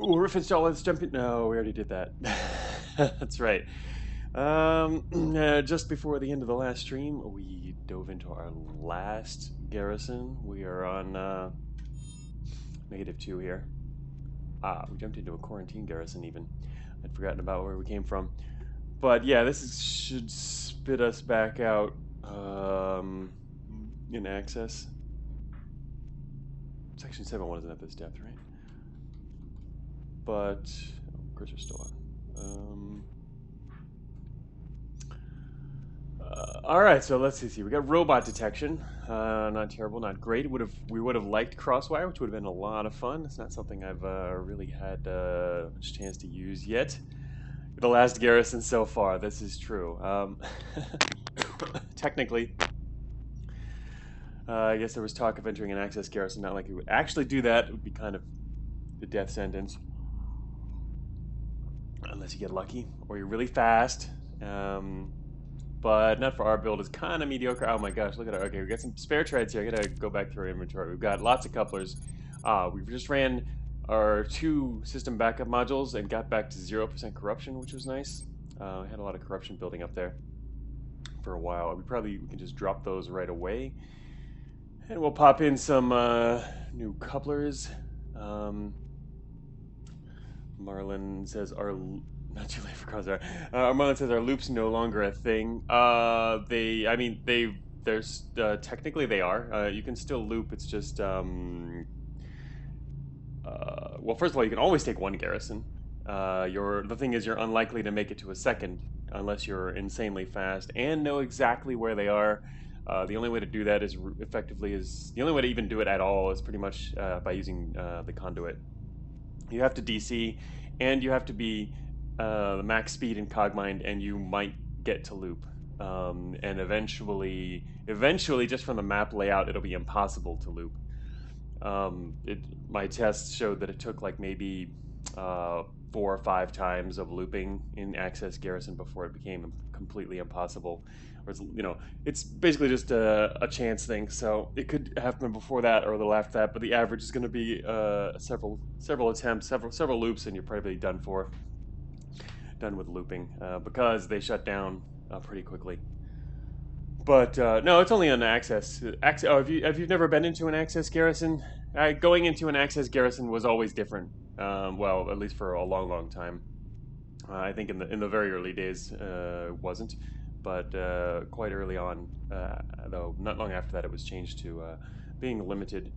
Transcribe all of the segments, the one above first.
Ooh, riff install, let's jump in. No, we already did that. That's right. Just before the end of the last stream, we dove into our last garrison. We are on -2 here. We jumped into a quarantine garrison even. I'd forgotten about where we came from. But yeah, should spit us back out in access. Section 7 wasn't at this depth, right? But cursor's still on. All right, so let's see. We got robot detection. Not terrible, not great. We would have liked crosswire, which would have been a lot of fun. It's not something I've really had much chance to use yet. The last garrison so far. This is true. Technically, I guess there was talk of entering an access garrison. Not like it would actually do that. It would be kind of the death sentence, unless you get lucky or you're really fast. But not for our build. It's kind of mediocre. Oh my gosh, look at it. Okay, we got some spare treads here. I gotta go back through our inventory. We've got lots of couplers. We've just ran our 2 system backup modules and got back to 0% corruption, which was nice. We had a lot of corruption building up there for a while. We can just drop those right away. And we'll pop in some new couplers. Marlin says not too late for crosswire. Marlon says our loop's no longer a thing. There's technically they are. You can still loop. It's just well, first of all, you can always take 1 garrison. The thing is, you're unlikely to make it to a second unless you're insanely fast and know exactly where they are. The only way to do that the only way to even do it at all is pretty much by using the conduit. You have to DC, and you have to be max speed in Cogmind, and you might get to loop. And eventually, just from the map layout, it'll be impossible to loop. My tests showed that it took like maybe 4 or 5 times of looping in Access Garrison before it became completely impossible. Or it's basically just a chance thing. So it could happen before that or a little after that, but the average is going to be several attempts, several loops, and you're probably done with looping because they shut down pretty quickly. But no, it's only on access. Have you never been into an access garrison? Going into an access garrison was always different. Well, at least for a long time. I think in the very early days it wasn't, but quite early on, though not long after that, it was changed to being limited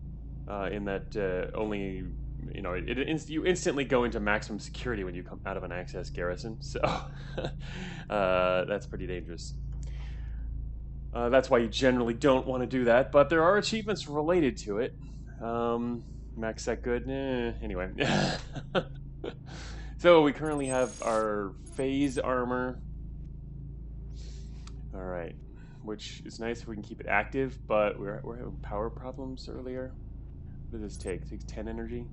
in that only. You instantly go into maximum security when you come out of an access garrison, so that's pretty dangerous. That's why you generally don't want to do that, but there are achievements related to it. Max that good? Anyway. So we currently have our phase armor. Alright. Which is nice if we can keep it active, but we're having power problems earlier. What does this take? It takes 10 energy?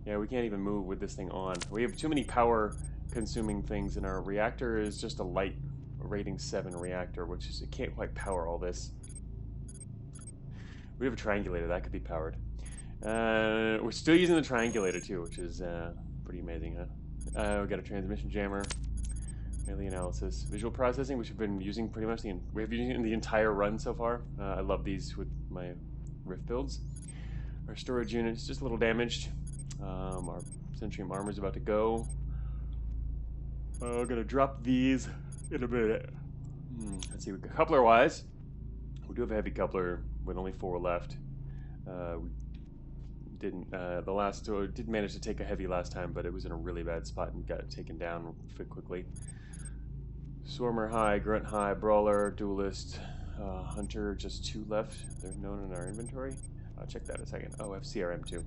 Yeah, we can't even move with this thing on. We have too many power consuming things, and our reactor is just a light rating 7 reactor, which is, it can't quite power all this. We have a triangulator, that could be powered. We're still using the triangulator too, which is pretty amazing, huh? We got a transmission jammer, daily analysis, visual processing, which we've been using pretty much we've been using in the entire run so far. I love these with my RIF builds. Our storage unit is just a little damaged. Our Centurium armor is about to go. I'm gonna drop these in a minute. Let's see, coupler-wise, we do have a heavy coupler with only 4 left. We didn't, did manage to take a heavy last time, but it was in a really bad spot and got taken down quickly. Swarmer high, Grunt high, Brawler, Duelist, Hunter, just 2 left. They're known in our inventory. I'll check that in a second. Oh, FCRM too.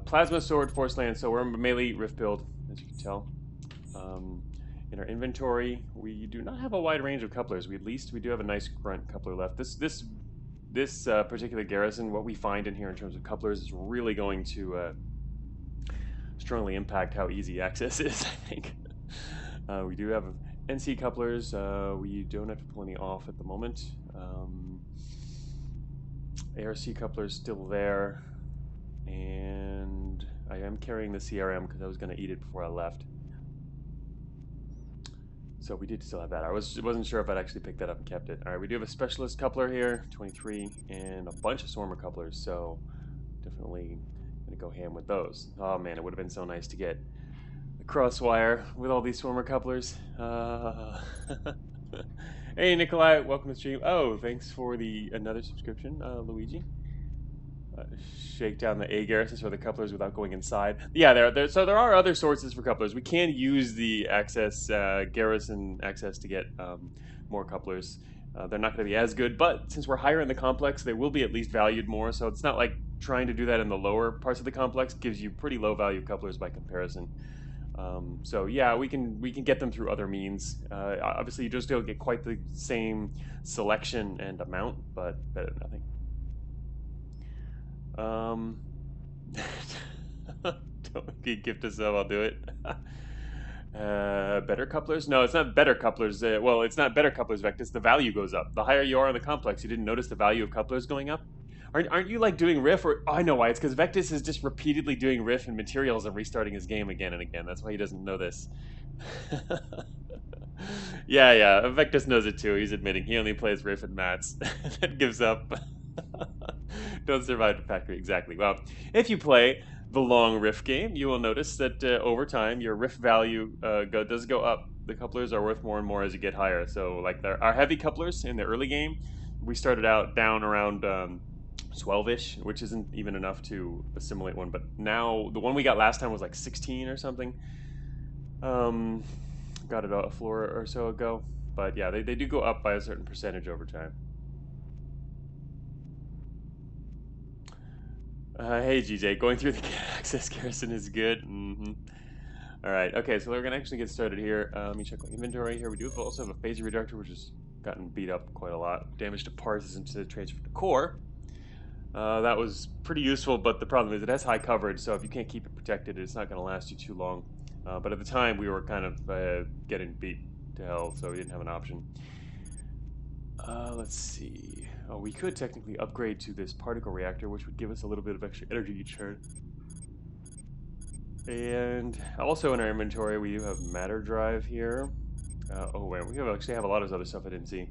Plasma Sword, Force Land, so we're a melee rift build, as you can tell. In our inventory, we do not have a wide range of couplers. We do have a nice Grunt coupler left. This particular garrison, what we find in here in terms of couplers is really going to strongly impact how easy access is, I think. We do have NC couplers. We don't have to pull any off at the moment. ARC coupler is still there. And I am carrying the CRM because I was going to eat it before I left. So we did still have that. I wasn't sure if I'd actually picked that up and kept it. All right, we do have a specialist coupler here, 23, and a bunch of swarmer couplers. So definitely going to go ham with those. Oh man, it would have been so nice to get a crosswire with all these swarmer couplers. Hey Nikolai, welcome to the stream. Oh, thanks for another subscription, Luigi. Shake down the A garrisons for the couplers without going inside. Yeah, so there are other sources for couplers. We can use the access garrison access to get more couplers. They're not going to be as good, but since we're higher in the complex, they will be at least valued more. So it's not like trying to do that in the lower parts of the complex gives you pretty low value couplers by comparison. So yeah, we can get them through other means. Obviously, you just don't get quite the same selection and amount, but better than nothing. Don't gift us up, I'll do it. Better couplers? No, it's not better couplers. Well, it's not better couplers, Vectus. The value goes up. The higher you are in the complex, you didn't notice the value of couplers going up? Aren't you like doing RIF? Or oh, I know why. It's because Vectus is just repeatedly doing RIF and materials and restarting his game again and again. That's why he doesn't know this. Yeah. Vectus knows it too. He's admitting he only plays RIF and mats. That gives up. Don't survive the factory, exactly. Well, if you play the long RIF game, you will notice that over time your RIF value does go up. The couplers are worth more and more as you get higher. So, like our heavy couplers in the early game, we started out down around 12-ish, which isn't even enough to assimilate one. But now the one we got last time was like 16 or something. Got it a floor or so ago. But yeah, they do go up by a certain percentage over time. Hey GJ, going through the access garrison is good. Alright, okay, so we're going to actually get started here. Let me check my inventory here. We do also have a phaser reductor, which has gotten beat up quite a lot. Damage to parts is into the transfer to core. That was pretty useful, but the problem is it has high coverage, so if you can't keep it protected, it's not going to last you too long. But at the time, we were kind of getting beat to hell, so we didn't have an option. Let's see. Oh, we could technically upgrade to this particle reactor, which would give us a little bit of extra energy each turn. And also in our inventory, we do have matter drive here. Oh wait, we actually have a lot of other stuff I didn't see.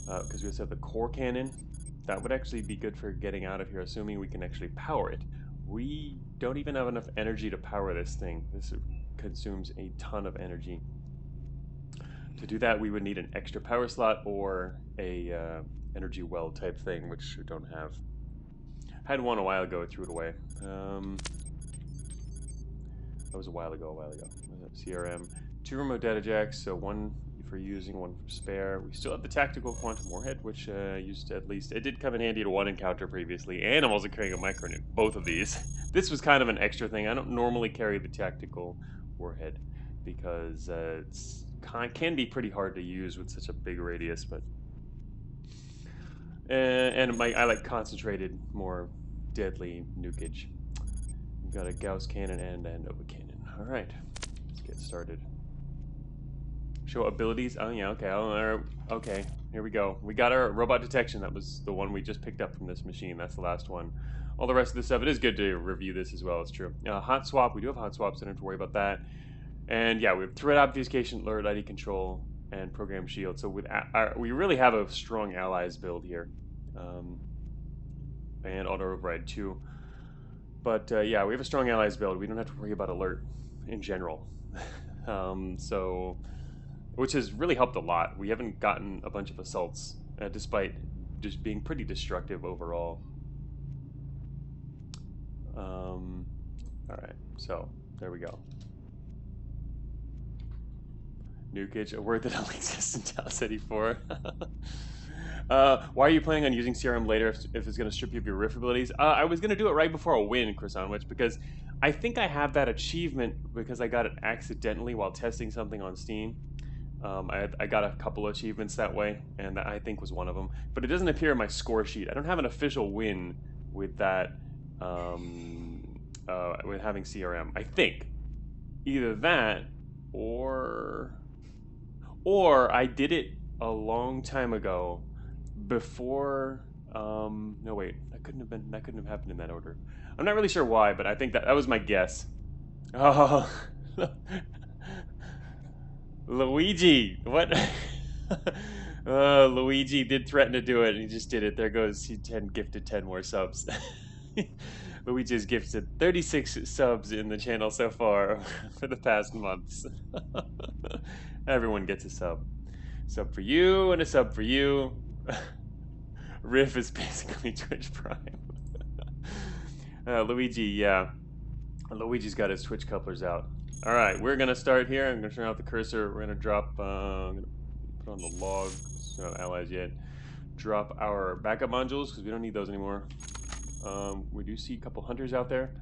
Because we also have the core cannon. That would actually be good for getting out of here, assuming we can actually power it. We don't even have enough energy to power this thing. This consumes a ton of energy. To do that, we would need an extra power slot or a energy well type thing, which we don't have. I had one a while ago, I threw it away. That was a while ago. CRM. 2 remote data jacks, so 1 for using, 1 for spare. We still have the tactical quantum warhead, which used to at least... It did come in handy to one encounter previously, and I'm also carrying a micro nuke, both of these. This was kind of an extra thing. I don't normally carry the tactical warhead, because it's... can be pretty hard to use with such a big radius, but I like concentrated, more deadly nukage. We've got a Gauss cannon and a Nova cannon. All right, let's get started. Show abilities. Oh yeah, okay. Okay, here we go. We got our robot detection. That was the one we just picked up from this machine. That's the last one. All the rest of the stuff. It is good to review this as well. It's true. Hot swap. We do have hot swaps. So don't have to worry about that. And yeah, we have threat obfuscation, alert ID control, and program shield. So with we really have a strong allies build here, and auto override too. But yeah, we have a strong allies build. We don't have to worry about alert in general, so which has really helped a lot. We haven't gotten a bunch of assaults, despite just being pretty destructive overall. All right, so there we go. Nukage, a word that only exists in Talos 84. Why are you planning on using CRM later if it's going to strip you of your RIF abilities? I was going to do it right before a win, Chrysanwich, because I think I have that achievement because I got it accidentally while testing something on Steam. I got a couple of achievements that way, and that I think was one of them. But it doesn't appear in my score sheet. I don't have an official win with that, with having CRM. I think either that or I did it a long time ago before No wait, that couldn't have happened in that order. I'm not really sure why, but I think that was my guess. Oh, Luigi, what? Luigi did threaten to do it, and he just did it. There goes he gifted 10 more subs. Luigi has gifted 36 subs in the channel so far for the past months. Everyone gets a sub. Sub for you and a sub for you. Riff is basically Twitch Prime. Luigi, yeah. Luigi's got his Twitch couplers out. Alright, we're gonna start here. I'm gonna turn off the cursor. We're gonna drop, I'm gonna put on the log. It's not allies yet. Drop our backup modules, because we don't need those anymore. We do see a couple hunters out there.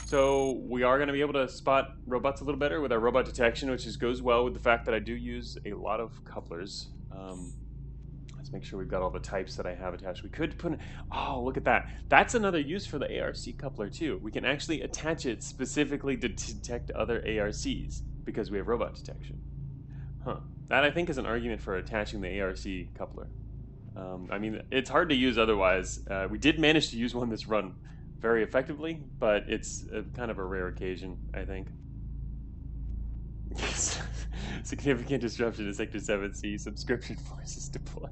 So we are going to be able to spot robots a little better with our robot detection, which goes well with the fact that I do use a lot of couplers. Let's make sure we've got all the types that I have attached. We could put... Oh, look at that. That's another use for the ARC coupler, too. We can actually attach it specifically to detect other ARCs, because we have robot detection. Huh. That, I think, is an argument for attaching the ARC coupler. I mean, it's hard to use otherwise. We did manage to use one this run very effectively, but it's kind of a rare occasion, I think. Significant disruption in Sector 7C. Subscription forces deployed.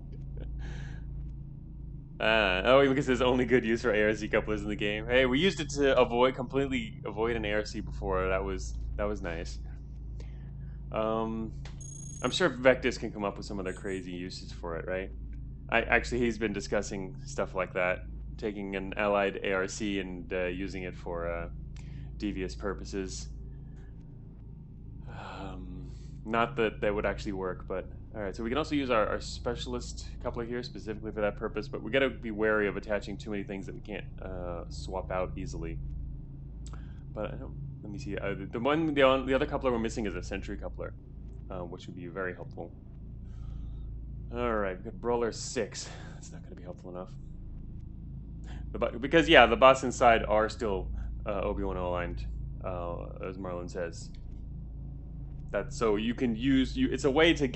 Oh, because there's only good use for ARC couplers in the game. Hey, we used it to completely avoid an ARC before. That was nice. I'm sure Vectis can come up with some other crazy uses for it, right? Actually, he's been discussing stuff like that, taking an allied ARC and using it for devious purposes. Not that that would actually work, but alright, so we can also use our specialist coupler here specifically for that purpose, but we gotta be wary of attaching too many things that we can't swap out easily. But I don't, let me see, the other coupler we're missing is a sentry coupler, which would be very helpful. Alright, we've got Brawler 6. That's not gonna be helpful enough. Because, yeah, the bots inside are still Obi-Wan aligned, as Marlon says. So you can use it's a way to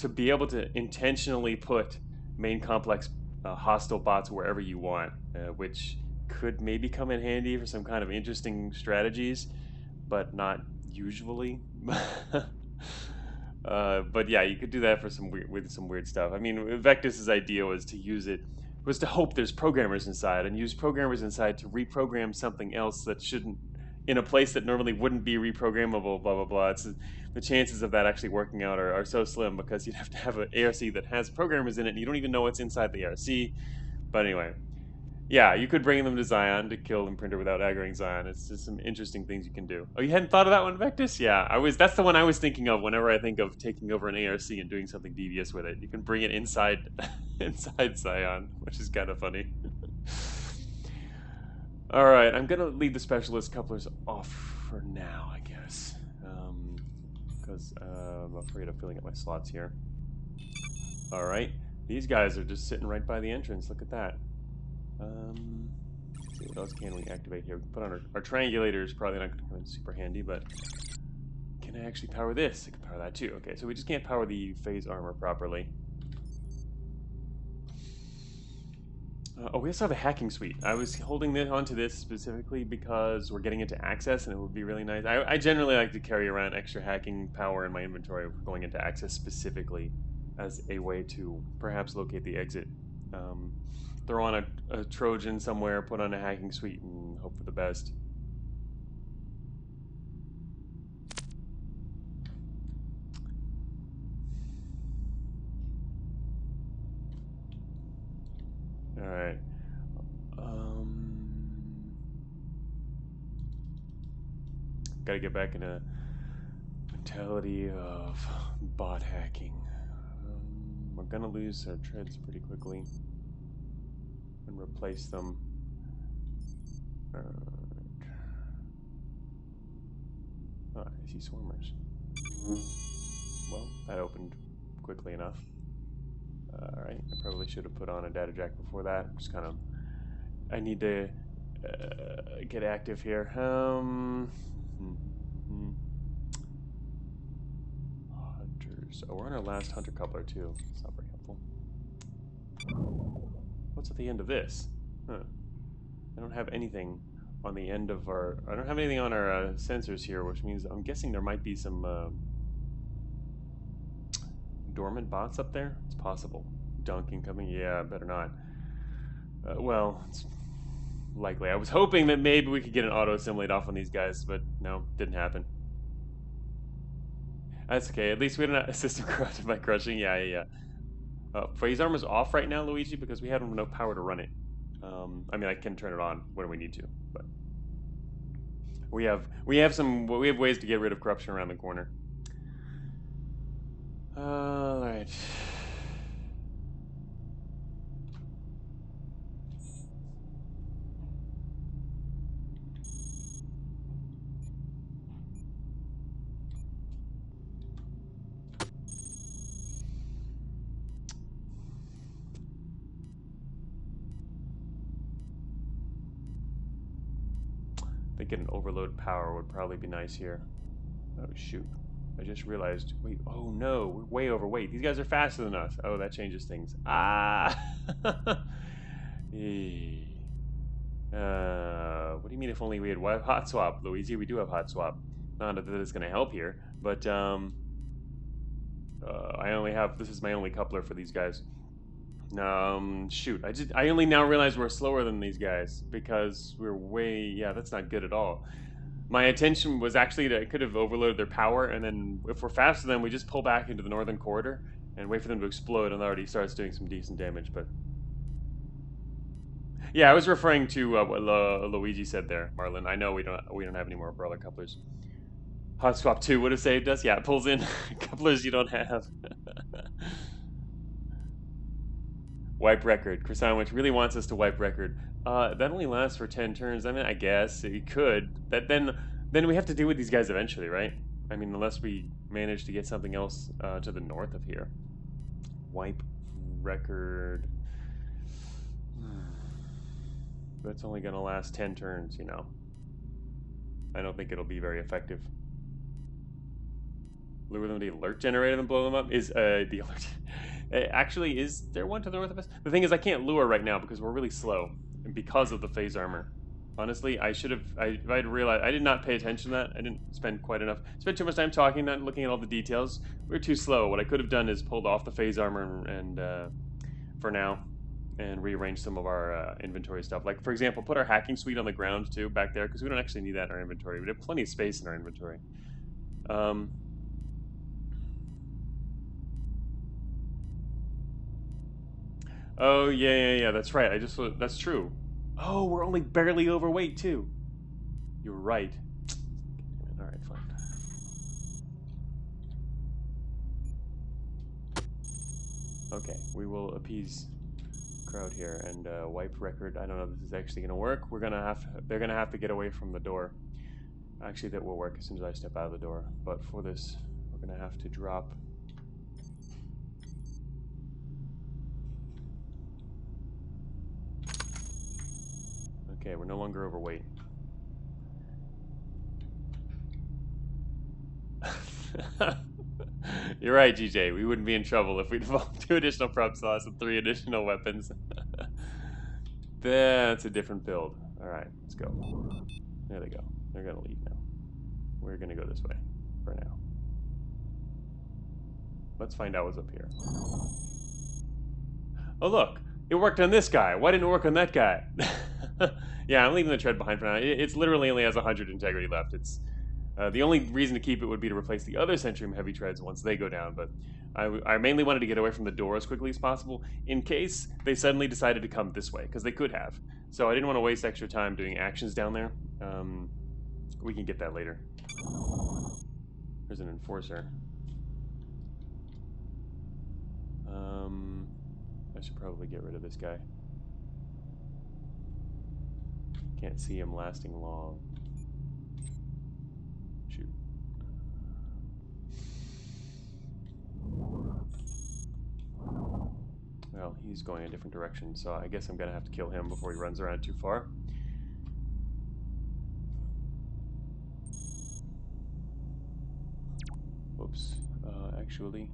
be able to intentionally put main complex hostile bots wherever you want, which could maybe come in handy for some kind of interesting strategies, but not usually. But yeah, you could do that for some weird stuff. I mean, Vectis' idea was to hope there's programmers inside and use programmers inside to reprogram something else that shouldn't, in a place that normally wouldn't be reprogrammable, blah, blah, blah. The chances of that actually working out are so slim, because you'd have to have an ARC that has programmers in it, and you don't even know what's inside the ARC. But anyway, yeah, you could bring them to Zion to kill Imprinter without aggroing Zion. It's just some interesting things you can do. Oh, you hadn't thought of that one, Vectis? Yeah, that's the one I was thinking of whenever I think of taking over an ARC and doing something devious with it. You can bring it inside Zion, which is kind of funny. Alright, I'm gonna leave the specialist couplers off for now, I guess. Because I'm afraid of filling up my slots here. Alright, these guys are just sitting right by the entrance. Look at that. Let's see, what else can we activate here? We can put on our triangulator is probably not going to come in super handy, but can I actually power this? I can power that too. Okay, so we just can't power the phase armor properly. Oh, we also have a hacking suite. I was holding onto this specifically because we're getting into access, and it would be really nice. I generally like to carry around extra hacking power in my inventory for going into access specifically as a way to perhaps locate the exit. Throw on a Trojan somewhere, put on a hacking suite, and hope for the best. Alright. Gotta get back in a mentality of bot hacking. We're gonna lose our treads pretty quickly and replace them. Oh, I see swarmers. Well, that opened quickly enough. Alright, I probably should have put on a data jack before that. Just kind of... I need to get active here. Hunters. Oh, we're on our last hunter coupler too. It's not very helpful. What's at the end of this? Huh. I don't have anything on the end of our... I don't have anything on our sensors here, which means I'm guessing there might be some dormant bots up there. It's possible. Dunk incoming? Yeah, better not. Well, it's likely. I was hoping that maybe we could get an auto-assimilate off on these guys, but no, didn't happen. That's okay. At least we didn't have a system corrupted by crushing. Yeah. Phase armor's off right now, Luigi, because we have no power to run it. I mean, I can turn it on when we need to, but we have ways to get rid of corruption around the corner. All right. Thinking an overload power would probably be nice here. Oh shoot. I just realized, wait, oh no, we're way overweight. These guys are faster than us. Oh, that changes things. Ah! What do you mean if only we had hot swap, Luigi? We do have hot swap. Not that it's going to help here, but I only have, this is my only coupler for these guys. Shoot, I only now realize we're slower than these guys because we're way, yeah, that's not good at all. My intention was actually that I could have overloaded their power, and then if we're faster than them, we just pull back into the northern corridor and wait for them to explode, and it already starts doing some decent damage, but... Yeah, I was referring to what Luigi said there, Marlon. I know we don't have any more brawler couplers. Hot swap 2 would have saved us. Yeah, it pulls in couplers you don't have. Wipe record. Chris Sandwich really wants us to wipe record. That only lasts for 10 turns. I mean, I guess it could. That then we have to deal with these guys eventually, right? I mean, unless we manage to get something else to the north of here. Wipe record. That's only going to last 10 turns, you know. I don't think it'll be very effective. Lure them to the alert generator and blow them up? Is the alert... Actually, is there one to the north of us? The thing is, I can't lure right now because we're really slow. And because of the phase armor. Honestly, I should have... if I'd realized... I did not pay attention to that. I didn't spend quite enough... Spent too much time talking, not looking at all the details. We were too slow. What I could have done is pulled off the phase armor and for now, and rearrange some of our inventory stuff. Like, for example, put our hacking suite on the ground, too, back there, because we don't actually need that in our inventory. We have plenty of space in our inventory. Oh, yeah, that's right. That's true. Oh, we're only barely overweight, too. You're right. Alright, fine. Okay, we will appease crowd here and wipe record. I don't know if this is actually going to work. They're going to have to get away from the door. Actually, that will work as soon as I step out of the door. But for this, we're going to have to drop... Okay, we're no longer overweight. You're right, GJ. We wouldn't be in trouble if we developed 2 additional prop slots and 3 additional weapons. That's a different build. Alright, let's go. There they go. They're gonna leave now. We're gonna go this way for now. Let's find out what's up here. Oh, look! It worked on this guy. Why didn't it work on that guy? Yeah, I'm leaving the tread behind for now. It's literally only has 100 integrity left. It's the only reason to keep it would be to replace the other Centurion heavy treads once they go down, but I mainly wanted to get away from the door as quickly as possible in case they suddenly decided to come this way, because they could have. So I didn't want to waste extra time doing actions down there. We can get that later. There's an enforcer. I should probably get rid of this guy. Can't see him lasting long. Shoot. Well, he's going a different direction, so I guess I'm gonna have to kill him before he runs around too far. Whoops. Actually...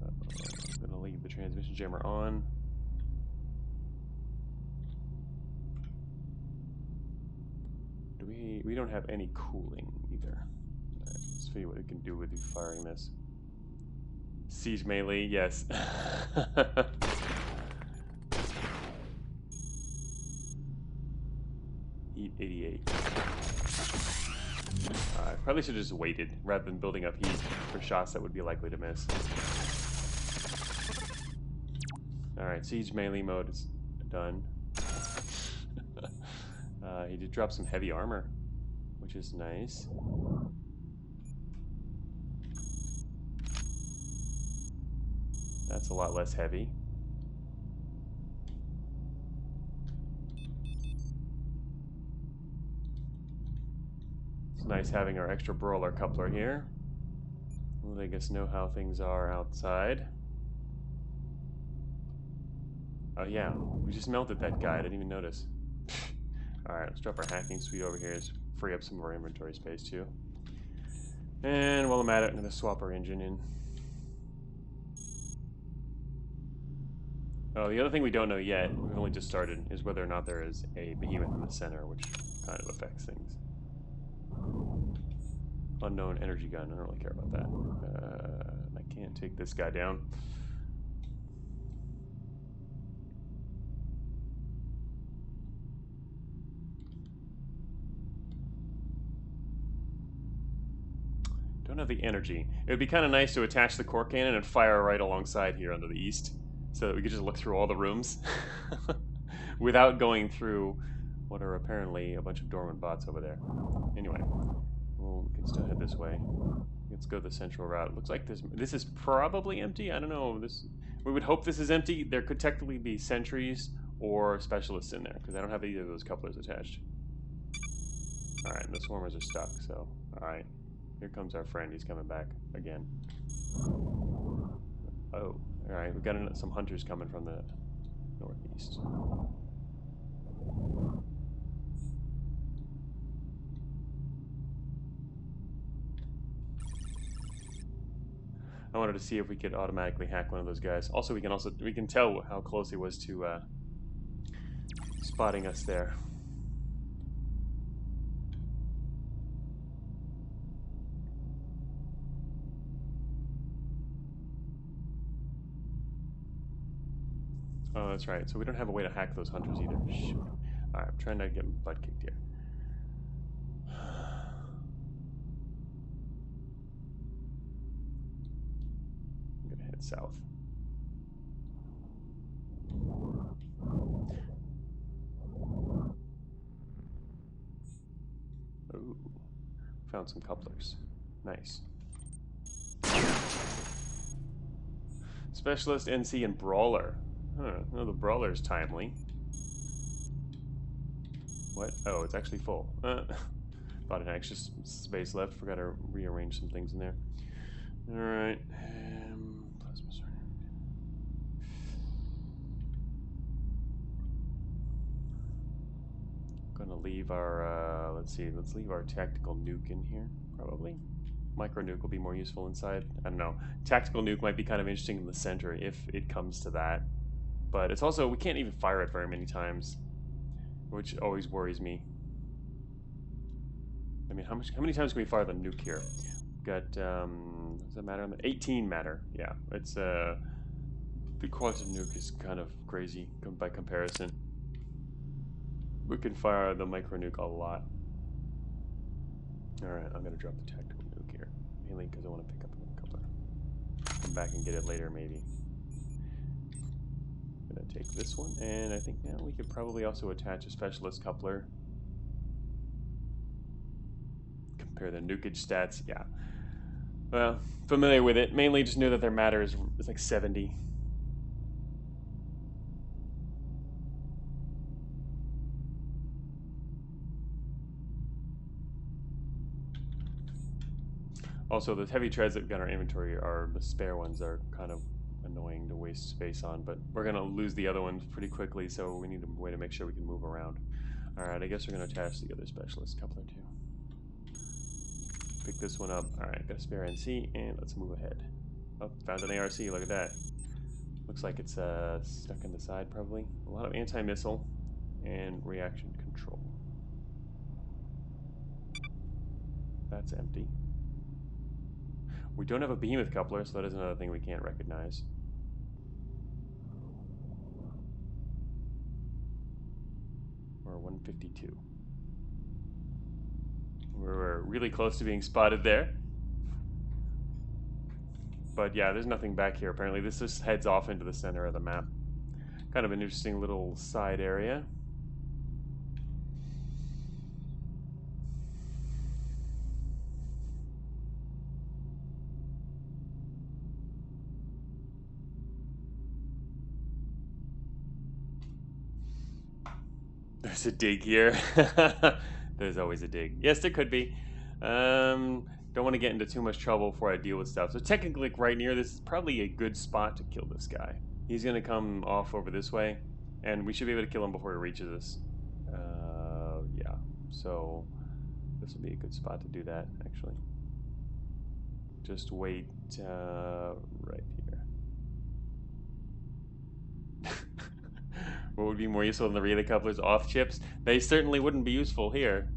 I'm gonna jammer on. We don't have any cooling either. Right, let's see what we can do with you firing this. Siege melee, yes. Heat 88. I probably should have just waited rather than building up heat for shots that would be likely to miss. Alright, siege melee mode is done. He did drop some heavy armor, which is nice. That's a lot less heavy. It's nice having our extra brawler coupler here. We'll let us know how things are outside. Oh yeah, we just melted that guy, I didn't even notice. Alright, let's drop our hacking suite over here to free up some of our inventory space too. And while I'm at it, I'm going to swap our engine in. Oh, the other thing we don't know yet, we've only just started, is whether or not there is a Behemoth in the center, which kind of affects things. Unknown energy gun, I don't really care about that. I can't take this guy down. Don't have the energy. It would be kind of nice to attach the core cannon and fire right alongside here under the east, so that we could just look through all the rooms without going through what are apparently a bunch of dormant bots over there. Anyway, well, we can still head this way. Let's go the central route. Looks like this is probably empty. I don't know. We would hope this is empty. There could technically be sentries or specialists in there because I don't have either of those couplers attached. All right, the swarmers are stuck. So, all right. Here comes our friend. He's coming back again. Oh, alright. We've got some hunters coming from the northeast. I wanted to see if we could automatically hack one of those guys. Also, we can tell how close he was to spotting us there. Oh, that's right. So we don't have a way to hack those hunters either. Shoot. Alright, I'm trying not to get my butt kicked here. I'm gonna head south. Ooh. Found some couplers. Nice. Specialist, NC, and Brawler. Huh, well, the Brawler's timely. What? Oh, it's actually full. Thought it had extra space left. Forgot to rearrange some things in there. Alright. Plasma sorry. Gonna leave our, let's leave our tactical nuke in here, probably. Micro nuke will be more useful inside. I don't know. Tactical nuke might be kind of interesting in the center if it comes to that. But it's also, we can't even fire it very many times, which always worries me. I mean, how many times can we fire the nuke here? We've got, does that matter? 18 matter, yeah. It's, the quantum nuke is kind of crazy by comparison. We can fire the micro nuke a lot. Alright, I'm gonna drop the tactical nuke here, mainly because I want to pick up a coupler. Come back and get it later, maybe. Gonna take this one, and I think now we could probably also attach a specialist coupler. Compare the nukage stats, yeah. Well, familiar with it. Mainly just knew that their matter is like 70. Also, the heavy treads that we've got in our inventory are the spare ones are kind of annoying to waste space on, but we're going to lose the other ones pretty quickly, so we need a way to make sure we can move around. Alright, I guess we're going to attach the other specialist coupler too. Pick this one up. Alright, got a spare NC, and let's move ahead. Oh, found an ARC, look at that. Looks like it's stuck in the side, probably. A lot of anti-missile and reaction control. That's empty. We don't have a Behemoth coupler, so that is another thing we can't recognize. Or 152. We're really close to being spotted there. But yeah, there's nothing back here apparently. This just heads off into the center of the map. Kind of an interesting little side area. There's a dig here. There's always a dig. Yes, there could be. Don't want to get into too much trouble before I deal with stuff. So technically, right near this is probably a good spot to kill this guy. He's going to come off over this way, and we should be able to kill him before he reaches us. Yeah, so this would be a good spot to do that, actually. Just wait right here. What would be more useful than the relay couplers off chips? They certainly wouldn't be useful here.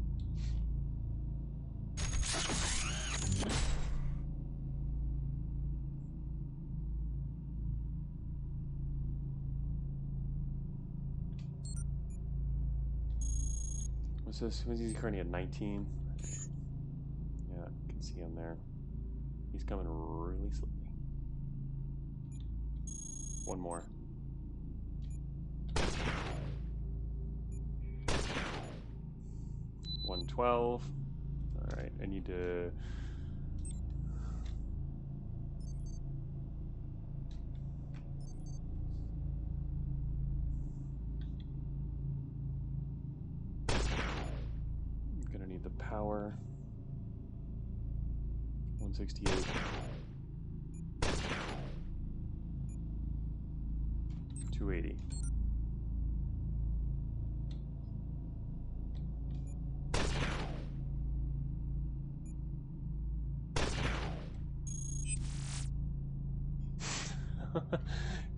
What's this? When's he currently at 19? Yeah, I can see him there. He's coming really slowly. One more. 112. Alright, I need to... I'm gonna need the power. 168. 280.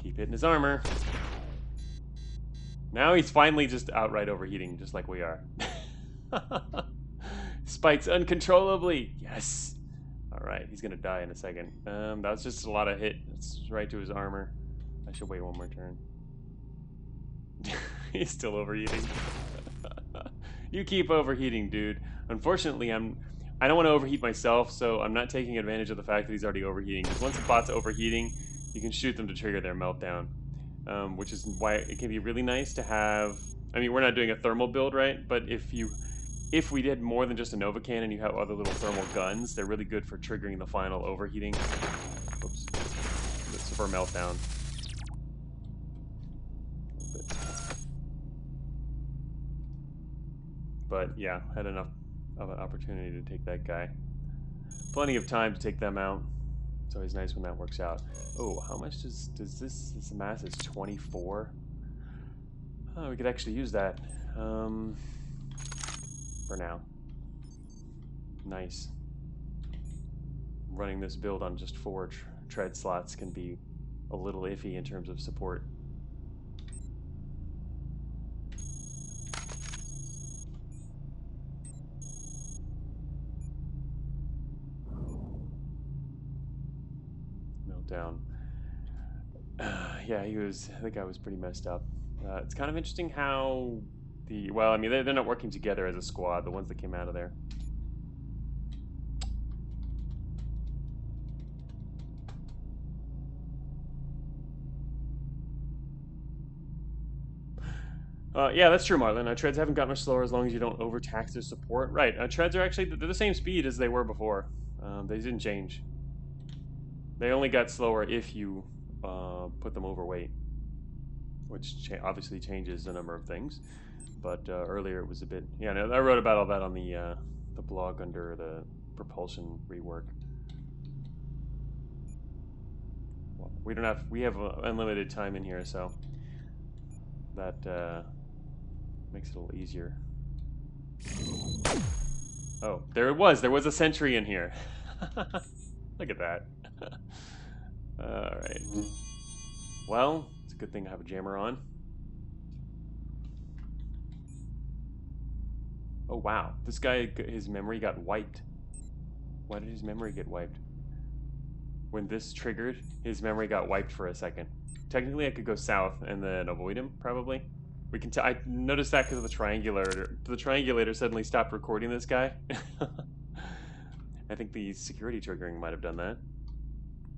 Keep hitting his armor. Now he's finally just outright overheating, just like we are. Spikes uncontrollably. Yes. Alright, he's gonna die in a second. That was just a lot of hit. It's right to his armor. I should wait one more turn. He's still overheating. You keep overheating, dude. Unfortunately, I don't want to overheat myself, so I'm not taking advantage of the fact that he's already overheating. Because once the bot's overheating, you can shoot them to trigger their meltdown. Which is why it can be really nice to have... I mean, we're not doing a thermal build, right? But if we did more than just a Nova Cannon, you have other little thermal guns. They're really good for triggering the final overheating. Oops. It's for meltdown. But yeah, had enough of an opportunity to take that guy. Plenty of time to take them out. It's always nice when that works out. Oh, how much does this mass is 24? Oh, we could actually use that. For now. Nice. Running this build on just 4 tread slots can be a little iffy in terms of support. Meltdown. Yeah, the guy was pretty messed up. It's kind of interesting how well, I mean, they're not working together as a squad, the ones that came out of there. Yeah, that's true, Marlon. Treads haven't got much slower as long as you don't overtax their support. Right, treads are actually they're the same speed as they were before. They didn't change. They only got slower if you put them overweight, which obviously changes a number of things. But earlier it was a bit... Yeah, no, I wrote about all that on the blog under the propulsion rework. Well, we have unlimited time in here, so that makes it a little easier. Oh, there it was. There was a sentry in here. Look at that. All right. Well, it's a good thing I have a jammer on. Oh wow, this guy, his memory got wiped. Why did his memory get wiped? When this triggered, his memory got wiped for a second. Technically, I could go south and then avoid him, probably. We can. I noticed that because of the triangulator. The triangulator suddenly stopped recording this guy. I think the security triggering might have done that.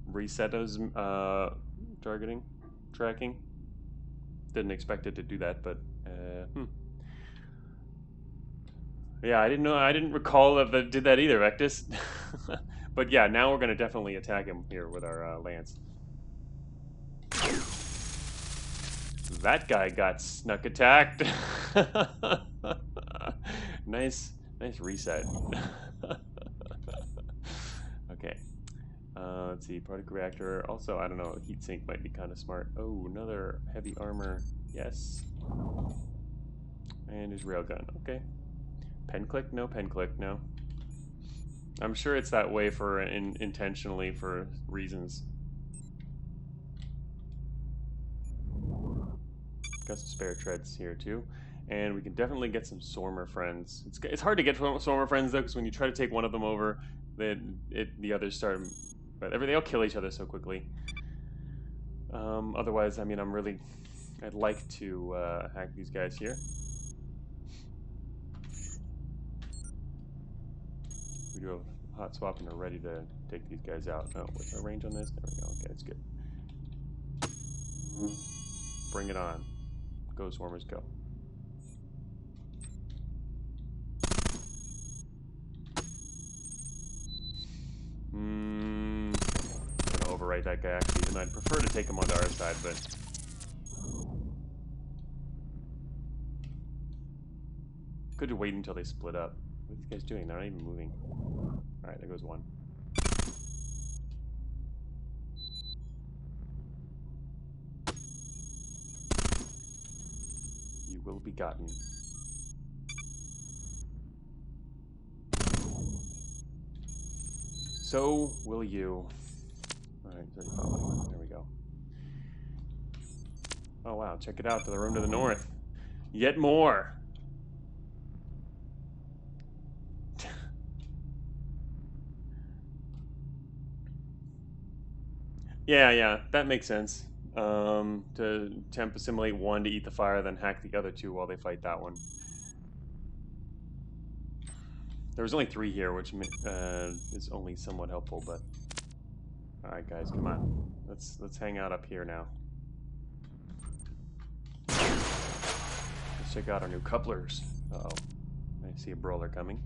Reset those tracking. Didn't expect it to do that, but yeah, I didn't know. I didn't recall that it did that either, Vectus. But yeah, now we're gonna definitely attack him here with our lance. That guy got snuck attacked. Nice reset. Okay. Let's see, particle reactor. Also, I don't know, heat sink might be kind of smart. Oh, another heavy armor. Yes. And his railgun. Okay. Pen click? No pen click. No. I'm sure it's that way for intentionally for reasons. Got some spare treads here too, and we can definitely get some Swarmer friends. It's hard to get Swarmer friends though, because when you try to take one of them over, then the others start. But they'll kill each other so quickly. Otherwise, I mean, I'd like to hack these guys here. We do a hot swap and are ready to take these guys out. Oh, what's our range on this? There we go. Okay, that's good. Bring it on. Go, Swarmers, go. I'm gonna overwrite that guy actually, even though I'd prefer to take him onto our side, but could wait until they split up. What are these guys doing? They're not even moving. Alright, there goes one. You will be gotten. So will you. Alright, there we go. Oh wow, check it out, to the room to the north. Yet more! Yeah, that makes sense. To temp assimilate one to eat the fire, then hack the other two while they fight that one. There was only 3 here, which is only somewhat helpful, but... Alright guys, come on. Let's hang out up here now. Let's check out our new couplers. Uh-oh. I see a brawler coming.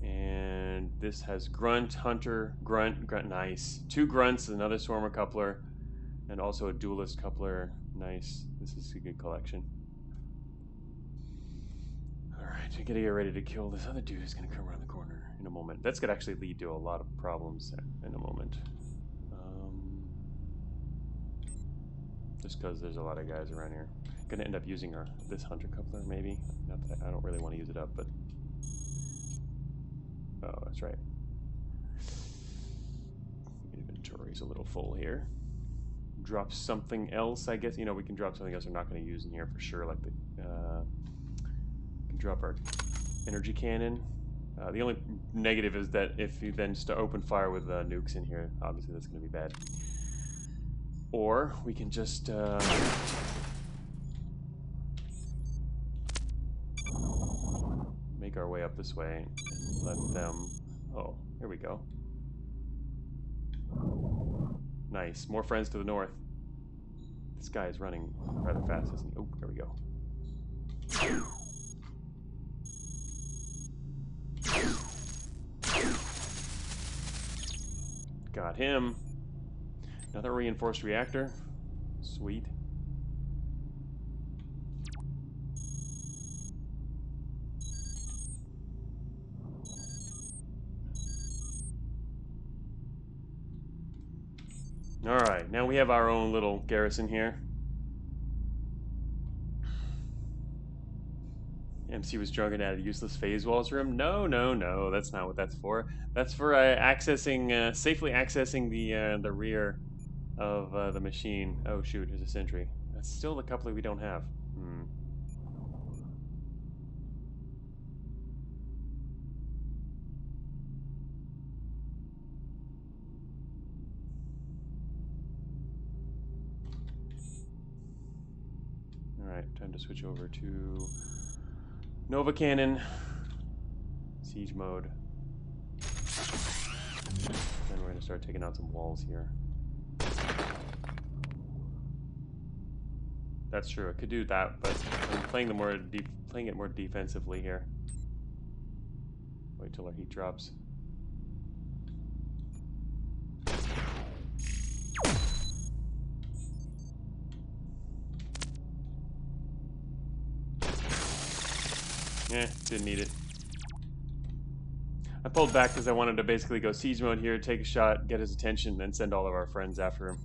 And this has Grunt, Hunter, Grunt, nice. 2 Grunts, another Swarmer coupler, and also a Duelist coupler. Nice. This is a good collection. Alright, we gotta get ready to kill this other dude who's gonna come around the corner in a moment. That's gonna actually lead to a lot of problems in a moment. Just because there's a lot of guys around here. Gonna end up using this Hunter coupler, maybe. Not that I don't really want to use it up, but... Oh, that's right. Inventory's a little full here. Drop something else, I guess. You know, we can drop something else we're not going to use in here for sure. Like we can drop our energy cannon. The only negative is that if you then start open fire with nukes in here, obviously that's going to be bad. Or we can just make our way up this way and let them... Oh, here we go. Nice. More friends to the north. This guy is running rather fast, isn't he? Oh, there we go. Got him. Another reinforced reactor. Sweet. Alright, now we have our own little garrison here. MC was drunk and added useless phase walls room. No, that's not what that's for. That's for accessing, safely accessing the rear of the machine. Oh shoot, here's a sentry. That's still the coupler we don't have. Alright, time to switch over to Nova Cannon. Siege mode. Then we're going to start taking out some walls here. That's true, I could do that, but I'm playing it more defensively here. Wait till our heat drops. Didn't need it. I pulled back because I wanted to basically go siege mode here, take a shot, get his attention, then send all of our friends after him.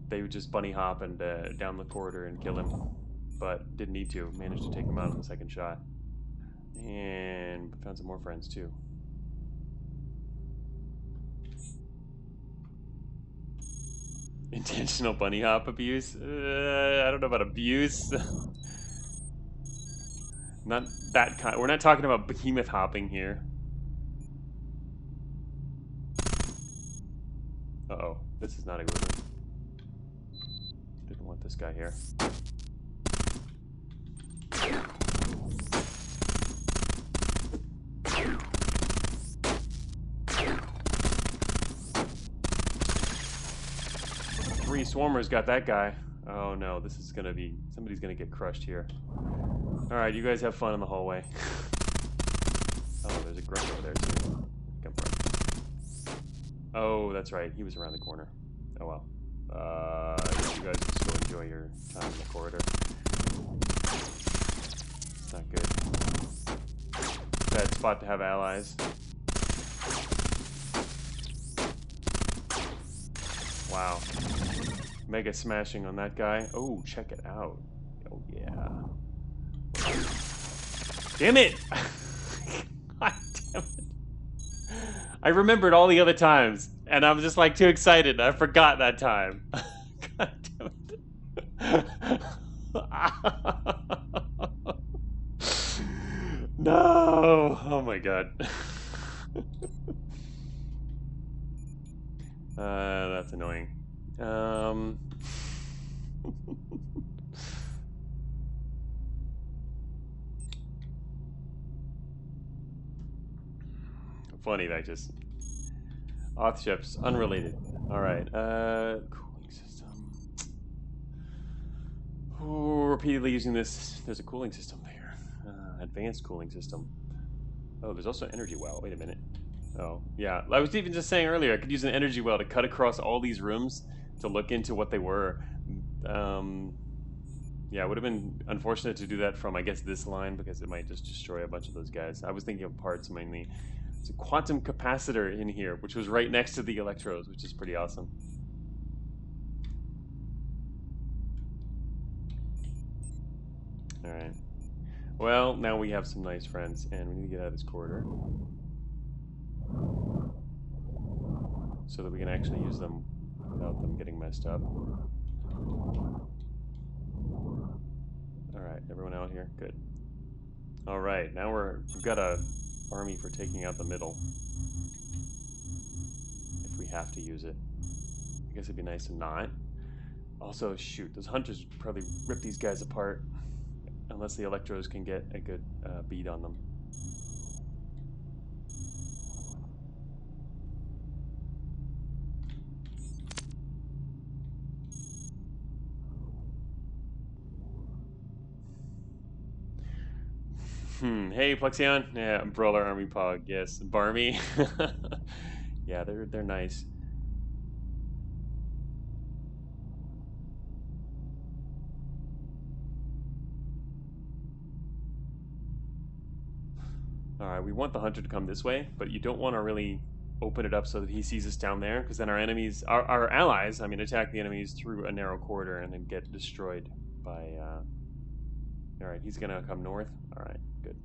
They would just bunny hop and down the corridor and kill him, but didn't need to. Managed to take him out on the second shot, and found some more friends too. Intentional bunny hop abuse? I don't know about abuse. Not that kind. We're not talking about behemoth hopping here. Uh-oh. This is not a good one. Didn't want this guy here. Three swarmers got that guy. Oh no, this is gonna be... somebody's gonna get crushed here. Alright, you guys have fun in the hallway. Oh, there's a grunt over there too. Come from. Oh, that's right. He was around the corner. Oh well. You guys just go enjoy your time in the corridor. It's not good. Bad spot to have allies. Wow. Mega smashing on that guy. Oh, check it out. Oh yeah. Damn it! God damn it. I remembered all the other times, and I'm just like too excited. I forgot that time. God damn it. No! Oh my god. That's annoying. Funny that just auth ships unrelated. All right, cooling system. Oh, repeatedly using this. There's a cooling system there. Advanced cooling system. Oh, there's also an energy well. Wait a minute. Oh, yeah. I was even just saying earlier I could use an energy well to cut across all these rooms to look into what they were. Yeah, it would have been unfortunate to do that from, I guess, this line because it might just destroy a bunch of those guys. I was thinking of parts mainly. There's a quantum capacitor in here, which was right next to the electrodes, which is pretty awesome. Alright. Well, now we have some nice friends, and we need to get out of this corridor. So that we can actually use them without them getting messed up. Alright, everyone out here? Good. Alright, now we've got a army for taking out the middle. If we have to use it. I guess it'd be nice to not. Also, shoot, those hunters would probably rip these guys apart. Unless the electros can get a good bead on them. Hey, Plexion. Yeah, Brawler Army Pog. Yes, Barmy. Yeah, they're nice. Alright, we want the hunter to come this way, but you don't want to really open it up so that he sees us down there, because then our enemies, our allies, I mean, attack the enemies through a narrow corridor and then get destroyed by, Alright, he's gonna come north. Alright, good.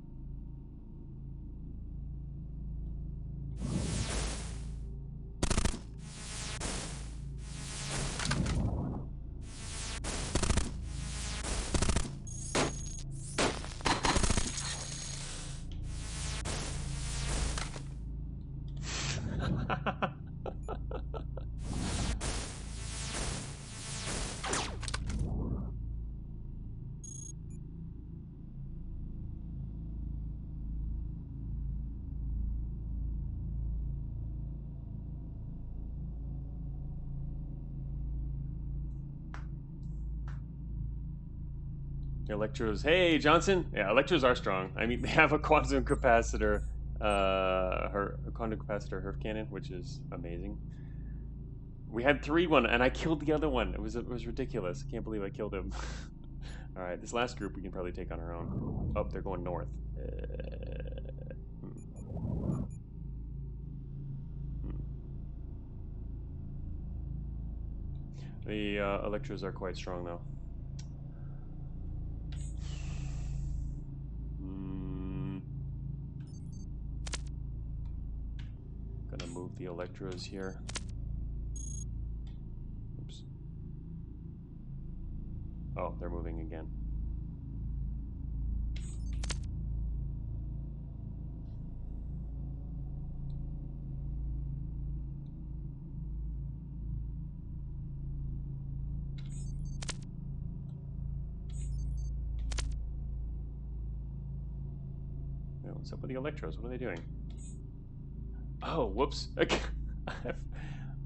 Electros. Hey, Johnson. Yeah, electros are strong. I mean, they have a quantum capacitor, a quantum capacitor HERF cannon, which is amazing. We had 3-1, and I killed the other one. It was ridiculous. I can't believe I killed him. All right, this last group we can probably take on our own. Oh, they're going north. The electros are quite strong, though. Gonna move the electros here. Oops. Oh, they're moving again. What's up with the electros? What are they doing? Oh, whoops.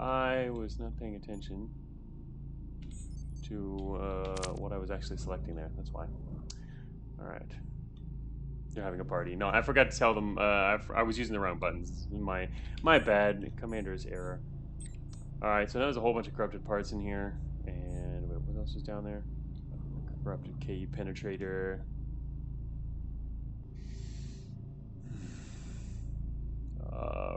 I was not paying attention to what I was actually selecting there. That's why. Alright. They're having a party. No, I forgot to tell them I was using the wrong buttons. My bad. Commander's error. Alright, so now there's a whole bunch of corrupted parts in here. And wait, what else is down there? Corrupted KU penetrator.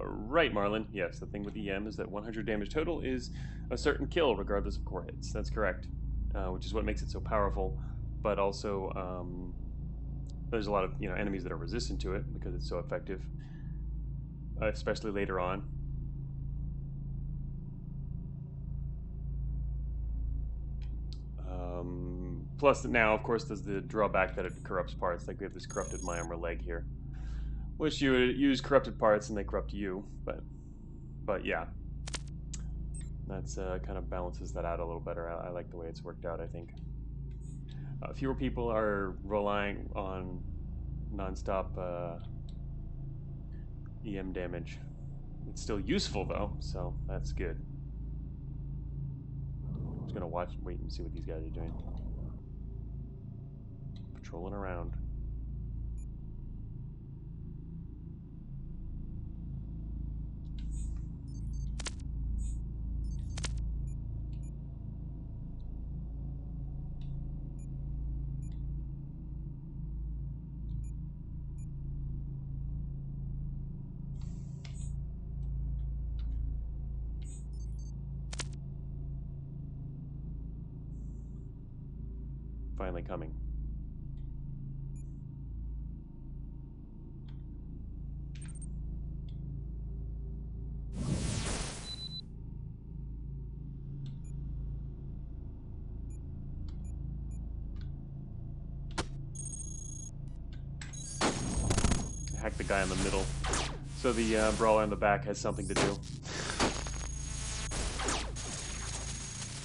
Right, Marlin. Yes, the thing with EM is that 100 damage total is a certain kill, regardless of core hits. That's correct, which is what makes it so powerful. But also, there's a lot of enemies that are resistant to it because it's so effective, especially later on. Plus, now, of course, there's the drawback that it corrupts parts. Like we have this corrupted Myanmar leg here. Wish you would use corrupted parts and they corrupt you, but yeah, that's kind of balances that out a little better. I like the way it's worked out. I think fewer people are relying on non-stop EM damage. It's still useful though, so that's good. I'm just gonna wait and see what these guys are doing. Patrolling around. Finally coming. Hack the guy in the middle, so the brawler in the back has something to do.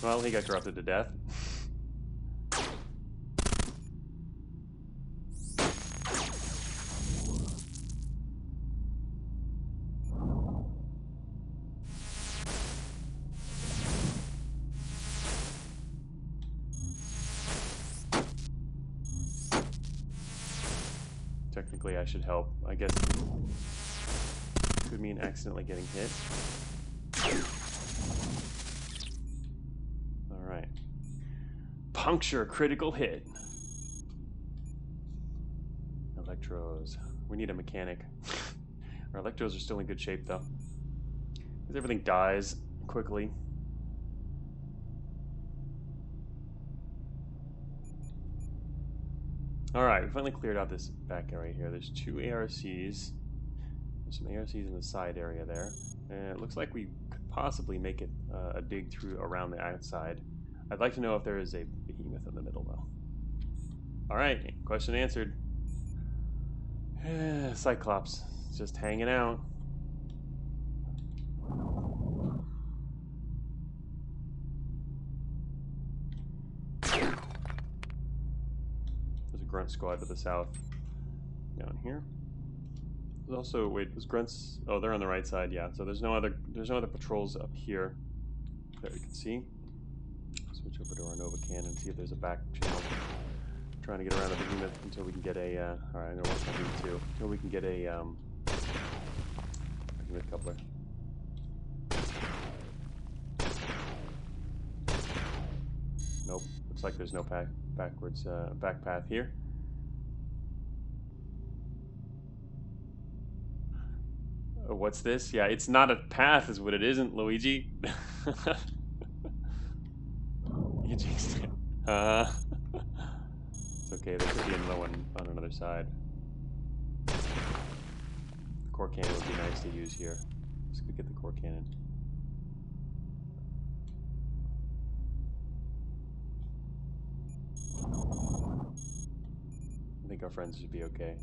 Well, he got corrupted to death. Technically, I should help. I guess could mean accidentally getting hit. All right. Puncture critical hit. Electros. We need a mechanic. Our electros are still in good shape, though. Because everything dies quickly. Alright, we finally cleared out this back area here. There's 2 ARCs. There's some ARCs in the side area there. And it looks like we could possibly make it a dig through around the outside. I'd like to know if there is a Behemoth in the middle, though. Alright, question answered. Cyclops, just hanging out. Grunt squad to the south. Down here. There's also those grunts. Oh, they're on the right side. Yeah. So there's no other patrols up here that we can see. Switch over to our Nova Cannon and see if there's a back channel. trying to get around the Behemoth until we can get a, alright, I'm gonna watch my Behemoth too, until we can get a, Behemoth coupler. Nope, looks like there's no backwards, back path here. What's this? Yeah, it's not a path is what it isn't, Luigi. You jinxed it. It's okay, there could be another one on another side. The core cannon would be nice to use here. Let's go get the core cannon. I think our friends should be okay.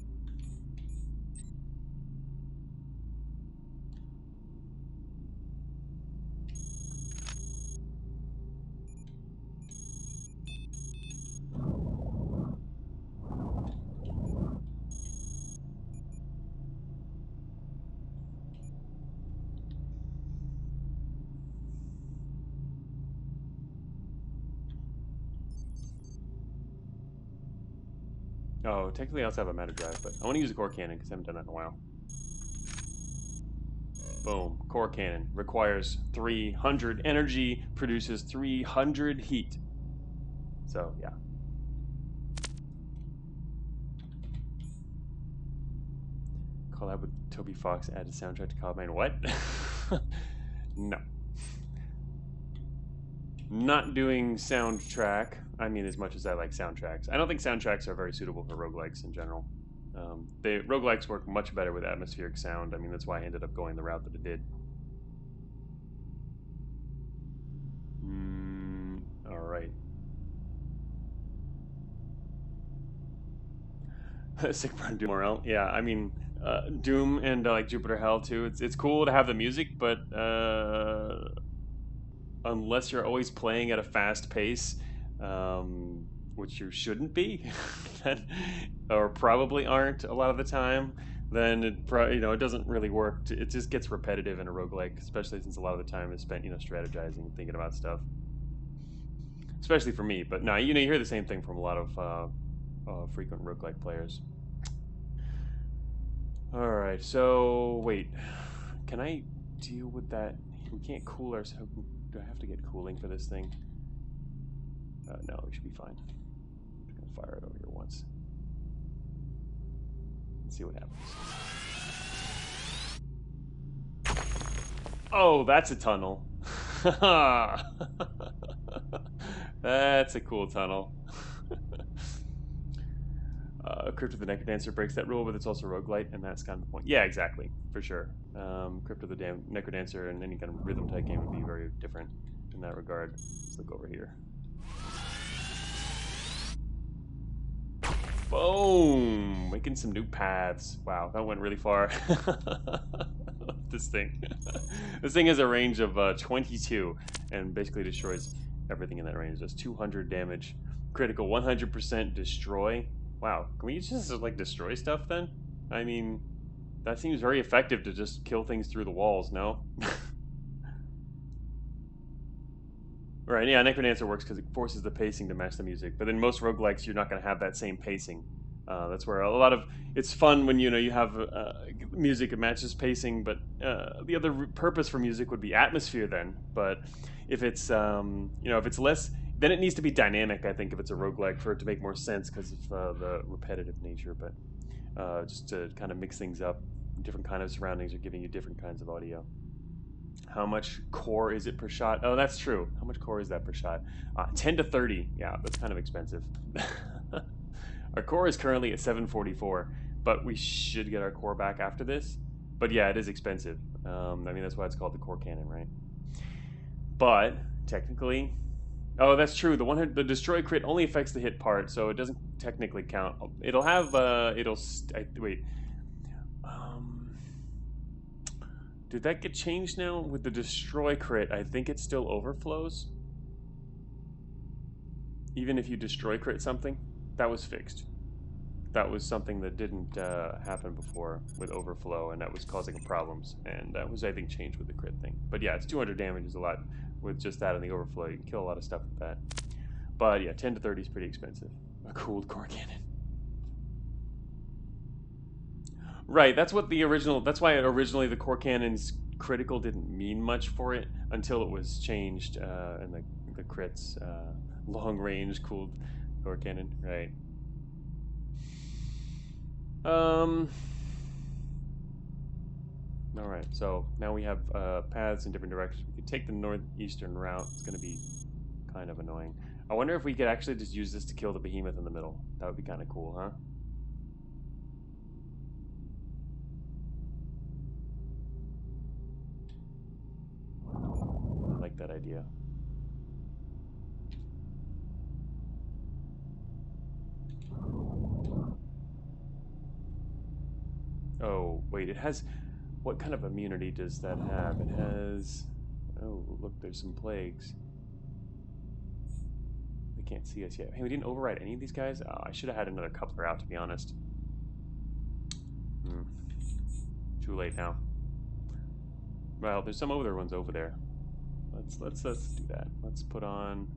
Oh, technically I also have a matter drive, but I want to use a core cannon because I haven't done that in a while. Boom. Core cannon. Requires 300 energy, produces 300 heat. So, yeah. Collab with Toby Fox added soundtrack to Cogmind. What? No. Not doing soundtrack. I mean, as much as I like soundtracks. I don't think soundtracks are very suitable for roguelikes in general. Roguelikes work much better with atmospheric sound. I mean, that's why I ended up going the route that it did. Alright. Sick Burn Doom Morel. Yeah, I mean, Doom and like Jupiter Hell too. It's cool to have the music, but unless you're always playing at a fast pace, which you shouldn't be, or probably aren't a lot of the time, then it doesn't really work. It just gets repetitive in a roguelike, especially since a lot of the time is spent strategizing, thinking about stuff. Especially for me, but no, you hear the same thing from a lot of frequent roguelike players. All right, so wait, can I deal with that? We can't cool ourselves. Do I have to get cooling for this thing? No, we should be fine. I'm just gonna fire it over here once. Let's see what happens. Oh, that's a tunnel. That's a cool tunnel. Crypt of the Necrodancer breaks that rule, but it's also roguelite, and that's kind of the point. Yeah, exactly, for sure. Crypt of the Necrodancer and any kind of rhythm type game would be very different in that regard. Let's look over here. Boom! Making some new paths. Wow, that went really far. This thing. This thing has a range of 22, and basically destroys everything in that range. Does 200 damage, critical 100% destroy. Wow, can we just like destroy stuff then? I mean, that seems very effective to just kill things through the walls, no? Right, yeah, Necrodancer works because it forces the pacing to match the music, but then most roguelikes you're not going to have that same pacing. That's where a lot of it's fun when you have music that matches pacing, but the other purpose for music would be atmosphere then. But if it's if it's less, then it needs to be dynamic. I think if it's a roguelike for it to make more sense because of the repetitive nature. But just to kind of mix things up, different kind of surroundings are giving you different kinds of audio. How much core is it per shot? Oh, that's true. How much core is that per shot? 10 to 30. Yeah, that's kind of expensive. Our core is currently at 744, but we should get our core back after this. But yeah, it is expensive. I mean, that's why it's called the core cannon, right? But technically, oh, that's true. The destroy crit only affects the hit part, so it doesn't technically count. It'll have wait. Did that get changed now with the destroy crit? I think it still overflows. Even if you destroy crit something, that was fixed. That was something that didn't happen before with overflow, and that was causing problems. And that was, I think, changed with the crit thing. But yeah, it's 200 damage is a lot with just that and the overflow. You can kill a lot of stuff with that. But yeah, 10 to 30 is pretty expensive. A cooled core cannon. Right, that's what the original. That's why originally the core cannon's critical didn't mean much for it until it was changed in the crits long range cooled core cannon. Right. All right. So now we have paths in different directions. We could take the northeastern route. It's going to be kind of annoying. I wonder if we could actually just use this to kill the behemoth in the middle. That would be kind of cool, huh? I like that idea. Oh, wait, it has... What kind of immunity does that have? It has... Oh, look, there's some plagues. They can't see us yet. Hey, we didn't override any of these guys? Oh, I should have had another coupler out, to be honest. Too late now. Well, there's some other ones over there. Let's do that. Let's put on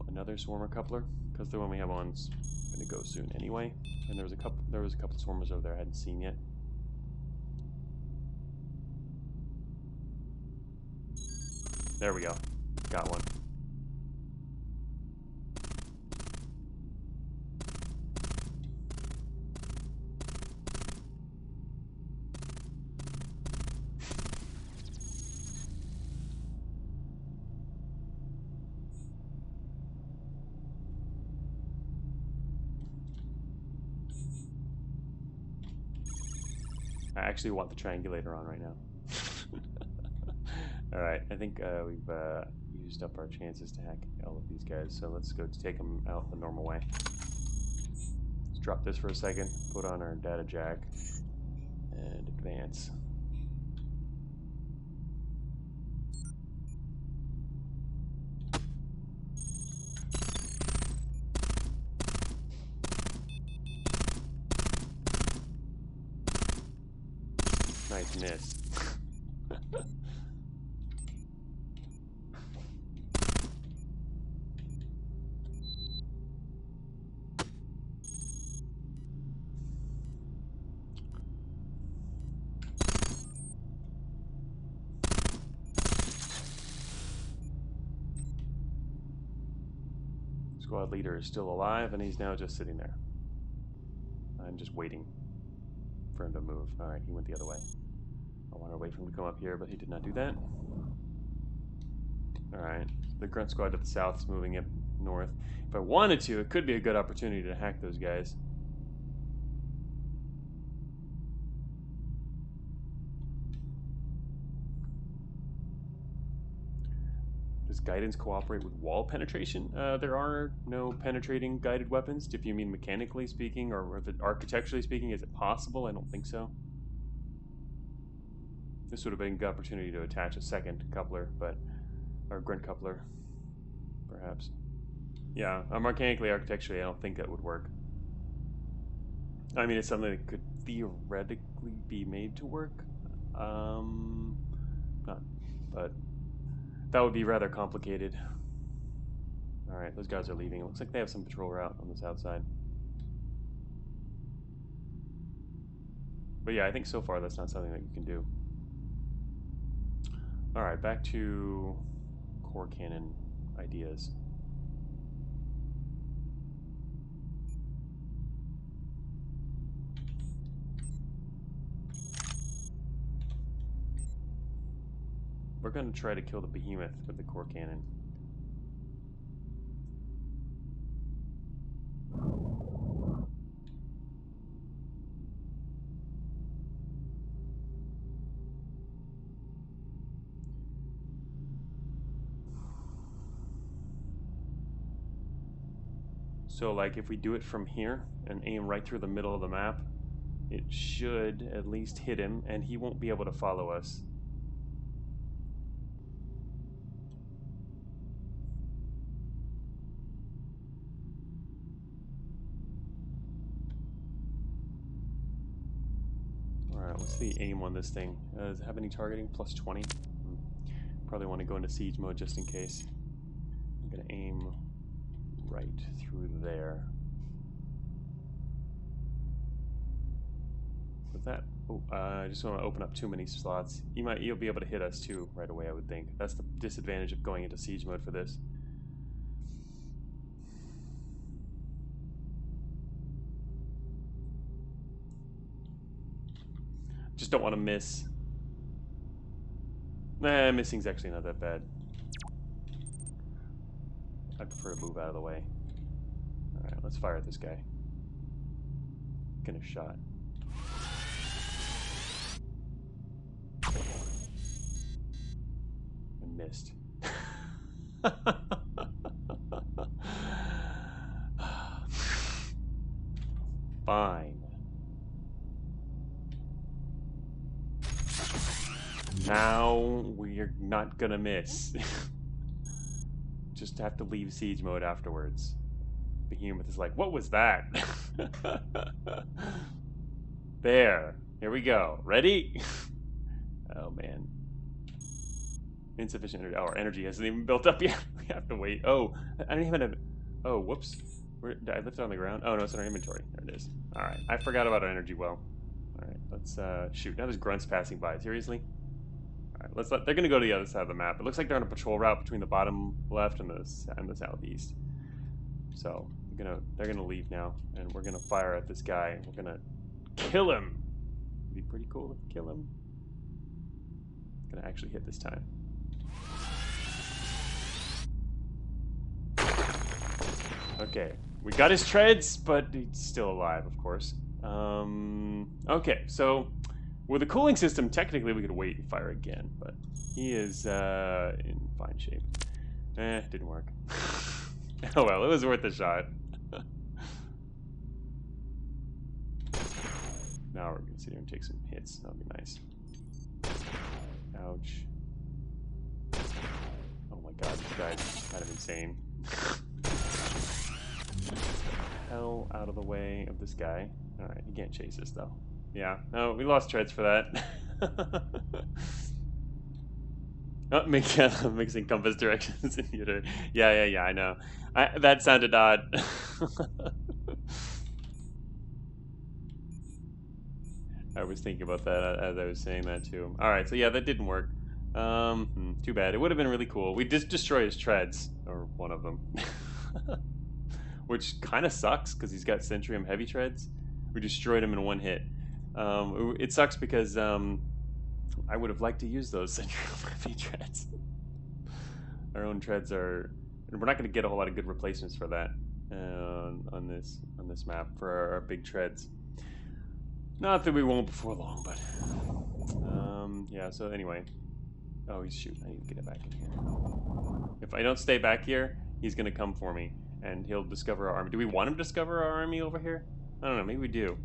another swarmer coupler, because the one we have on's gonna go soon anyway. And there was a couple swarmers over there I hadn't seen yet. There we go. Got one. I actually want the triangulator on right now. Alright, I think we've used up our chances to hack all of these guys, so let's go take them out the normal way. Let's drop this for a second, put on our data jack, and advance. Nice miss. Squad leader is still alive, and he's now just sitting there. I'm just waiting for him to move. Alright, he went the other way. I want to wait for him to come up here, but he did not do that. Alright, the grunt squad to the south is moving up north. If I wanted to, it could be a good opportunity to hack those guys. Does guidance cooperate with wall penetration? There are no penetrating guided weapons. If you mean mechanically speaking, or architecturally speaking, is it possible? I don't think so. This would have been a good opportunity to attach a second coupler, or grunt coupler, perhaps. Yeah, mechanically, architecturally, I don't think that would work. I mean, it's something that could theoretically be made to work. Not, but that would be rather complicated. Alright, those guys are leaving. It looks like they have some patrol route on the south side. But yeah, I think so far that's not something that you can do. Alright, back to core cannon ideas. We're going to try to kill the behemoth with the core cannon. So, like, if we do it from here and aim right through the middle of the map, it should at least hit him, and he won't be able to follow us. Alright, what's the aim on this thing? Does it have any targeting? Plus 20? Probably want to go into siege mode just in case. I'm going to aim right through there. With that, oh, I just want to open up too many slots. You'll be able to hit us too right away, I would think. That's the disadvantage of going into siege mode for this. Just don't want to miss. Nah, missing's actually not that bad. I prefer to move out of the way. Alright, let's fire at this guy. Get a shot. And missed. Fine. Now we're not gonna miss. Just have to leave siege mode afterwards. Behemoth is like, what was that? There. Here we go. Ready? Oh man. Insufficient energy. Oh, our energy hasn't even built up yet. We have to wait. Oh, I don't even have. Oh, whoops. Did I lift it on the ground? Oh no, it's in our inventory. There it is. Alright. I forgot about our energy well. Alright, let's shoot. Now there's grunts passing by. Seriously? Alright, they're gonna go to the other side of the map. It looks like they're on a patrol route between the bottom left and the southeast. So they're gonna leave now, and we're gonna fire at this guy. We're gonna kill him. It'd be pretty cool if we kill him. Gonna actually hit this time. Okay, we got his treads, but he's still alive, of course. Okay, so with the cooling system, technically we could wait and fire again, but he is in fine shape. Didn't work. Oh well, it was worth a shot. Now we're gonna sit here and take some hits. That'll be nice. Ouch. Oh my god, this guy's kind of insane. Hell out of the way of this guy. Alright, he can't chase us though. Yeah, no, we lost treads for that. Oh, mixing compass directions in your. Yeah, I know. That sounded odd. I was thinking about that as I was saying that too. Alright, so yeah, that didn't work. Too bad. It would have been really cool. We just destroyed his treads, or one of them. Which kind of sucks, because he's got Centurium heavy treads. We destroyed him in one hit. It sucks because I would have liked to use those Centurium heavy treads. Our own treads are... And we're not going to get a whole lot of good replacements for that on this map, for our big treads. Not that we won't before long, but... yeah, so anyway. Oh, he's shooting. I need to get it back in here. If I don't stay back here, he's going to come for me. And he'll discover our army. Do we want him to discover our army over here? I don't know, maybe we do.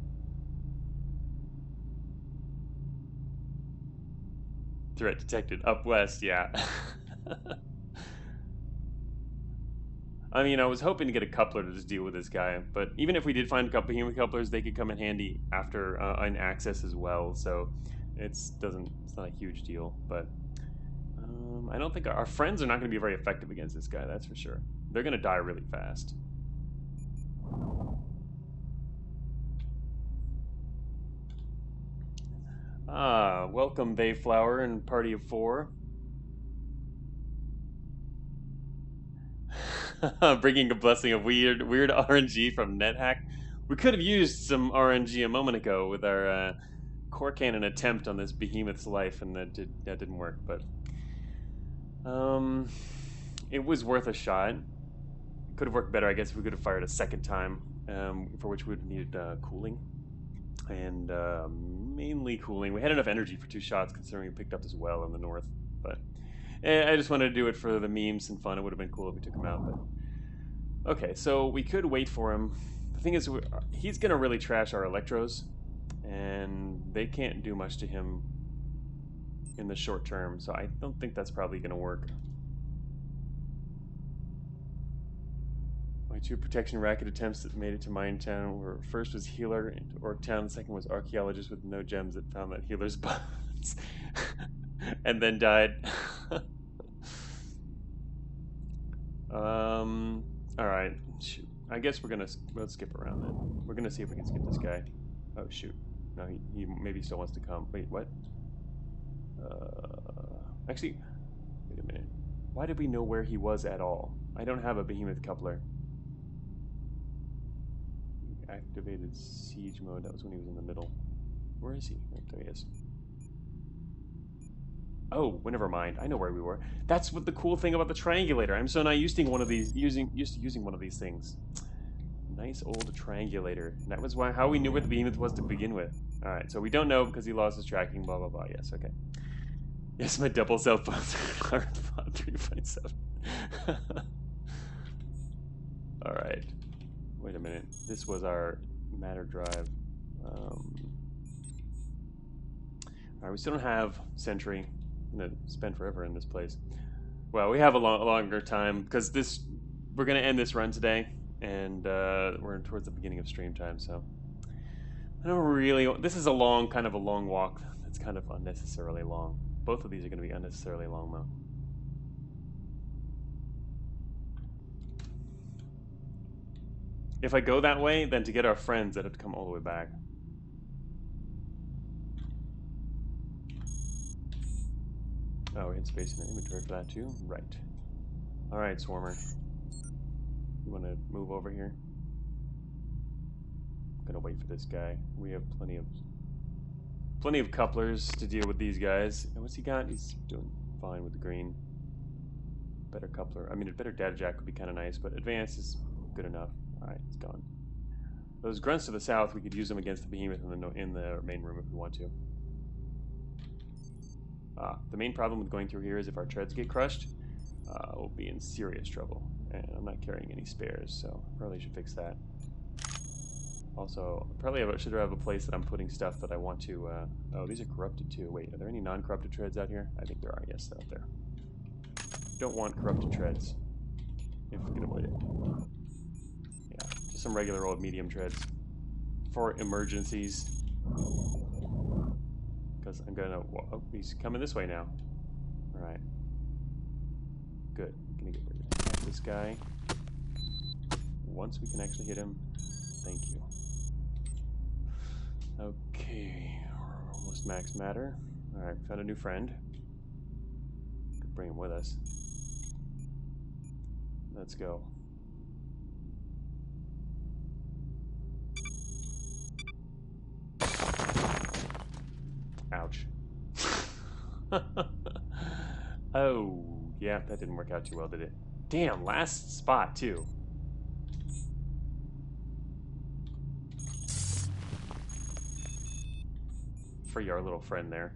Threat detected. Up west, yeah. I mean, I was hoping to get a coupler to just deal with this guy, but even if we did find a couple human couplers, they could come in handy after on access as well, so it's not a huge deal, but I don't think our friends are not going to be very effective against this guy, that's for sure. They're going to die really fast. Ah, welcome Bayflower and Party of 4. Bringing a blessing of weird RNG from NetHack. We could have used some RNG a moment ago with our core cannon attempt on this Behemoth's life, and that didn't work, but it was worth a shot. Could have worked better, I guess, if we could have fired a second time, for which we would have needed cooling. And mainly cooling. We had enough energy for 2 shots, considering we picked up as well in the north. But I just wanted to do it for the memes and fun. It would have been cool if we took him out. But okay, so we could wait for him. The thing is, he's going to really trash our Electros, and they can't do much to him in the short term, so I don't think that's probably going to work. My 2 protection racket attempts that made it to Mine Town were, first was Healer into Orc Town, the second was Archaeologist with no gems that found that Healer's bones and then died. Alright, shoot. I guess let's skip around then. We're gonna see if we can skip this guy. Oh, shoot. No, he maybe still wants to come. Wait, what? Actually, wait a minute. Why did we know where he was at all? I don't have a Behemoth coupler. He activated siege mode. That was when he was in the middle. Where is he? Right, there he is. Oh, well, never mind. I know where we were. That's what the cool thing about the triangulator. I'm so not used to one of these. Used to using one of these things. Nice old triangulator. And that was how we knew where the Behemoth was to begin with. All right, so we don't know because he lost his tracking. Blah blah blah. Yes, okay. Yes, my double cell phone 3.7. All right. Wait a minute. This was our matter drive. All right, we still don't have Sentry. I'm gonna spend forever in this place. Well, we have a longer time because we're gonna end this run today, and we're towards the beginning of stream time. So I don't really. This is kind of a long walk. That's kind of unnecessarily long. Both of these are going to be unnecessarily long, though. If I go that way, then to get our friends, I'd have to come all the way back. Oh, we had space in our inventory for that too? Right. Alright, Swarmer. You want to move over here? I'm going to wait for this guy. We have plenty of couplers to deal with these guys. And what's he got? He's doing fine with the green. Better coupler. I mean, a better data jack would be kind of nice, but advanced is good enough. Alright, it's gone. Those grunts to the south, we could use them against the Behemoth in the main room if we want to. The main problem with going through here is if our treads get crushed, we'll be in serious trouble. And I'm not carrying any spares, so probably should fix that. Also, probably should have a place that I'm putting stuff that I want to... oh, these are corrupted too. Wait, are there any non-corrupted treads out here? I think there are, yes, out there. Don't want corrupted treads, if we can avoid it. Yeah, just some regular old medium treads for emergencies. Because I'm gonna... Oh, he's coming this way now. Alright. Good. I'm gonna get rid of this guy. Once we can actually hit him. Thank you. Okay. We're almost max matter. Alright, found a new friend. Could bring him with us. Let's go. Ouch. Oh, yeah, that didn't work out too well, did it? Damn, last spot, too. Free our little friend there.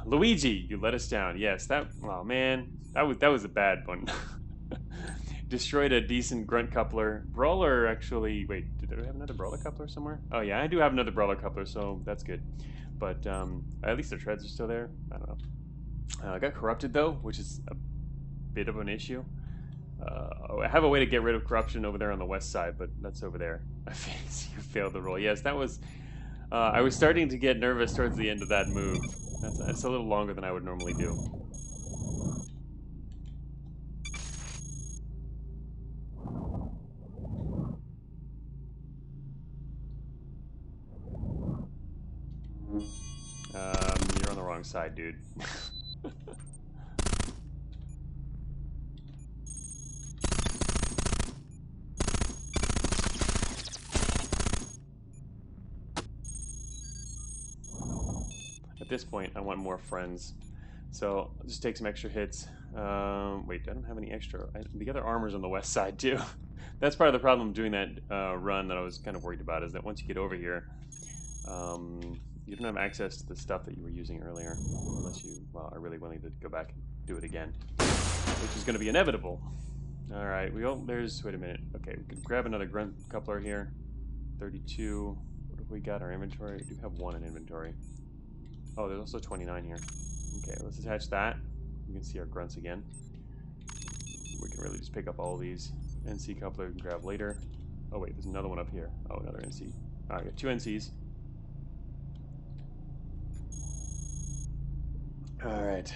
Luigi, you let us down. Yes, oh man, that was a bad one. Destroyed a decent grunt coupler. Brawler actually, wait, did I have another brawler coupler somewhere? Oh yeah, I do have another brawler coupler, so that's good. But at least the treads are still there. I don't know. I got corrupted though, which is a bit of an issue. I have a way to get rid of corruption over there on the west side, but that's over there. You failed the roll. Yes, that was... I was starting to get nervous towards the end of that move. That's a little longer than I would normally do. You're on the wrong side, dude. At this point, I want more friends. So, I'll just take some extra hits. Wait, I don't have any extra. The other armor's on the west side, too. That's part of the problem doing that run that I was kind of worried about, is that once you get over here, you don't have access to the stuff that you were using earlier. Unless you, well, are really willing to go back and do it again. Which is going to be inevitable. Alright, wait a minute. Okay, we could grab another grunt coupler here. 32. What have we got in our inventory? We do have one in inventory. Oh, there's also 29 here. Okay, let's attach that. You can see our grunts again. We can really just pick up all of these. NC coupler we can grab later. Oh wait, there's another one up here. Oh, another NC. Alright, we got two NCs. Alright.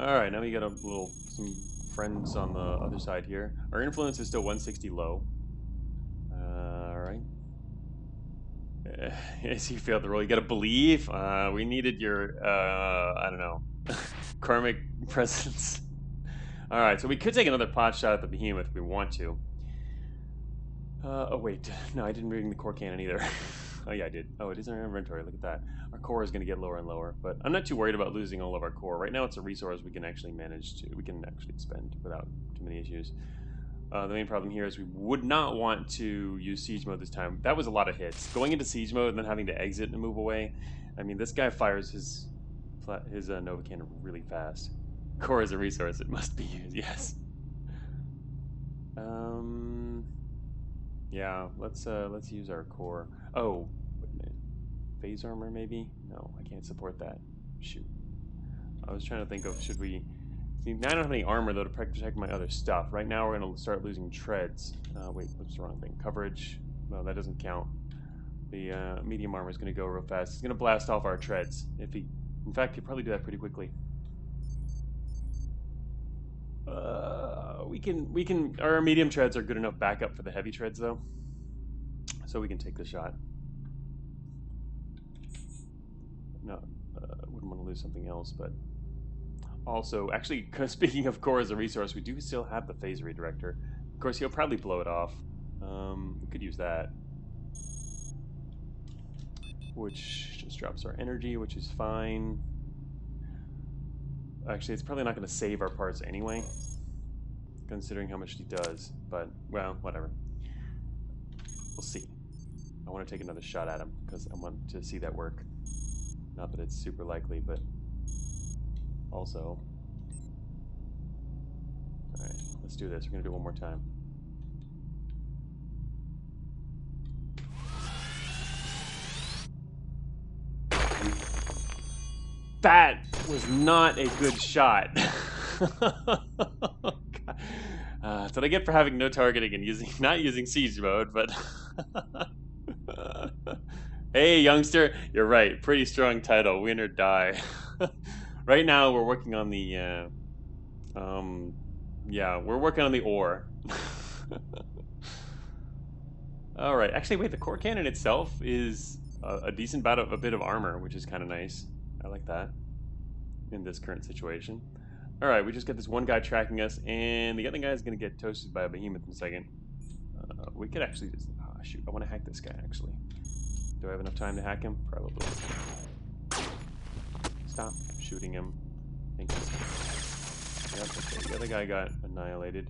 Alright, now we got some friends on the other side here. Our influence is still 160 low. Alright. Yes, you failed the roll. You gotta believe. We needed your, I don't know, karmic presence. Alright, so we could take another pot shot at the Behemoth if we want to. Oh wait, no, I didn't bring the core cannon either. Oh yeah, I did. Oh, it is in our inventory. Look at that. Our core is going to get lower and lower, but I'm not too worried about losing all of our core. Right now, it's a resource we can actually spend without too many issues. The main problem here is we would not want to use siege mode this time. That was a lot of hits. Going into siege mode and then having to exit and move away. I mean, this guy fires his Nova cannon really fast. Core is a resource. It must be used. Yes. Yeah, let's use our core. Oh, wait a minute. Phase armor, maybe? No, I can't support that. Shoot. I was trying to think of, should we... See, now I don't have any armor, though, to protect my other stuff. Right now, we're going to start losing treads. Wait, what's the wrong thing? Coverage. No, that doesn't count. The medium armor is going to go real fast. It's going to blast off our treads. In fact, he'll probably do that pretty quickly. Our medium treads are good enough backup for the heavy treads, though. So we can take the shot. No, wouldn't want to lose something else, but... Also, actually, speaking of core as a resource, we do still have the phase redirector. Of course, he'll probably blow it off. We could use that. Which just drops our energy, which is fine. Actually, it's probably not going to save our parts anyway, considering how much he does. But, well, whatever. We'll see. I want to take another shot at him, because I want to see that work. Not that it's super likely, but... Also... Alright, let's do this. We're going to do it one more time. That was not a good shot. That's what I get for having no targeting and not using siege mode, but... Hey, youngster, you're right. Pretty strong title, win or die. Right now, we're working on the, yeah, we're working on the ore. All right, actually, wait, the core cannon itself is a decent bit of armor, which is kind of nice. I like that in this current situation. All right, we just got this one guy tracking us, and the other guy is going to get toasted by a behemoth in a second. We could actually just... Oh, shoot, I want to hack this guy, actually. Do I have enough time to hack him? Probably. Stop shooting him. Thank you. Yep, okay, the other guy got annihilated.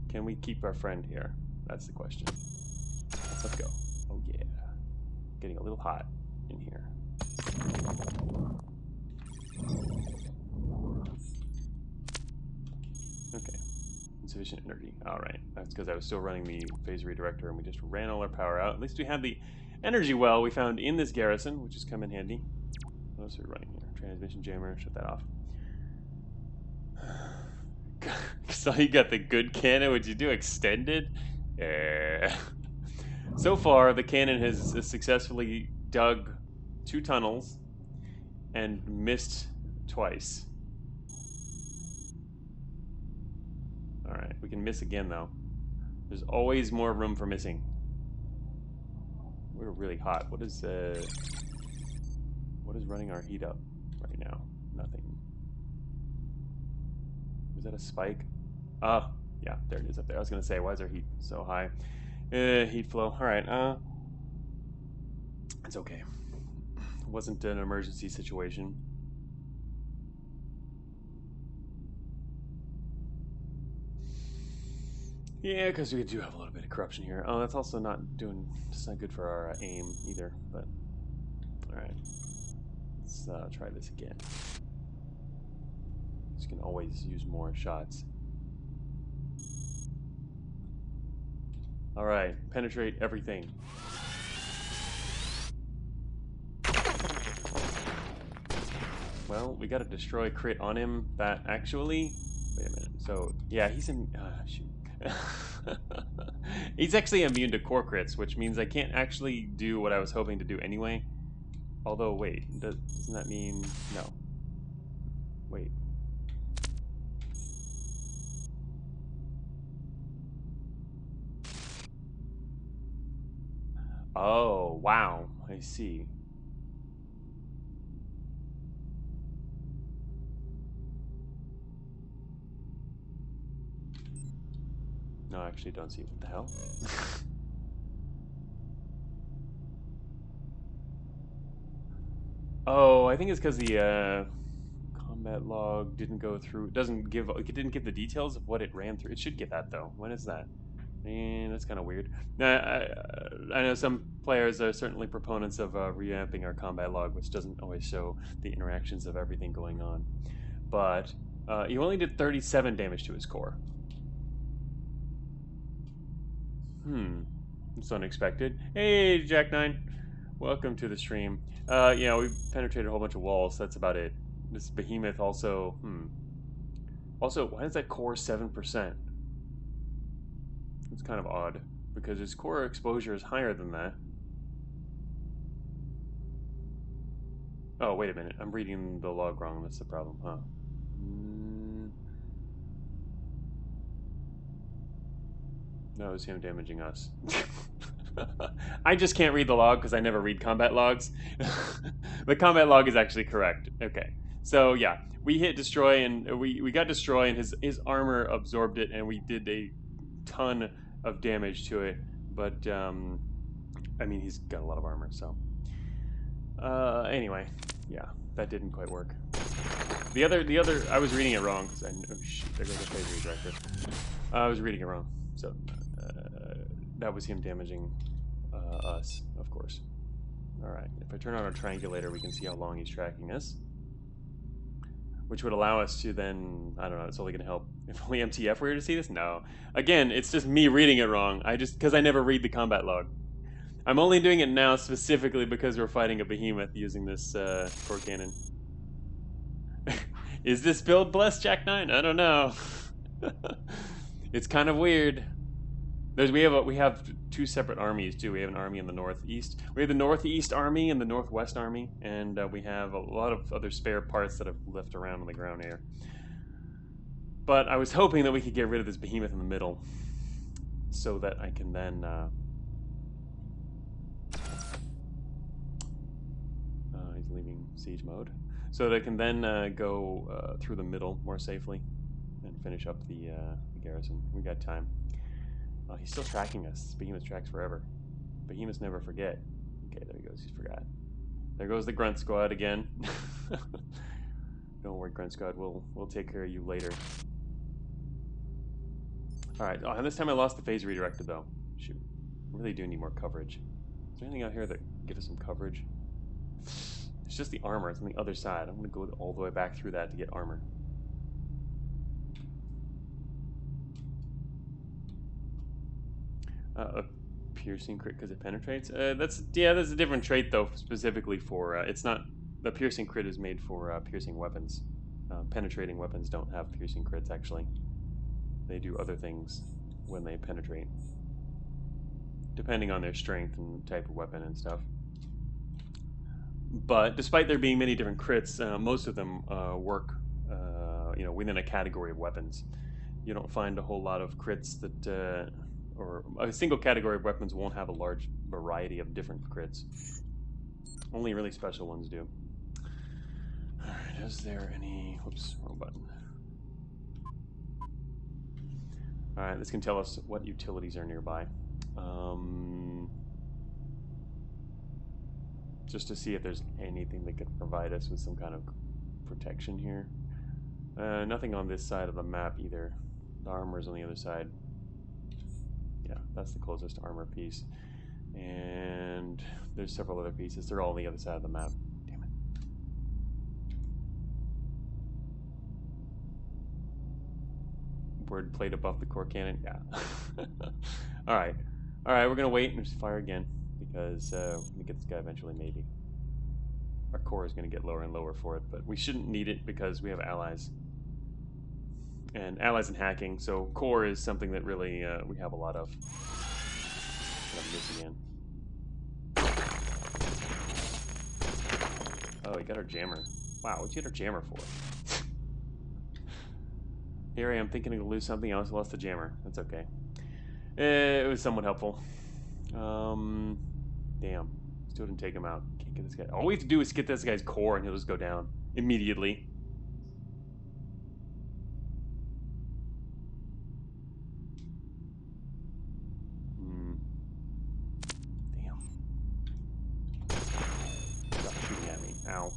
Can we keep our friend here? That's the question. Let's go. Oh, yeah. Getting a little hot in here. Okay. Insufficient energy. Alright. That's because I was still running the phase redirector and we just ran all our power out. At least we had the energy well we found in this garrison, which has come in handy. What else are we running here? Transmission jammer. Shut that off. So you got the good cannon. Would you do extended? So far, the cannon has successfully dug 2 tunnels and missed twice. Alright, we can miss again though. There's always more room for missing. We're really hot. What is running our heat up right now? Nothing. Was that a spike? Oh, yeah, there it is up there. I was gonna say, why is our heat so high? Heat flow. Alright, it's okay. It wasn't an emergency situation. Yeah, because we do have a little bit of corruption here. Oh, that's also not doing... It's not good for our aim either, but... Alright. Let's try this again. You can always use more shots. Alright, penetrate everything. Well, we got a destroy crit on him that actually... Wait a minute. So, yeah, he's in... shoot. He's actually immune to core crits, which means I can't actually do what I was hoping to do anyway. Although, wait, doesn't that mean... No. Wait. Oh, wow. I see. No, I actually don't see. What the hell? Oh, I think it's because the combat log didn't go through. It didn't give the details of what it ran through. It should get that though. When is that? Man, that's kind of weird. Now, I know some players are certainly proponents of revamping our combat log, which doesn't always show the interactions of everything going on. But he only did 37 damage to his core. It's unexpected. Hey, Jack9. Welcome to the stream. Yeah, we've penetrated a whole bunch of walls. That's about it. This Behemoth also, Also, why is that core 7%? It's kind of odd, because his core exposure is higher than that. Oh, wait a minute. I'm reading the log wrong. That's the problem, huh? No, it's him damaging us. I just can't read the log because I never read combat logs. The combat log is actually correct. Okay. So, yeah. We hit destroy, and we got destroy, and his armor absorbed it, and we did a ton of damage to it. But, I mean, he's got a lot of armor, so... anyway. Yeah, that didn't quite work. The other, I was reading it wrong, because oh shit, there goes the phase redirector. I was reading it wrong, so... that was him damaging us, of course. Alright, if I turn on our triangulator, we can see how long he's tracking us. Which would allow us to then, I don't know, it's only going to help if only MTF were here to see this? No. Again, it's just me reading it wrong. Because I never read the combat log. I'm only doing it now specifically because we're fighting a Behemoth using this core cannon. Is this build blessed, Jack9? I don't know. It's kind of weird. We have two separate armies too. We have an army in the northeast. We have the northeast army and the northwest army, and we have a lot of other spare parts that have left around on the ground here. But I was hoping that we could get rid of this Behemoth in the middle, so that I can then. He's leaving siege mode, so that I can then go through the middle more safely and finish up the garrison. We got time. Oh, he's still tracking us. Behemoth tracks forever. Behemoths never forget. Okay, there he goes. He's forgot. There goes the Grunt Squad again. Don't worry, Grunt Squad. We'll take care of you later. All right. Oh, and this time I lost the phase redirector though. Shoot. I really do need more coverage. Is there anything out here that gives us some coverage? It's just the armor. It's on the other side. I'm going to go all the way back through that to get armor. A piercing crit because it penetrates. That's a different trait though, specifically for it's not the piercing crit is made for piercing weapons. Penetrating weapons don't have piercing crits actually. They do other things when they penetrate, depending on their strength and type of weapon and stuff. But despite there being many different crits, most of them work, within a category of weapons. You don't find a whole lot of crits that. Or a single category of weapons won't have a large variety of different crits. Only really special ones do. Alright, is there any... Whoops, wrong button. Alright, this can tell us what utilities are nearby. Just to see if there's anything that could provide us with some kind of protection here. Nothing on this side of the map either. The armor's on the other side. Yeah, that's the closest armor piece. And there's several other pieces. They're all on the other side of the map. Damn it. Word plate above the core cannon? Yeah. Alright. Alright, we're going to wait and just fire again. Because we're going to get this guy eventually, maybe. Our core is going to get lower and lower for it. But we shouldn't need it because we have allies. And allies in hacking, so core is something that really we have a lot of. This again. Oh, we got our jammer. Wow, what'd you get our jammer for? Here I am thinking to lose something else. Lost the jammer. That's okay. It was somewhat helpful. Damn. Still didn't take him out. Can't get this guy. All we have to do is get this guy's core and he'll just go down immediately. Damn. Stop shooting at me. Ow.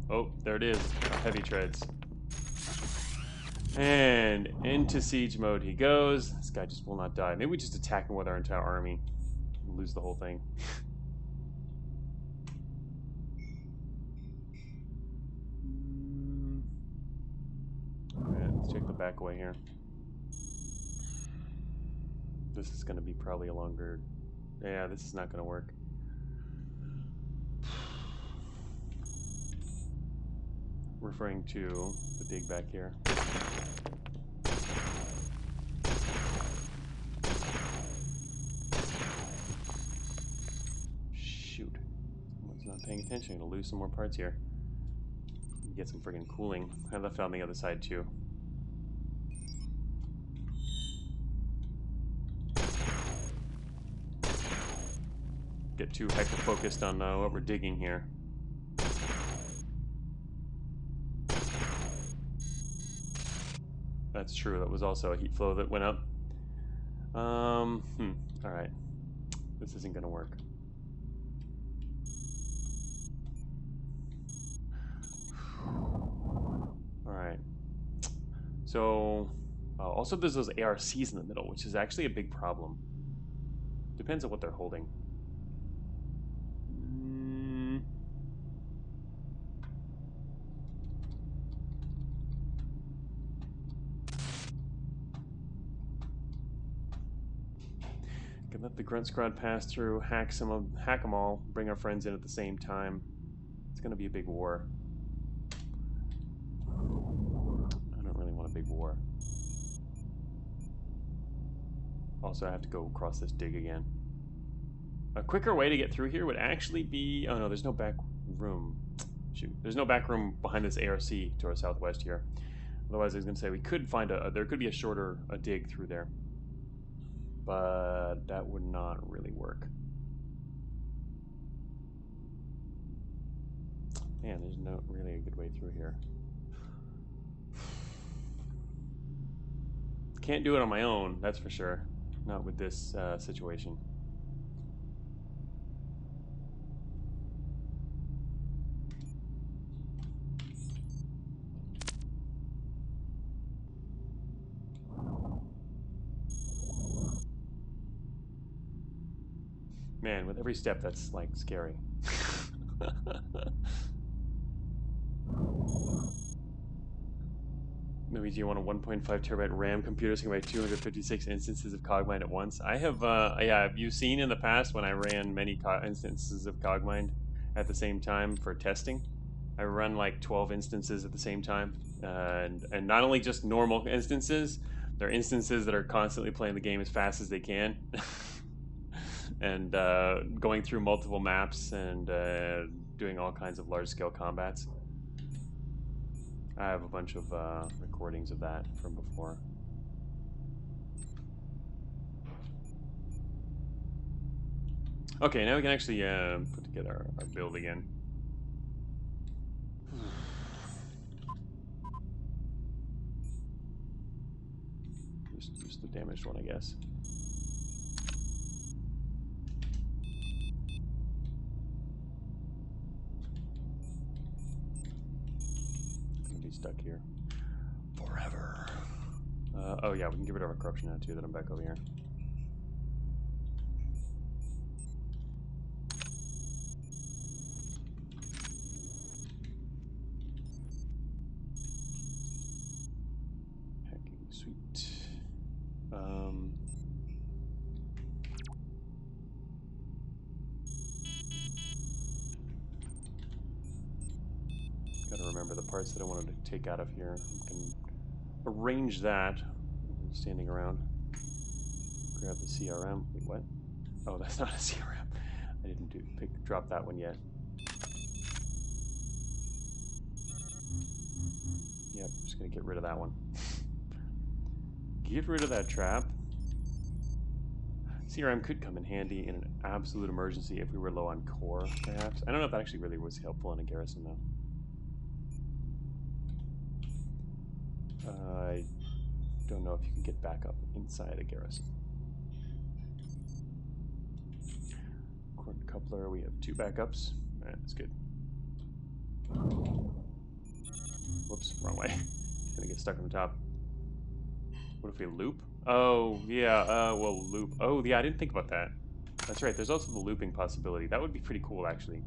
Oh, there it is. Heavy treads. And into siege mode he goes. This guy just will not die. Maybe we just attack him with our entire army and lose the whole thing. Alright, let's check the back way here. This is going to be probably a longer... Yeah, this is not going to work. Referring to the dig back here. Shoot. Someone's not paying attention. I'm gonna lose some more parts here. Get some friggin' cooling. I left it on the other side too. Get too hyper-focused on what we're digging here. That's true. That was also a heat flow that went up. Alright. This isn't going to work. Alright. So, also there's those ARCs in the middle, which is actually a big problem. Depends on what they're holding. Can let the grunt squad pass through, hack them all, bring our friends in at the same time. It's going to be a big war. I don't really want a big war. Also, I have to go across this dig again. A quicker way to get through here would actually be... Oh no, there's no back room. Shoot, there's no back room behind this ARC to our southwest here. Otherwise, I was going to say we could find there could be a shorter dig through there. But that would not really work. Man, there's not really a good way through here. Can't do it on my own, that's for sure. Not with this situation. Man, with every step, that's, like, scary. Maybe do you want a 1.5 terabyte RAM computer so you can write 256 instances of Cogmind at once? I have, yeah, have you seen in the past when I ran many instances of Cogmind at the same time for testing? I run like 12 instances at the same time. And not only just normal instances, they're instances that are constantly playing the game as fast as they can. And going through multiple maps and doing all kinds of large-scale combats. I have a bunch of recordings of that from before. Okay, now we can actually put together our build again. Just the damaged one, I guess. Stuck here forever. Oh yeah, we can get rid of our corruption now too, that I'm back over here. Hacking, sweet. Gotta remember the parts that I wanted to take out of here. I can arrange that. I'm standing around. Grab the CRM. Wait, what? Oh, that's not a CRM. I didn't drop that one yet. Yep, just gonna get rid of that one. Get rid of that trap. CRM could come in handy in an absolute emergency if we were low on core, perhaps. I don't know if that actually really was helpful in a garrison, though. I don't know if you can get back up inside a garrison. Cord coupler, we have 2 backups. Alright, that's good. Whoops, wrong way. Gonna get stuck on the top. What if we loop? Oh, yeah, well, loop. Oh, yeah, I didn't think about that. That's right, there's also the looping possibility. That would be pretty cool, actually.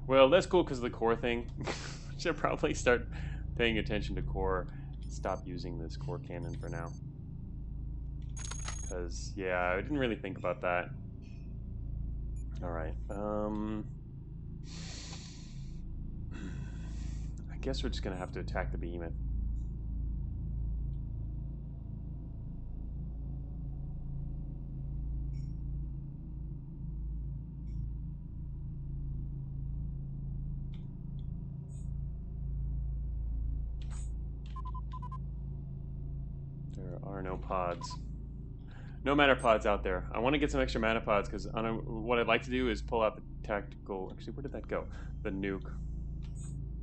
Well, that's cool because of the core thing. Should probably start paying attention to core. Stop using this core cannon for now. Because, yeah, I didn't really think about that. Alright, I guess we're just gonna have to attack the Behemoth. There are no pods. No mana pods out there. I want to get some extra mana pods because what I'd like to do is pull out the tactical... Actually, where did that go? The nuke.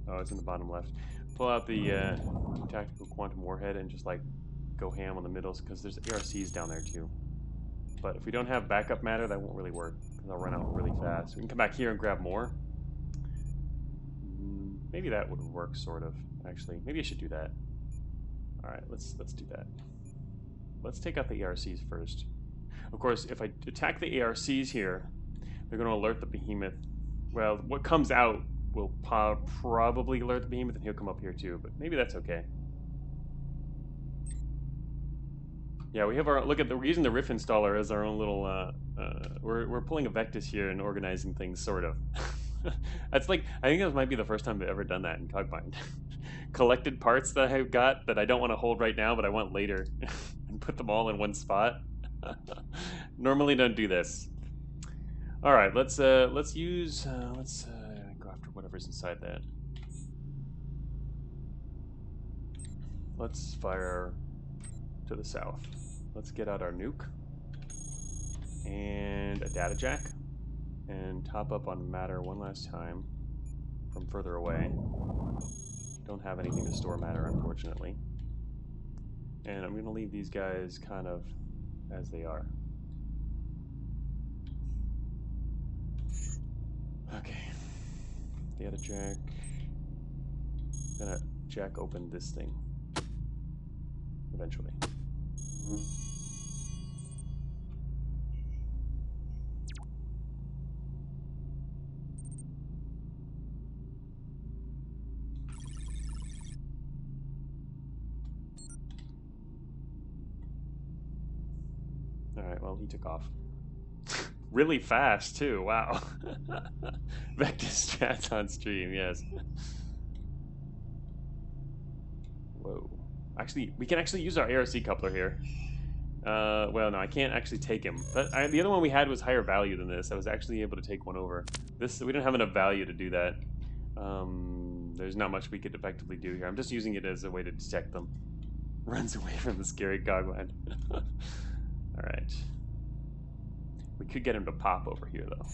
Oh, it's in the bottom left. Pull out the tactical quantum warhead and just like go ham on the middles because there's ARCs down there too. But if we don't have backup matter, that won't really work because I'll run out really fast. We can come back here and grab more. Maybe that would work, sort of. Actually, maybe I should do that. All right, let's do that. Let's take out the ARCs first. Of course, if I attack the ARCs here, they're going to alert the Behemoth. Well, what comes out will probably alert the Behemoth, and he'll come up here too, but maybe that's okay. Yeah, we have our, look at the, we're using the RIF installer as our own little, we're pulling a Vectis here and organizing things, sort of. That's like, I think that might be the first time I've ever done that in Cogmind. Collected parts that I've got that I don't want to hold right now, but I want later, and put them all in one spot. Normally don't do this. All right, let's go after whatever's inside that. Let's fire to the south. Let's get out our nuke and a data jack and top up on matter one last time from further away. Don't have anything to store matter, unfortunately. And I'm going to leave these guys kind of as they are. Okay. Data jack. I'm going to jack open this thing. Eventually. Alright, well, he took off. Really fast, too, wow. Vectis strats on stream, yes. Whoa. Actually, we can actually use our ARC coupler here. Well, no, I can't actually take him. But the other one we had was higher value than this. I was actually able to take one over. This, we don't have enough value to do that. There's not much we could effectively do here. I'm just using it as a way to detect them. Runs away from the scary Cogmind. Alright. We could get him to pop over here, though.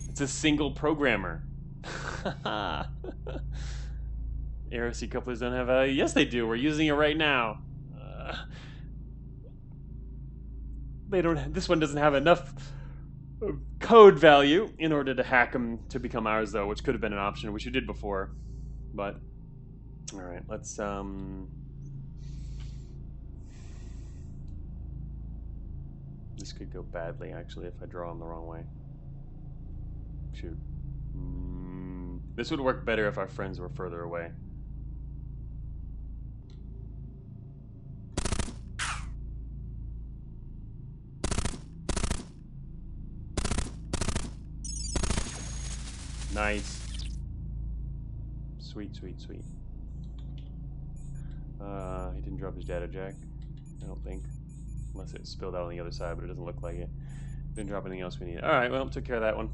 It's a single programmer. ARC couplers don't have value. Yes, they do. We're using it right now. They don't. This one doesn't have enough code value in order to hack them to become ours, though, which could have been an option, which we did before. But all right, let's This could go badly, actually, if I draw him the wrong way. Shoot. This would work better if our friends were further away. Nice. Sweet, sweet, sweet. He didn't drop his data jack, I don't think. Unless it spilled out on the other side, but it doesn't look like it. Didn't drop anything else we need. Alright, well, took care of that one.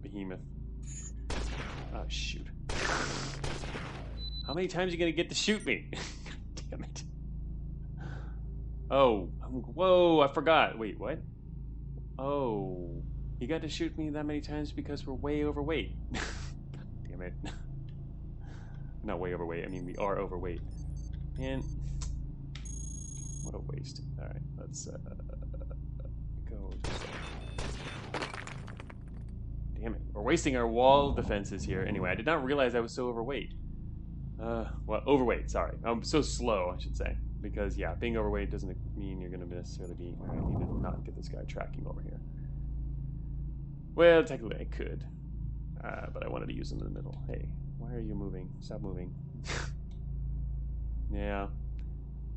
Behemoth. Shoot. How many times are you gonna get to shoot me? Damn it. Oh, whoa, I forgot. Wait, what? Oh, he got to shoot me that many times because we're way overweight. Damn it. Not way overweight, I mean we are overweight. And what a waste. Alright, let's go this way. Damn it. We're wasting our wall defenses here. Anyway, I did not realize I was so overweight. Well, overweight, sorry. I'm so slow, I should say. Because, yeah, being overweight doesn't mean you're going to necessarily be... I need to not get this guy tracking over here. Well, technically I could. But I wanted to use him in the middle. Hey, why are you moving? Stop moving. Yeah.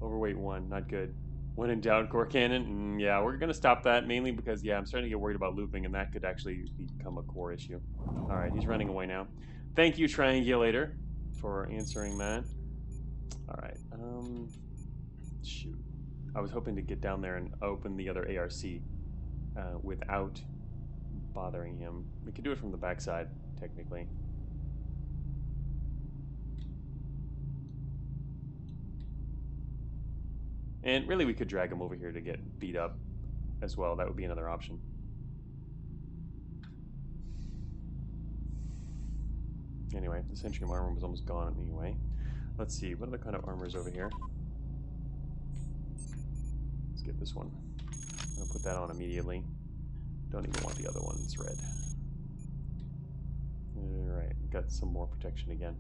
Overweight 1, not good. When in doubt, core cannon. Yeah, we're going to stop that, mainly because, yeah, I'm starting to get worried about looping, and that could actually become a core issue. Alright, he's running away now. Thank you, Triangulator, for answering that. Alright, shoot. I was hoping to get down there and open the other ARC without bothering him. We could do it from the backside, technically. And really, we could drag him over here to get beat up as well. That would be another option. Anyway, the Centurion armor was almost gone anyway. Let's see, what other kind of armor is over here? Let's get this one. I'm gonna put that on immediately. Don't even want the other one, it's red. Alright, got some more protection again.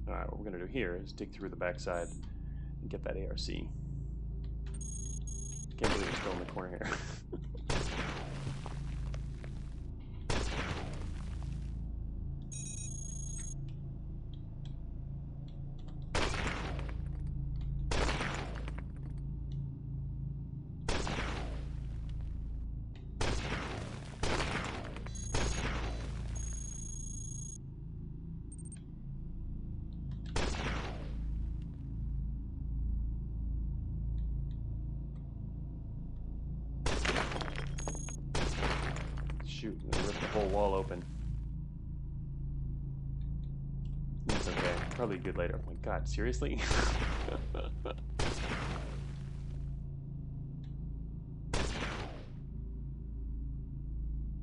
Alright, what we're going to do here is dig through the backside and get that ARC. Can't believe it's still in the corner here. Shoot, I'm gonna rip the whole wall open. It's okay. Probably good later. Oh my god, seriously?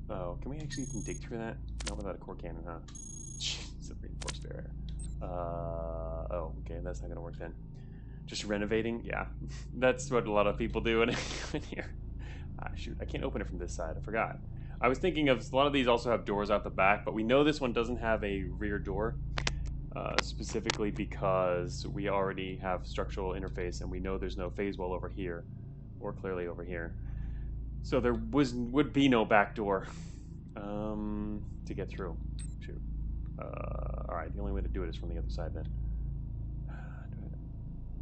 Oh, can we actually even dig through that? Not without a core cannon, huh? It's a reinforced barrier. Oh, okay, that's not gonna work then. Just renovating? Yeah. That's what a lot of people do in here. Ah, shoot, I can't open it from this side, I forgot. I was thinking of, a lot of these also have doors out the back, but we know this one doesn't have a rear door, specifically because we already have structural interface and we know there's no phase wall over here, or clearly over here. So there would be no back door to get through. Shoot. Alright, the only way to do it is from the other side then. Do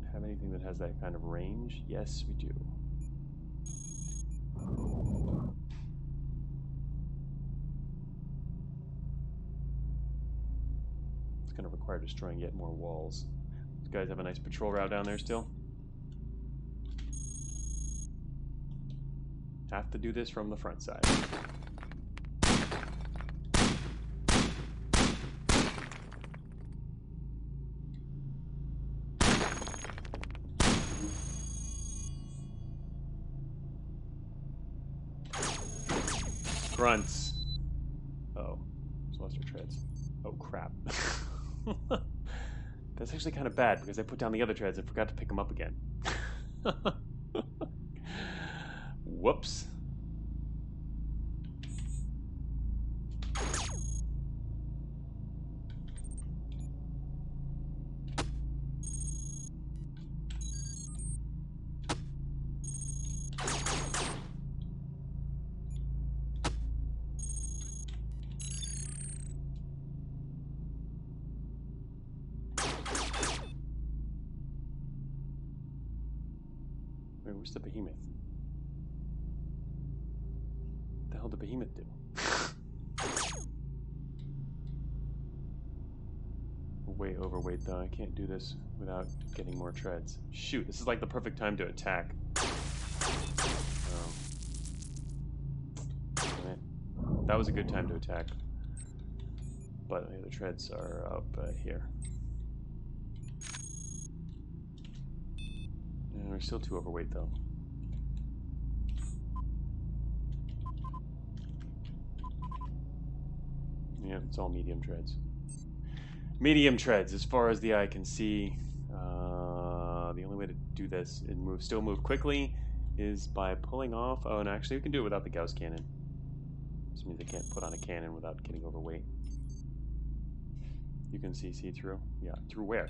I have anything that has that kind of range? Yes, we do. Going to require destroying yet more walls. These guys have a nice patrol route down there still. Have to do this from the front side. Grunts. Oh, just lost our treads. Oh crap. That's actually kind of bad because I put down the other treads and forgot to pick them up again. Whoops. Where's the Behemoth? What the hell did Behemoth do? Way overweight though, I can't do this without getting more treads. Shoot, this is like the perfect time to attack. Oh. Damn it. That was a good time to attack. But the treads are up here. And we're still too overweight, though. Yeah, it's all medium treads. Medium treads, as far as the eye can see. The only way to do this and still move quickly is by pulling off. Oh, and actually, we can do it without the Gauss cannon. This means I can't put on a cannon without getting overweight. You can see through. Yeah, through where?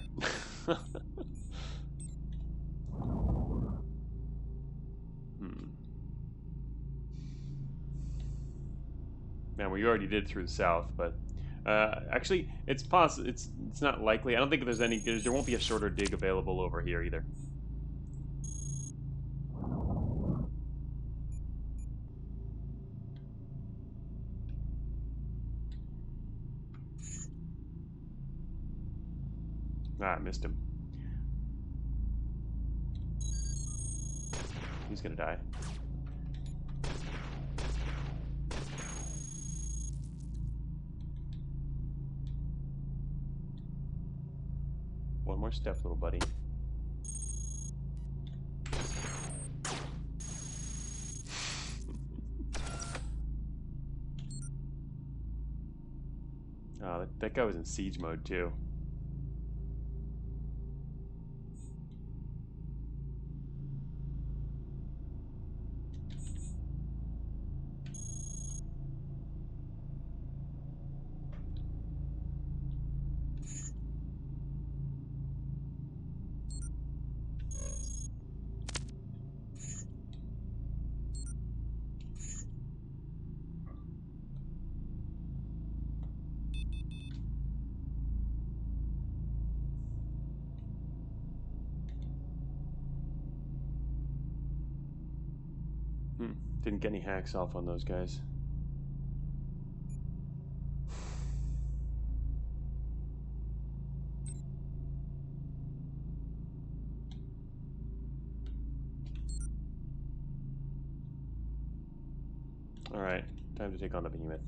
Man, we already did through the south, but actually, it's possible. It's not likely. I don't think there's any. There won't be a shorter dig available over here either. Ah, I missed him. He's gonna die. One more step, little buddy. Oh, that guy was in siege mode too. Didn't get any hacks off on those guys. Alright, time to take on the Behemoth.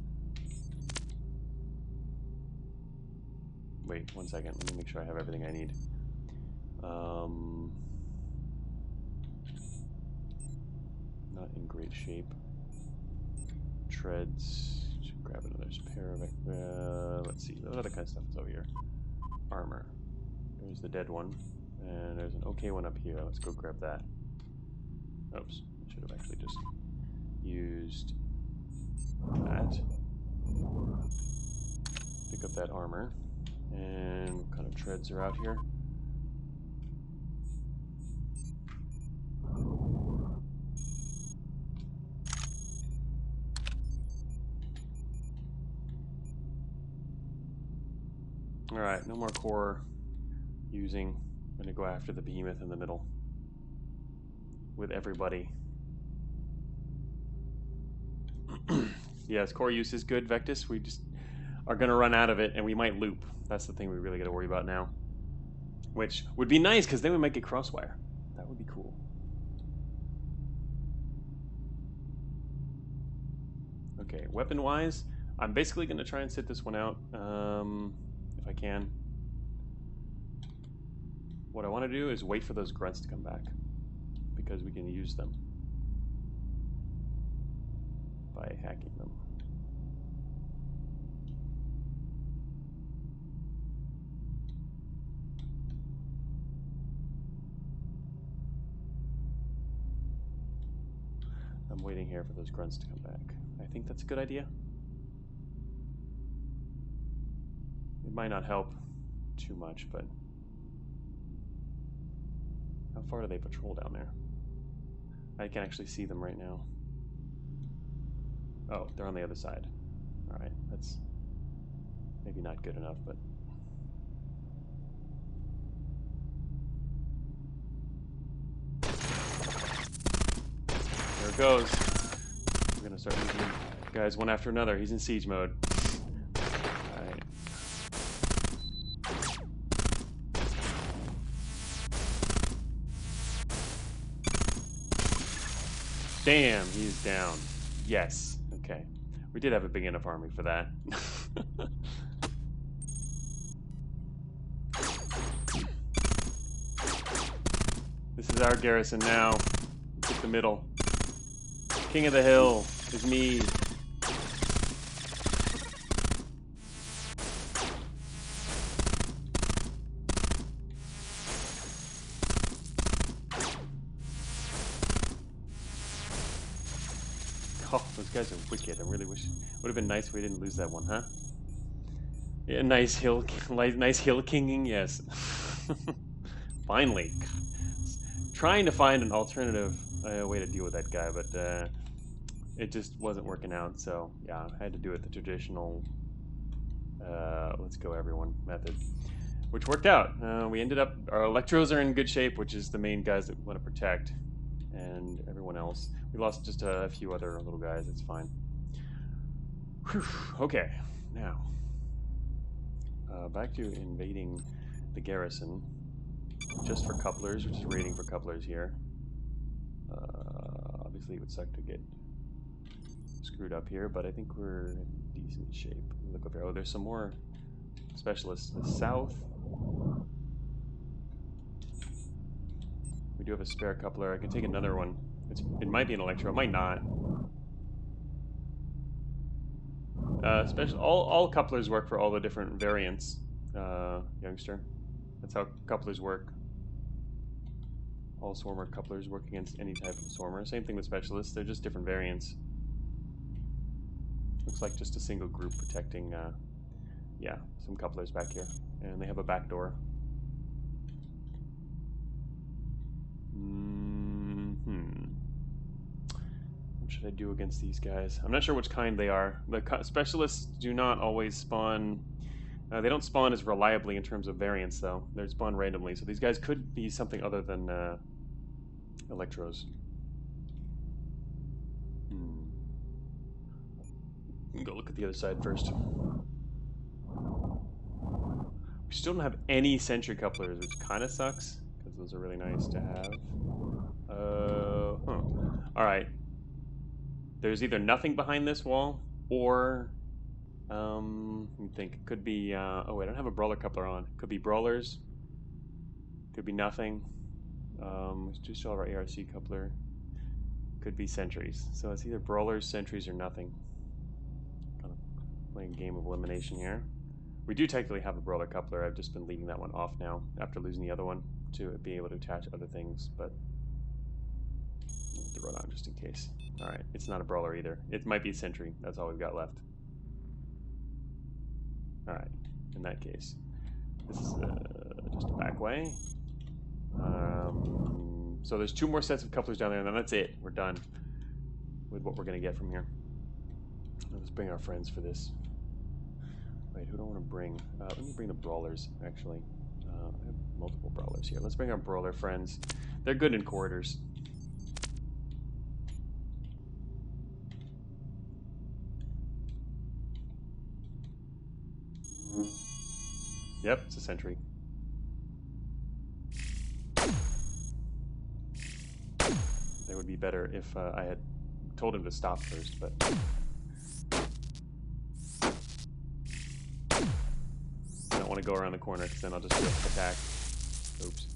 Wait, 1 second. Let me make sure I have everything I need. Not in great shape. Treads. Should grab another pair of. Let's see. What other kind of stuff is over here? Armor. There's the dead one, and there's an okay one up here. Let's go grab that. Oops. I should have actually just used that. Pick up that armor. And what kind of treads are out here? Alright, no more core using. I'm going to go after the Behemoth in the middle. With everybody. Yes, core use is good, Vectus. We just are going to run out of it, and we might loop. That's the thing we really got to worry about now. Which would be nice, because then we might get crosswire. That would be cool. Okay, weapon-wise, I'm basically going to try and sit this one out, if I can. What I want to do is wait for those grunts to come back, because we can use them by hacking them. I'm waiting here for those grunts to come back. I think that's a good idea. It might not help too much, but how far do they patrol down there? I can actually see them right now. Oh, they're on the other side. Alright, that's maybe not good enough, but... There it goes. We're gonna start using guys one after another. He's in siege mode. Alright. Bam! He's down. Yes. Okay. We did have a big enough army for that. This is our garrison now. Take the middle. King of the hill is me. Oh, those guys are wicked. I really wish would have been nice if we didn't lose that one, huh? Yeah, nice hill kinging, yes. Finally, trying to find an alternative way to deal with that guy, but it just wasn't working out. So yeah, I had to do it the traditional let's go everyone method, which worked out. We ended up our electros are in good shape, which is the main guys that we want to protect, and everyone else. We lost just a few other little guys. It's fine. Whew. Okay, now back to invading the garrison. Just for couplers, we're just raiding for couplers here. Obviously, it would suck to get screwed up here, but I think we're in decent shape. Look up here. Oh, there's some more specialists in the south. We do have a spare coupler. I can take another one. It might be an electro, it might not. All couplers work for all the different variants, youngster. That's how couplers work. All swarmer couplers work against any type of swarmer. Same thing with specialists, they're just different variants. Looks like just a single group protecting, yeah, some couplers back here. And they have a back door. What should I do against these guys? I'm not sure which kind they are. The specialists do not always spawn. They don't spawn as reliably in terms of variants, though. They spawn randomly, so these guys could be something other than electros. Go look at the other side first. We still don't have any sentry couplers, which kind of sucks, because those are really nice to have. Alright. There's either nothing behind this wall, or... let me think. It could be... oh, wait, I don't have a brawler coupler on. Could be brawlers. Could be nothing. Let's just show our ARC coupler. Could be sentries. So it's either brawlers, sentries, or nothing. Kind of playing a game of elimination here. We do technically have a brawler coupler. I've just been leaving that one off now after losing the other one to be able to attach other things, but throw it on just in case. Alright, it's not a brawler either. It might be a sentry. That's all we've got left. Alright, in that case. This is just a back way. So there's 2 more sets of couplers down there, and then that's it. We're done with what we're going to get from here. Let's bring our friends for this. Wait, who do I want to bring? Let me bring the brawlers, actually. I have multiple brawlers here. Let's bring our brawler friends. They're good in corridors. Yep, it's a sentry. That would be better if I had told him to stop first, but... I don't want to go around the corner, because then I'll just attack. Oops.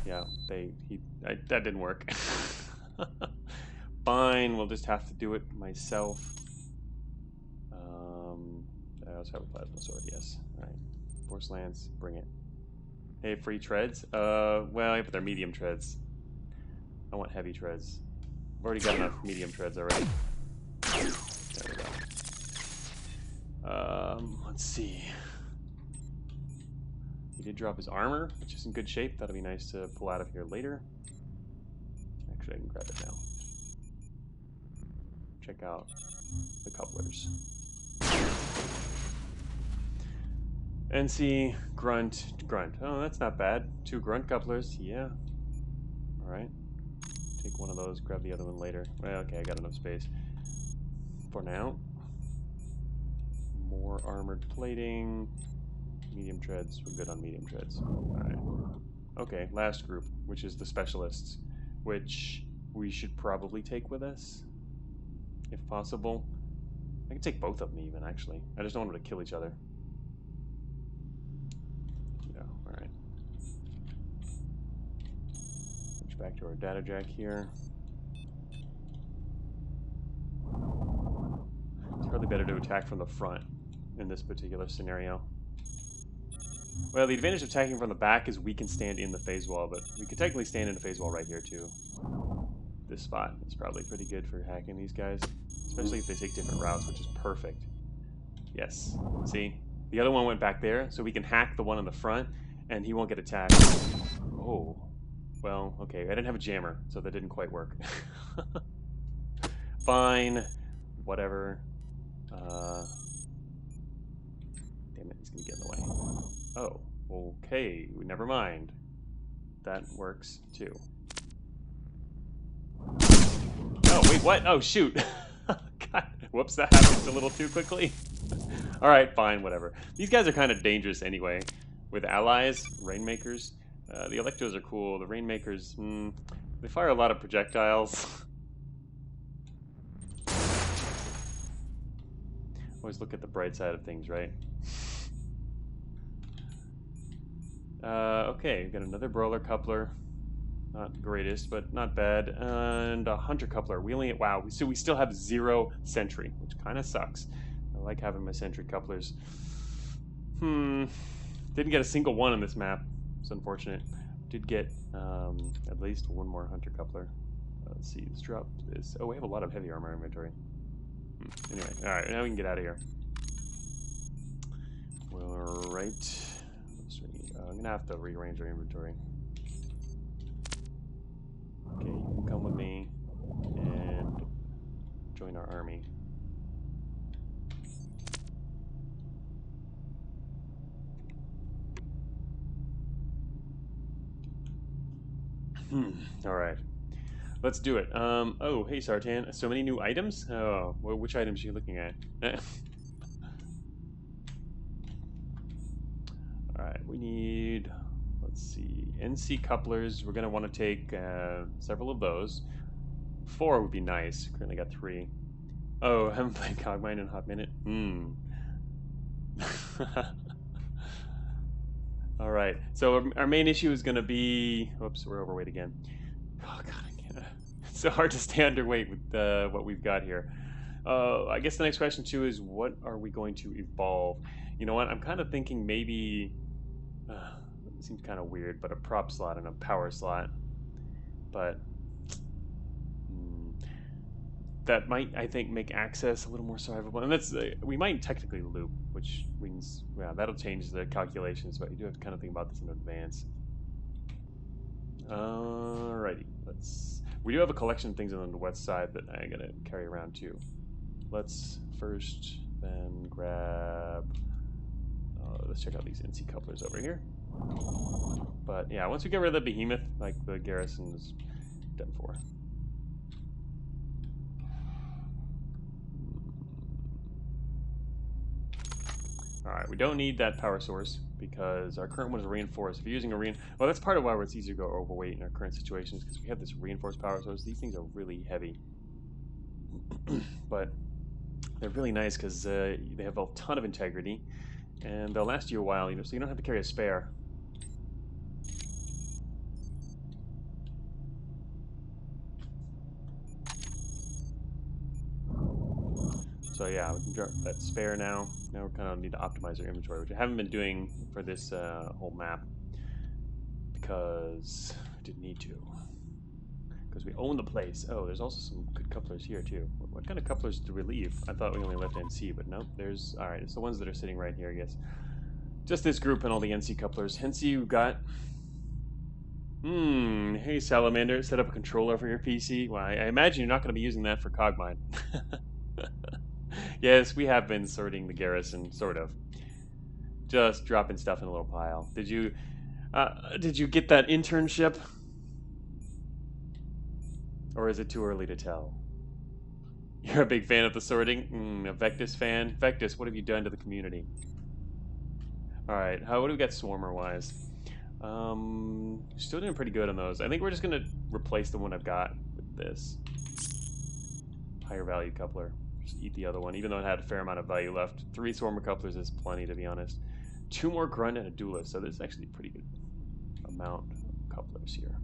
Yeah, that didn't work. Fine, we'll just have to do it myself. I also have a plasma sword, yes. Alright. Force Lance, bring it. Hey, free treads? Well, yeah, but they're medium treads. I want heavy treads. I've already got enough medium treads already. There we go. Let's see. He did drop his armor, which is in good shape. That'll be nice to pull out of here later. Actually, I can grab it now. Check out the couplers. NC, grunt. Oh, that's not bad. 2 grunt couplers, yeah. Alright. Take one of those, grab the other one later. Well, okay, I got enough space. For now. More armored plating. Medium treads. We're good on medium treads. Alright. Okay, last group, which is the specialists. Which we should probably take with us, if possible. I can take both of them even, actually. I just don't want them to kill each other. Yeah, alright. Switch back to our data jack here. It's probably better to attack from the front in this particular scenario. Well, the advantage of attacking from the back is we can stand in the phase wall, but we could technically stand in the phase wall right here too. This spot is probably pretty good for hacking these guys, especially if they take different routes, which is perfect. Yes, see? The other one went back there, so we can hack the one in the front, and he won't get attacked. Oh. Well, okay, I didn't have a jammer, so that didn't quite work. Fine. Whatever. Damn it, he's gonna get in the way. Oh, okay, never mind. That works, too. Oh, wait, what? Oh, shoot. God, whoops, that happened a little too quickly. Alright, fine, whatever. These guys are kind of dangerous anyway. With allies, Rainmakers. The Electros are cool. The Rainmakers, they fire a lot of projectiles. Always look at the bright side of things, right? Okay, we've got another Brawler Coupler. Not the greatest, but not bad. And a Hunter Coupler. We only, wow, so we still have 0 Sentry, which kind of sucks. I like having my Sentry Couplers. Didn't get a single one on this map. It's unfortunate. Did get at least one more Hunter Coupler. Let's see, let's drop this. Oh, we have a lot of heavy armor inventory. Anyway, alright, now we can get out of here. Alright. I'm gonna have to rearrange our inventory. Okay, you can come with me and join our army. Alright. Let's do it. Oh, hey Sartan. So many new items? Oh, well, which items are you looking at? Alright, we need, let's see, NC couplers. We're going to want to take several of those. 4 would be nice. Currently got 3. Oh, haven't played Cogmind in a hot minute? Alright, so our main issue is going to be... Whoops, we're overweight again. Oh, God, I can't... It's so hard to stay underweight with what we've got here. I guess the next question, too, is what are we going to evolve? You know what? I'm kind of thinking maybe... it seems kind of weird, but a prop slot and a power slot. But... that might, I think, make access a little more survivable. And that's... we might technically loop, which means... Yeah, that'll change the calculations, but you do have to kind of think about this in advance. Alrighty, let's... We do have a collection of things on the west side that I gotta carry around too. Let's first then grab... let's check out these NC couplers over here. But yeah, once we get rid of the Behemoth, like the Garrison is done for. Alright, we don't need that power source because our current one is reinforced. If you're using a well, that's part of why it's easier to go overweight in our current situations, because we have this reinforced power source. These things are really heavy. But they're really nice because they have a ton of integrity and they'll last you a while, you know, so you don't have to carry a spare. So yeah, we can drop that spare now. Now we kind of need to optimize our inventory, which I haven't been doing for this whole map because I didn't need to. Because we own the place. Oh, there's also some good couplers here too. What kind of couplers do we leave? I thought we only left NC, but no, there's... Alright, it's the ones that are sitting right here, I guess. Just this group and all the NC couplers. NC, we've got... Hey Salamander, set up a controller for your PC. Well, I imagine you're not going to be using that for Cogmind. Yes, we have been sorting the Garrison, sort of. Just dropping stuff in a little pile. Did you get that internship? Or is it too early to tell? You're a big fan of the sorting? A Vectus fan? Vectus, what have you done to the community? Alright, what do we got Swarmer-wise? Still doing pretty good on those. I think we're just going to replace the one I've got with this. Higher value coupler. Just eat the other one, even though it had a fair amount of value left. 3 Swarmer couplers is plenty, to be honest. 2 more Grunt and a Duelist, so there's actually a pretty good amount of couplers here.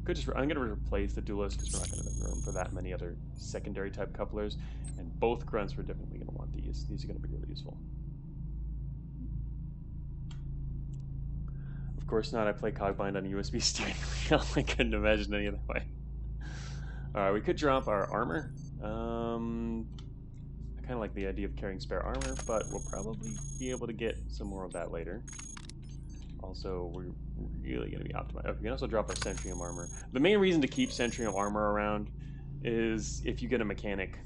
Could just I'm going to replace the Duelist because we're not going to have room for that many other secondary type couplers. And both Grunts, we're definitely going to want these. These are going to be really useful. Of course not. I play Cogmind on a USB steering wheel. I couldn't imagine any other way. Alright, we could drop our armor. I kind of like the idea of carrying spare armor, but we'll probably be able to get some more of that later. Also, we're really going to be optimized. Okay, we can also drop our Centrium armor. The main reason to keep Centrium armor around is if you get a mechanic.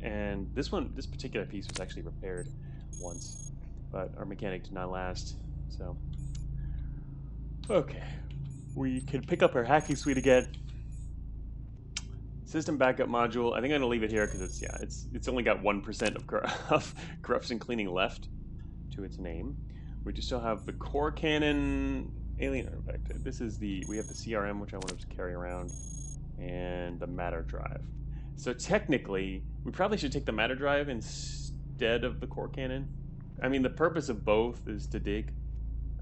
And this particular piece was actually repaired once, but our mechanic did not last, so... Okay, we can pick up our hacking suite again. System backup module. I think I'm gonna leave it here because it's only got 1% of corruption cleaning left to its name. We just still have the core cannon, alien artifact. We have the CRM, which I want to carry around, and the matter drive. So technically, we probably should take the matter drive instead of the core cannon. I mean, the purpose of both is to dig,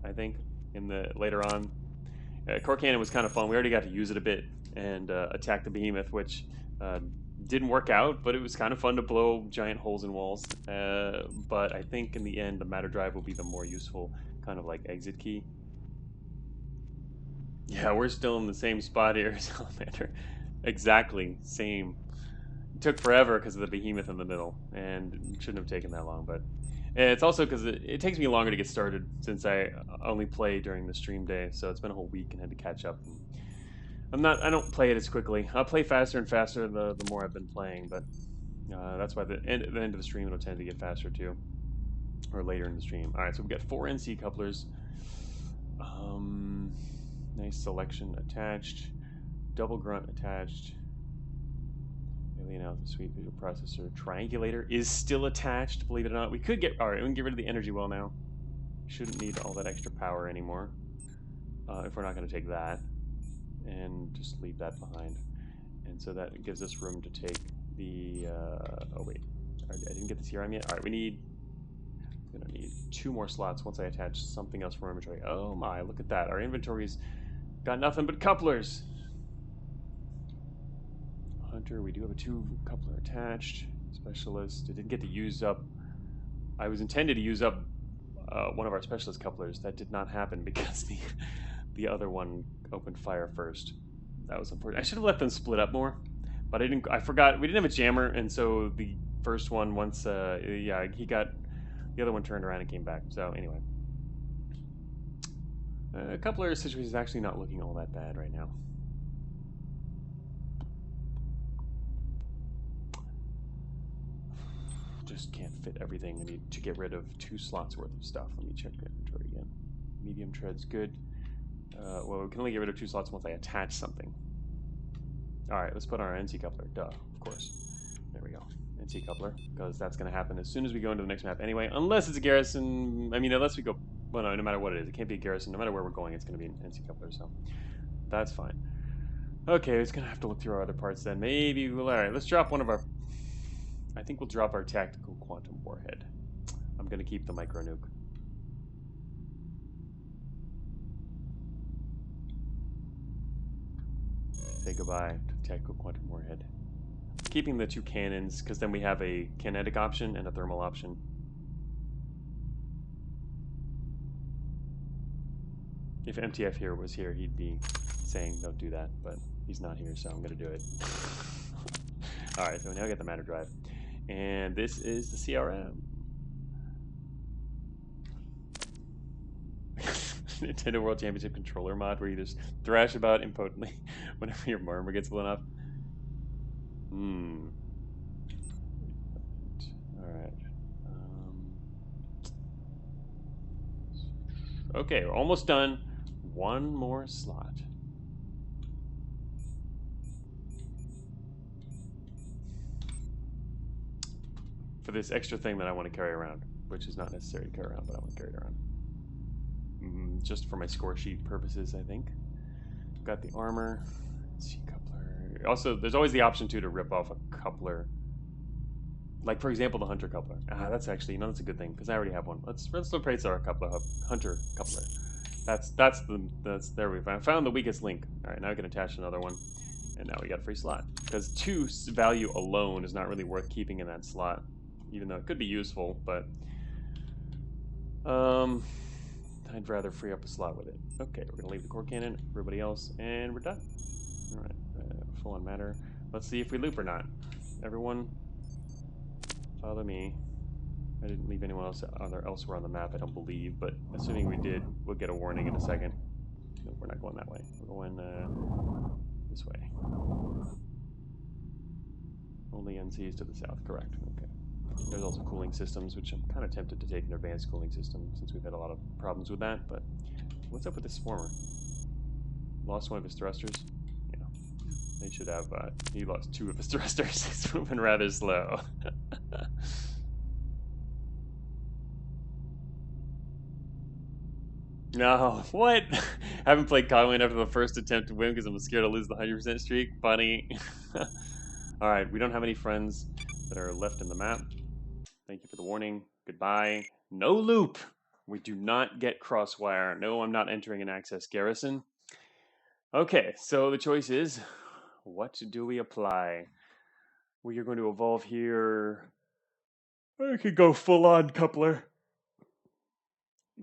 I think. Later on, core cannon was kind of fun. We already got to use it a bit and attack the Behemoth, which didn't work out, but it was kind of fun to blow giant holes in walls. But I think in the end, the matter drive will be the more useful kind of like exit key. Yeah, we're still in the same spot here, Salamander. Exactly, same. It took forever because of the Behemoth in the middle, and it shouldn't have taken that long, but... And it's also because it takes me longer to get started since I only play during the stream day, so it's been a whole week and had to catch up. I don't play it as quickly. I'll play faster and faster the more I've been playing, but that's why at the end of the stream it'll tend to get faster too, or later in the stream. All right, so we've got 4 NC couplers. Nice selection attached, double grunt attached. Alien Alpha Suite visual processor triangulator is still attached, believe it or not. We could get... Alright, we can get rid of the energy well now. Shouldn't need all that extra power anymore. If we're not going to take that. And just leave that behind. And so that gives us room to take the... oh wait, I didn't get the CRM yet. Alright, I'm going to need 2 more slots once I attach something else from our inventory. Oh my, look at that. Our inventory's got nothing but couplers. Hunter, we do have a 2 coupler attached. Specialist, I didn't get to use up... I was intended to use up one of our specialist couplers. That did not happen because the other one opened fire first. That was unfortunate. I should have let them split up more, but I forgot. We didn't have a jammer, and so the first one, once, yeah, the other one turned around and came back. So anyway. Coupler situation is actually not looking all that bad right now. Just can't fit everything. I need to get rid of 2 slots worth of stuff. Let me check the inventory again. Medium tread's good. Well, we can only get rid of 2 slots once I attach something. Alright, let's put on our NC coupler. Duh, of course. There we go. NC coupler, because that's going to happen as soon as we go into the next map anyway. Unless it's a Garrison. I mean, unless we go... Well, no matter what it is. It can't be a Garrison. No matter where we're going, it's going to be an NC coupler, so that's fine. Okay, it's going to have to look through our other parts then. Maybe we'll... Alright, let's drop one of our... I think we'll drop our tactical quantum warhead. I'm going to keep the micro nuke. Say goodbye to tactical quantum warhead. Keeping the 2 cannons, because then we have a kinetic option and a thermal option. If MTF here was here, he'd be saying don't do that, but he's not here, so I'm going to do it. Alright, so now we got the matter drive. And this is the CRM. Nintendo World Championship controller mod where you just thrash about impotently whenever your armor gets blown up. Alright. Okay, we're almost done. 1 more slot. For this extra thing that I want to carry around, which is not necessary to carry around, but I want to carry it around. Just for my score sheet purposes, I think. Got the armor. C coupler. Also, there's always the option too to rip off a coupler. Like for example, the hunter coupler. That's actually, that's a good thing because I already have one. Let's replace our hunter coupler. That's there we found the weakest link. All right, now we can attach another one, and now we got a free slot. Because 2 value alone is not really worth keeping in that slot, even though it could be useful. But I'd rather free up a slot with it. Okay, we're gonna leave the core cannon. Everybody else, and we're done. All right, full on matter. Let's see if we loop or not. Everyone, follow me. I didn't leave anyone else elsewhere on the map, I don't believe, but assuming we did, we'll get a warning in a second. No, we're not going that way. We're going this way. Only NCs to the south, correct. Okay. There's also cooling systems, which I'm kind of tempted to take an advanced cooling system, since we've had a lot of problems with that, but what's up with this former? Lost one of his thrusters? Yeah. They should have, he lost 2 of his thrusters. He's moving rather slow. No, what? Haven't played Cogmind after the first attempt to win because I'm scared to lose the 100% streak. Funny. Alright, we don't have any friends that are left in the map. Thank you for the warning. Goodbye. No loop! We do not get crosswire. No, I'm not entering an access garrison. Okay, so the choice is, what do we apply? We are going to evolve here. I could go full-on coupler.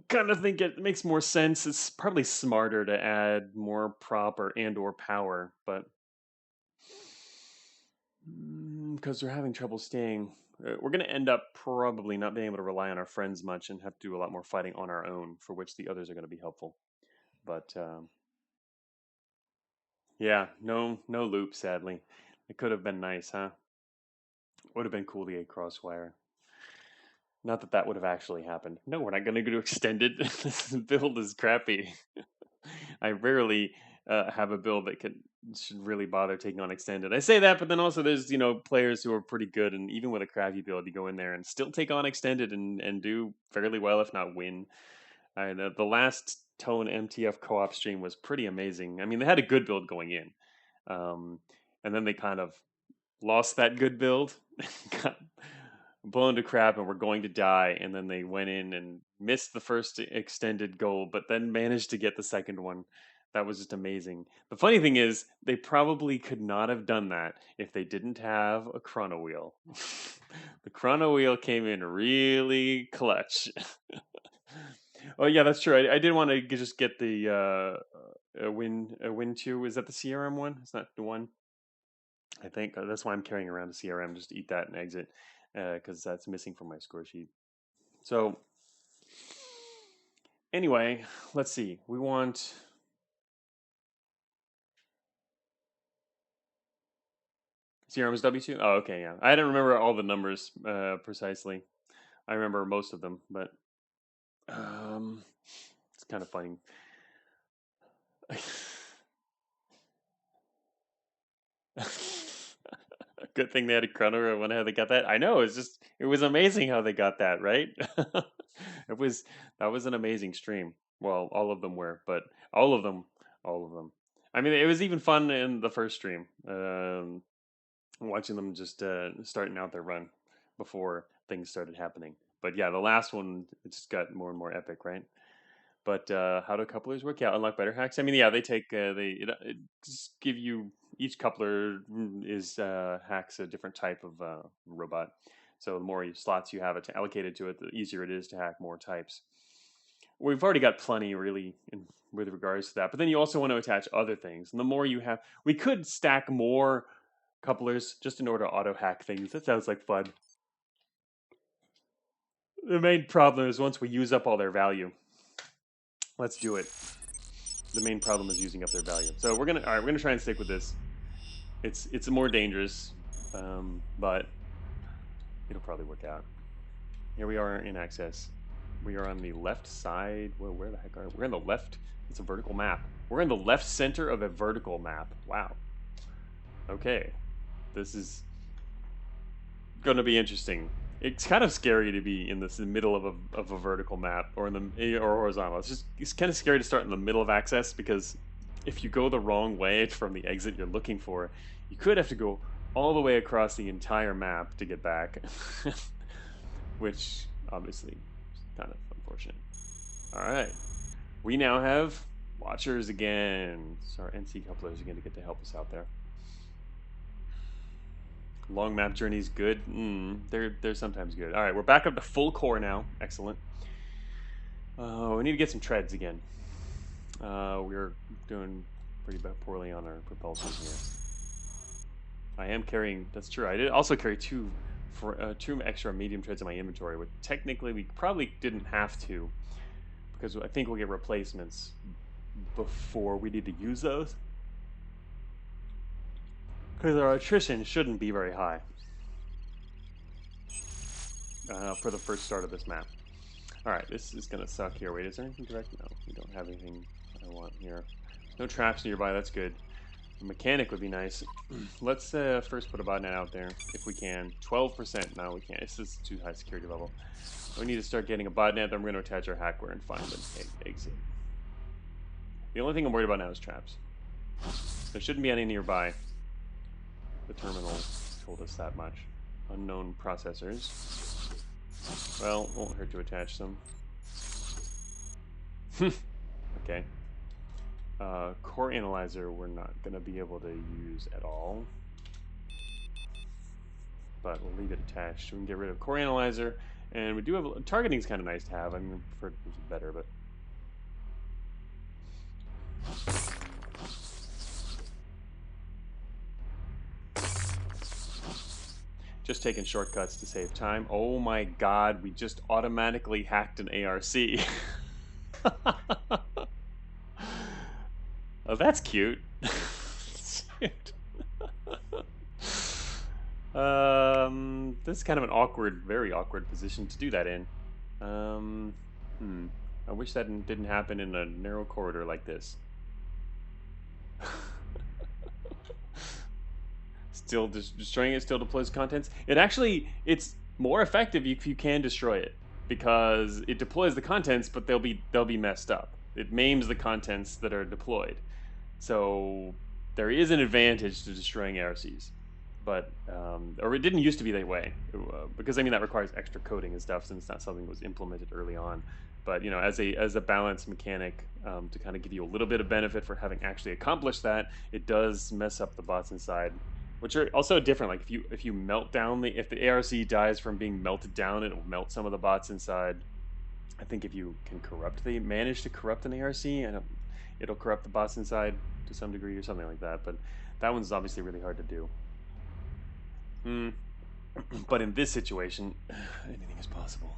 Kind of think it makes more sense. It's probably smarter to add more prop or power, but because we're having trouble staying, we're going to end up probably not being able to rely on our friends much and have to do a lot more fighting on our own, for which the others are going to be helpful. But yeah, no loop, sadly. It could have been nice, huh? Would have been cool to get crosswire. Not that that would have actually happened. No, we're not going to go to extended. This build is crappy. I rarely have a build that should really bother taking on extended. I say that, but then also there's players who are pretty good, and even with a crappy build, you go in there and still take on extended and do fairly well, if not win. The last Tone MTF co-op stream was pretty amazing. I mean, they had a good build going in, and then they kind of lost that good build, got blown to crap and were going to die, and then they went in and missed the first extended goal, but then managed to get the second one. That was just amazing. The funny thing is, they probably could not have done that if they didn't have a chrono wheel. The chrono wheel came in really clutch. Oh yeah, that's true. I did want to just get the win 2. Is that the CRM one? It's not the one. I think that's why I'm carrying around a CRM, just to eat that and exit, because that's missing from my score sheet. So anyway, let's see. We want CRM is W2? Oh, okay, yeah. I didn't remember all the numbers precisely. I remember most of them, but it's kind of funny. Good thing they had a chrono when they got that. I know, it was amazing how they got that, right? That was an amazing stream. Well, all of them were, but all of them. I mean, it was even fun in the first stream, watching them just starting out their run before things started happening. But yeah, the last one, it just got more and more epic, right? But how do couplers work? Yeah, unlock better hacks. I mean, yeah, they take it just give you, each coupler is hacks a different type of robot. So the more slots you have allocated to it, the easier it is to hack more types. We've already got plenty, really, with regards to that. But then you also want to attach other things, and the more you have, we could stack more couplers just in order to auto hack things. That sounds like fun. The main problem is once we use up all their value. Let's do it. The main problem is using up their value. So we're gonna try and stick with this. It's more dangerous, but it'll probably work out. Here we are in access. We are on the left side. Well, where the heck are we? We're in the left. It's a vertical map. We're in the left center of a vertical map. Wow. Okay, this is gonna be interesting. It's kind of scary to be in the middle of a vertical map or horizontal. It's kind of scary to start in the middle of access, because if you go the wrong way from the exit you're looking for, You could have to go all the way across the entire map to get back, which obviously is kind of unfortunate. All right, we now have watchers again. So our NC couplers are going to get to help us out there. Long map journeys, good. They're sometimes good. All right, we're back up to full core now. Excellent. We need to get some treads again. We're doing pretty poorly on our propulsion here. I am carrying. That's true. I did also carry two extra medium treads in my inventory. Which technically we probably didn't have to, because I think we'll get replacements before we need to use those. Because our attrition shouldn't be very high for the first start of this map. Alright, this is going to suck here. Wait, is there anything direct? No, we don't have anything I want here. No traps nearby, that's good. A mechanic would be nice. Let's first put a botnet out there, if we can. 12%. No, we can't. This is too high security level. We need to start getting a botnet, then we're going to attach our hackware and find an exit. The only thing I'm worried about now is traps. There shouldn't be any nearby. The terminal told us that much. Unknown processors. Well, won't hurt to attach them. Okay. Core analyzer we're not going to be able to use at all. But we'll leave it attached. We can get rid of core analyzer. And we do have... Targeting is kind of nice to have. I mean, I prefer it better, but... Just taking shortcuts to save time. Oh my god, we just automatically hacked an ARC. Oh, that's cute. This is kind of an awkward, very awkward position to do that in. I wish that didn't happen in a narrow corridor like this. Still destroying it still deploys contents. It's more effective if you can destroy it, because it deploys the contents, but they'll be messed up. It maims the contents that are deployed. So there is an advantage to destroying ARCs, but or it didn't used to be that way, because I mean that requires extra coding and stuff, since it's not something that was implemented early on. But you know, as a balanced mechanic, to kind of give you a little bit of benefit for having actually accomplished that, it does mess up the bots inside, which are also different. Like if you melt down if the ARC dies from being melted down, it'll melt some of the bots inside. I think if you can manage to corrupt an ARC, it'll corrupt the bots inside to some degree or something like that. But that one's obviously really hard to do. But in this situation, anything is possible.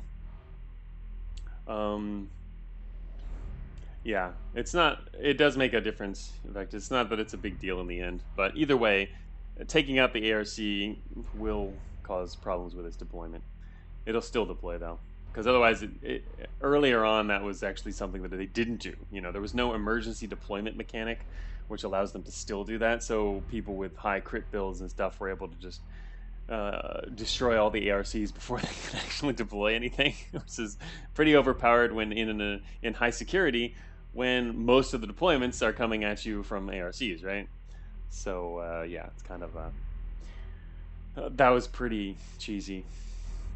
Yeah, it does make a difference. In fact, it's not that it's a big deal in the end, but either way, taking out the ARC will cause problems with its deployment. It'll still deploy though, because otherwise, earlier on, that was actually something that they didn't do. You know, there was no emergency deployment mechanic, which allows them to still do that. So people with high crit builds and stuff were able to just destroy all the ARCs before they could actually deploy anything, which is pretty overpowered when in high security, when most of the deployments are coming at you from ARCs, right? So yeah, it's kind of that was pretty cheesy.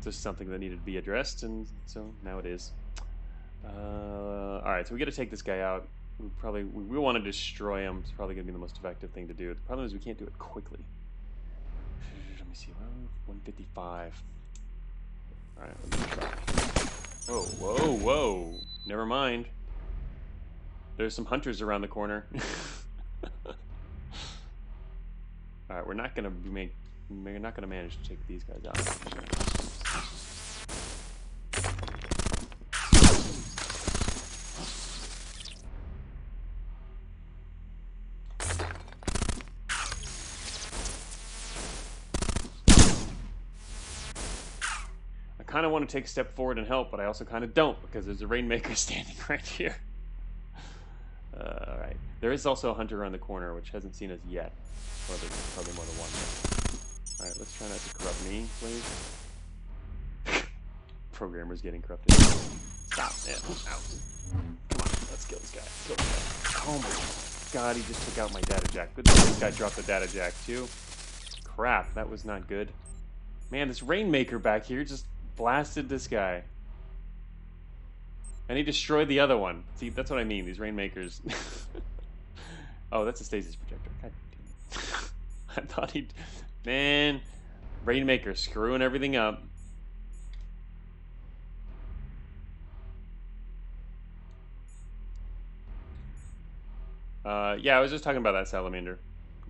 Just something that needed to be addressed, and so now it is. All right, so we got to take this guy out. We want to destroy him. It's probably going to be the most effective thing to do. The problem is we can't do it quickly. Let me see. 155. All right, let me try. Whoa, whoa, whoa! Never mind. There's some hunters around the corner. All right, we're not gonna manage to take these guys out. I kind of want to take a step forward and help, but I also kind of don't, because there's a Rainmaker standing right here. Alright. There is also a hunter around the corner, which hasn't seen us yet. Well, there's probably more than one. Alright, let's try not to corrupt me, please. Programmer's getting corrupted. Stop. Yeah. Out. Come on, let's kill this guy. Kill this guy. Oh my god. God, he just took out my data jack. Good thing this guy dropped the data jack too. Crap, that was not good. Man, this Rainmaker back here just blasted this guy. And he destroyed the other one. See, that's what I mean, these Rainmakers. Oh, that's a stasis projector. God damn it. I thought he'd... Man, Rainmaker screwing everything up. Yeah, I was just talking about that salamander.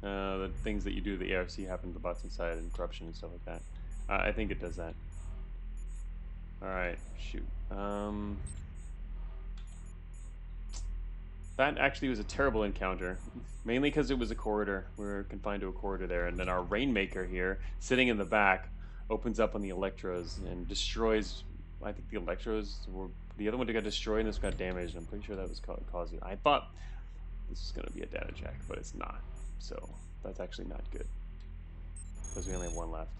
The things that you do, the ARC happen to the bots inside, and corruption and stuff like that. I think it does that. Alright, shoot. That actually was a terrible encounter. Mainly because it was a corridor. We were confined to a corridor there, and then our Rainmaker here, sitting in the back, opens up on the Electros and destroys... I think the Electros were... The other one got destroyed and this got damaged. I'm pretty sure that was causing... I thought this was going to be a data jack, but it's not. So, that's actually not good. Because we only have one left.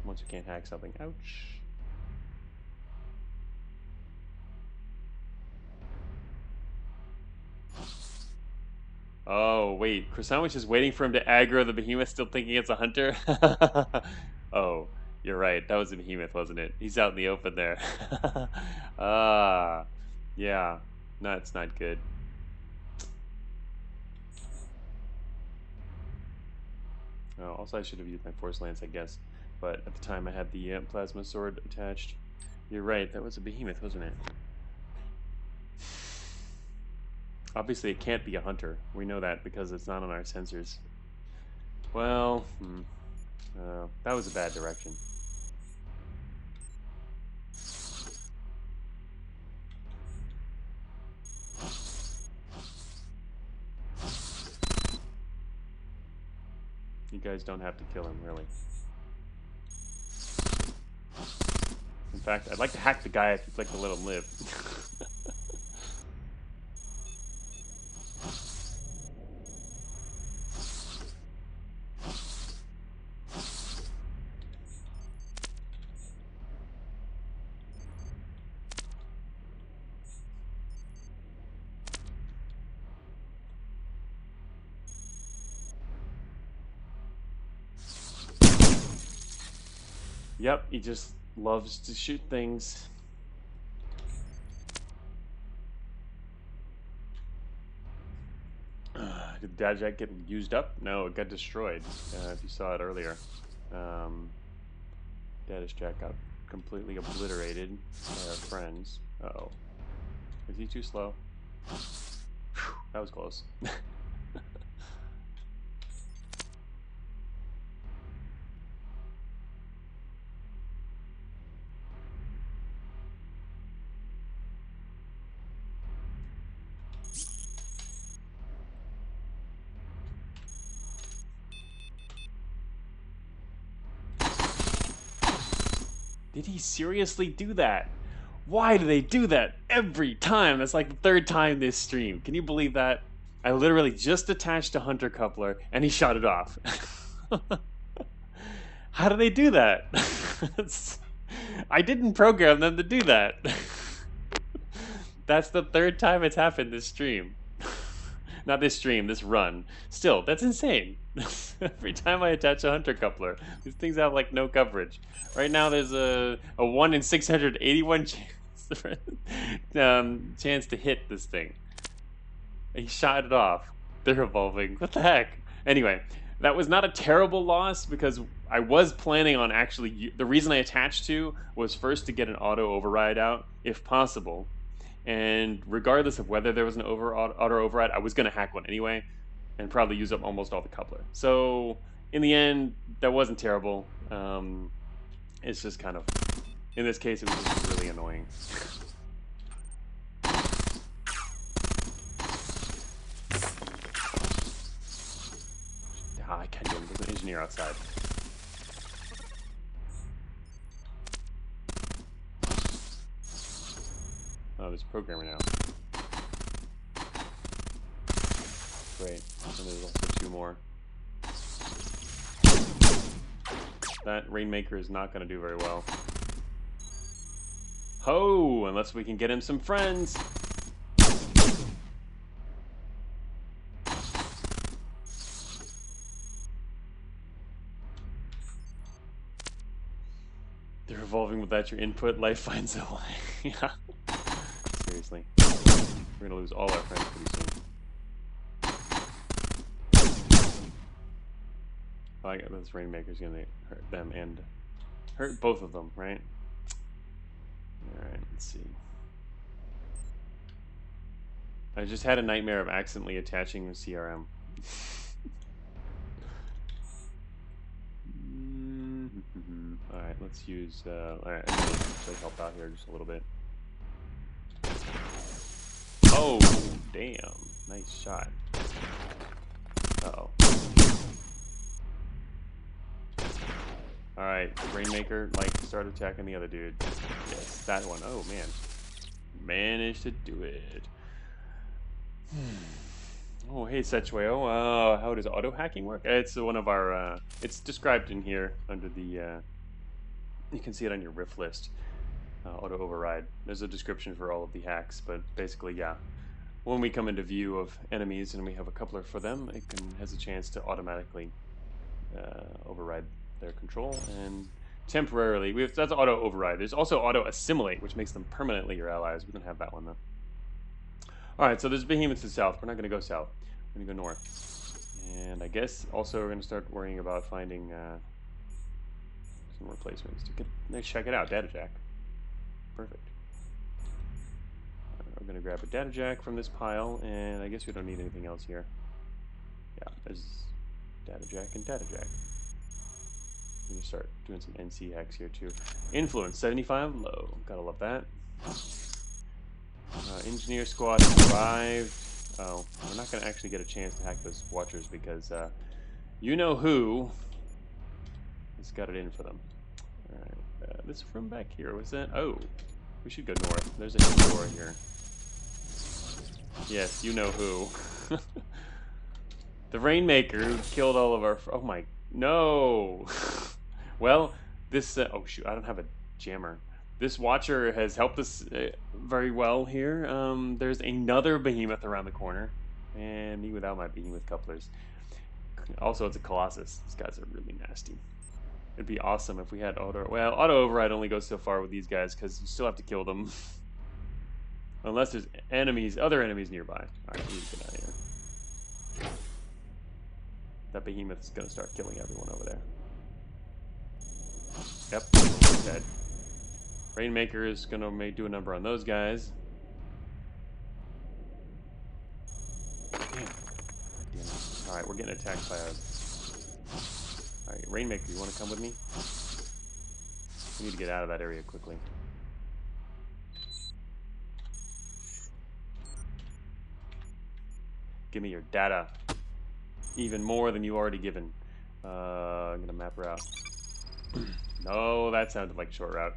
Once we can't hack something. Ouch. Oh, wait. Croissant is waiting for him to aggro the Behemoth, still thinking it's a hunter? Oh, you're right. That was a Behemoth, wasn't it? He's out in the open there. Yeah. No, it's not good. Oh, also, I should have used my Force Lance, I guess. But at the time, I had the Plasma Sword attached. You're right. That was a Behemoth, wasn't it? Obviously, it can't be a hunter. We know that because it's not on our sensors. Well, that was a bad direction. You guys don't have to kill him, really. In fact, I'd like to hack the guy if you'd like to let him live. Yep, he just loves to shoot things. Did the data jack get used up? No, it got destroyed. If you saw it earlier. Data jack got completely obliterated by our friends. Uh-oh. Is he too slow? Whew, that was close. Did he seriously do that? Why do they do that every time? That's like the third time this stream. Can you believe that? I literally just attached a hunter coupler and he shot it off. How do they do that? I didn't program them to do that. That's the third time it's happened this stream. Not this stream, this run. Still, that's insane. Every time I attach a hunter coupler, these things have like no coverage. Right now there's a 1 in 681 chance to hit this thing. He shot it off. They're evolving. What the heck? Anyway, that was not a terrible loss because I was planning on actually... The reason I attached to was first to get an auto override out, if possible. And regardless of whether there was an auto override, I was going to hack one anyway and probably use up almost all the coupler. So in the end, that wasn't terrible. It's just kind of, in this case, it was just really annoying. I can't do it. There's an engineer outside. Oh, there's a programmer now. Great. And there's also 2 more. That Rainmaker is not going to do very well. Ho! Unless we can get him some friends. evolving without your input, life finds a way. Yeah. Seriously. We're gonna lose all our friends pretty soon. Oh, I got this Rainmaker's gonna hurt them and hurt both of them, right? Alright, let's see. I just had a nightmare of accidentally attaching the CRM. Alright, let's use, alright, I'm gonna actually help out here just a little bit. Oh, damn. Nice shot. Uh-oh. Alright, Rainmaker, like, start attacking the other dude. Yes, that one. Oh, man. Managed to do it. Oh, hey, Sechueo. How does auto-hacking work? It's one of our, it's described in here under the, you can see it on your RIF list. Auto-override. There's a description for all of the hacks, but basically, yeah. When we come into view of enemies and we have a coupler for them, it has a chance to automatically override their control and temporarily. That's auto-override. There's also auto-assimilate, which makes them permanently your allies. We don't have that one, though. Alright, so there's Behemoth to the south. We're not going to go south. We're going to go north. And I guess also we're going to start worrying about finding some replacements. Let's check it out. Data jack. Perfect. We're going to grab a data jack from this pile, and I guess we don't need anything else here. Yeah, there's data jack and data jack. I'm going to start doing some NC hacks here too. Influence 75 low. Gotta love that. Engineer squad arrived. Oh, we're not going to actually get a chance to hack those watchers because you know who has got it in for them. Alright, this room back here, was that? Oh, we should go north. There's a door here. Yes, you know who. The Rainmaker who killed all of our... Oh my... No! Well, this... oh shoot, I don't have a jammer. This Watcher has helped us very well here. There's another Behemoth around the corner. And me without my Behemoth couplers. Also, it's a Colossus. These guys are really nasty. It'd be awesome if we had auto... Well, auto-override only goes so far with these guys because you still have to kill them. Unless there's enemies, other enemies nearby. Alright, we need to get out of here. That Behemoth is going to start killing everyone over there. Yep, dead. Rainmaker is going to do a number on those guys. Damn. Alright, we're getting attacked by a... Alright, Rainmaker, you want to come with me? We need to get out of that area quickly. Give me your data. Even more than you already given. I'm going to map her out. No, that sounded like a short route.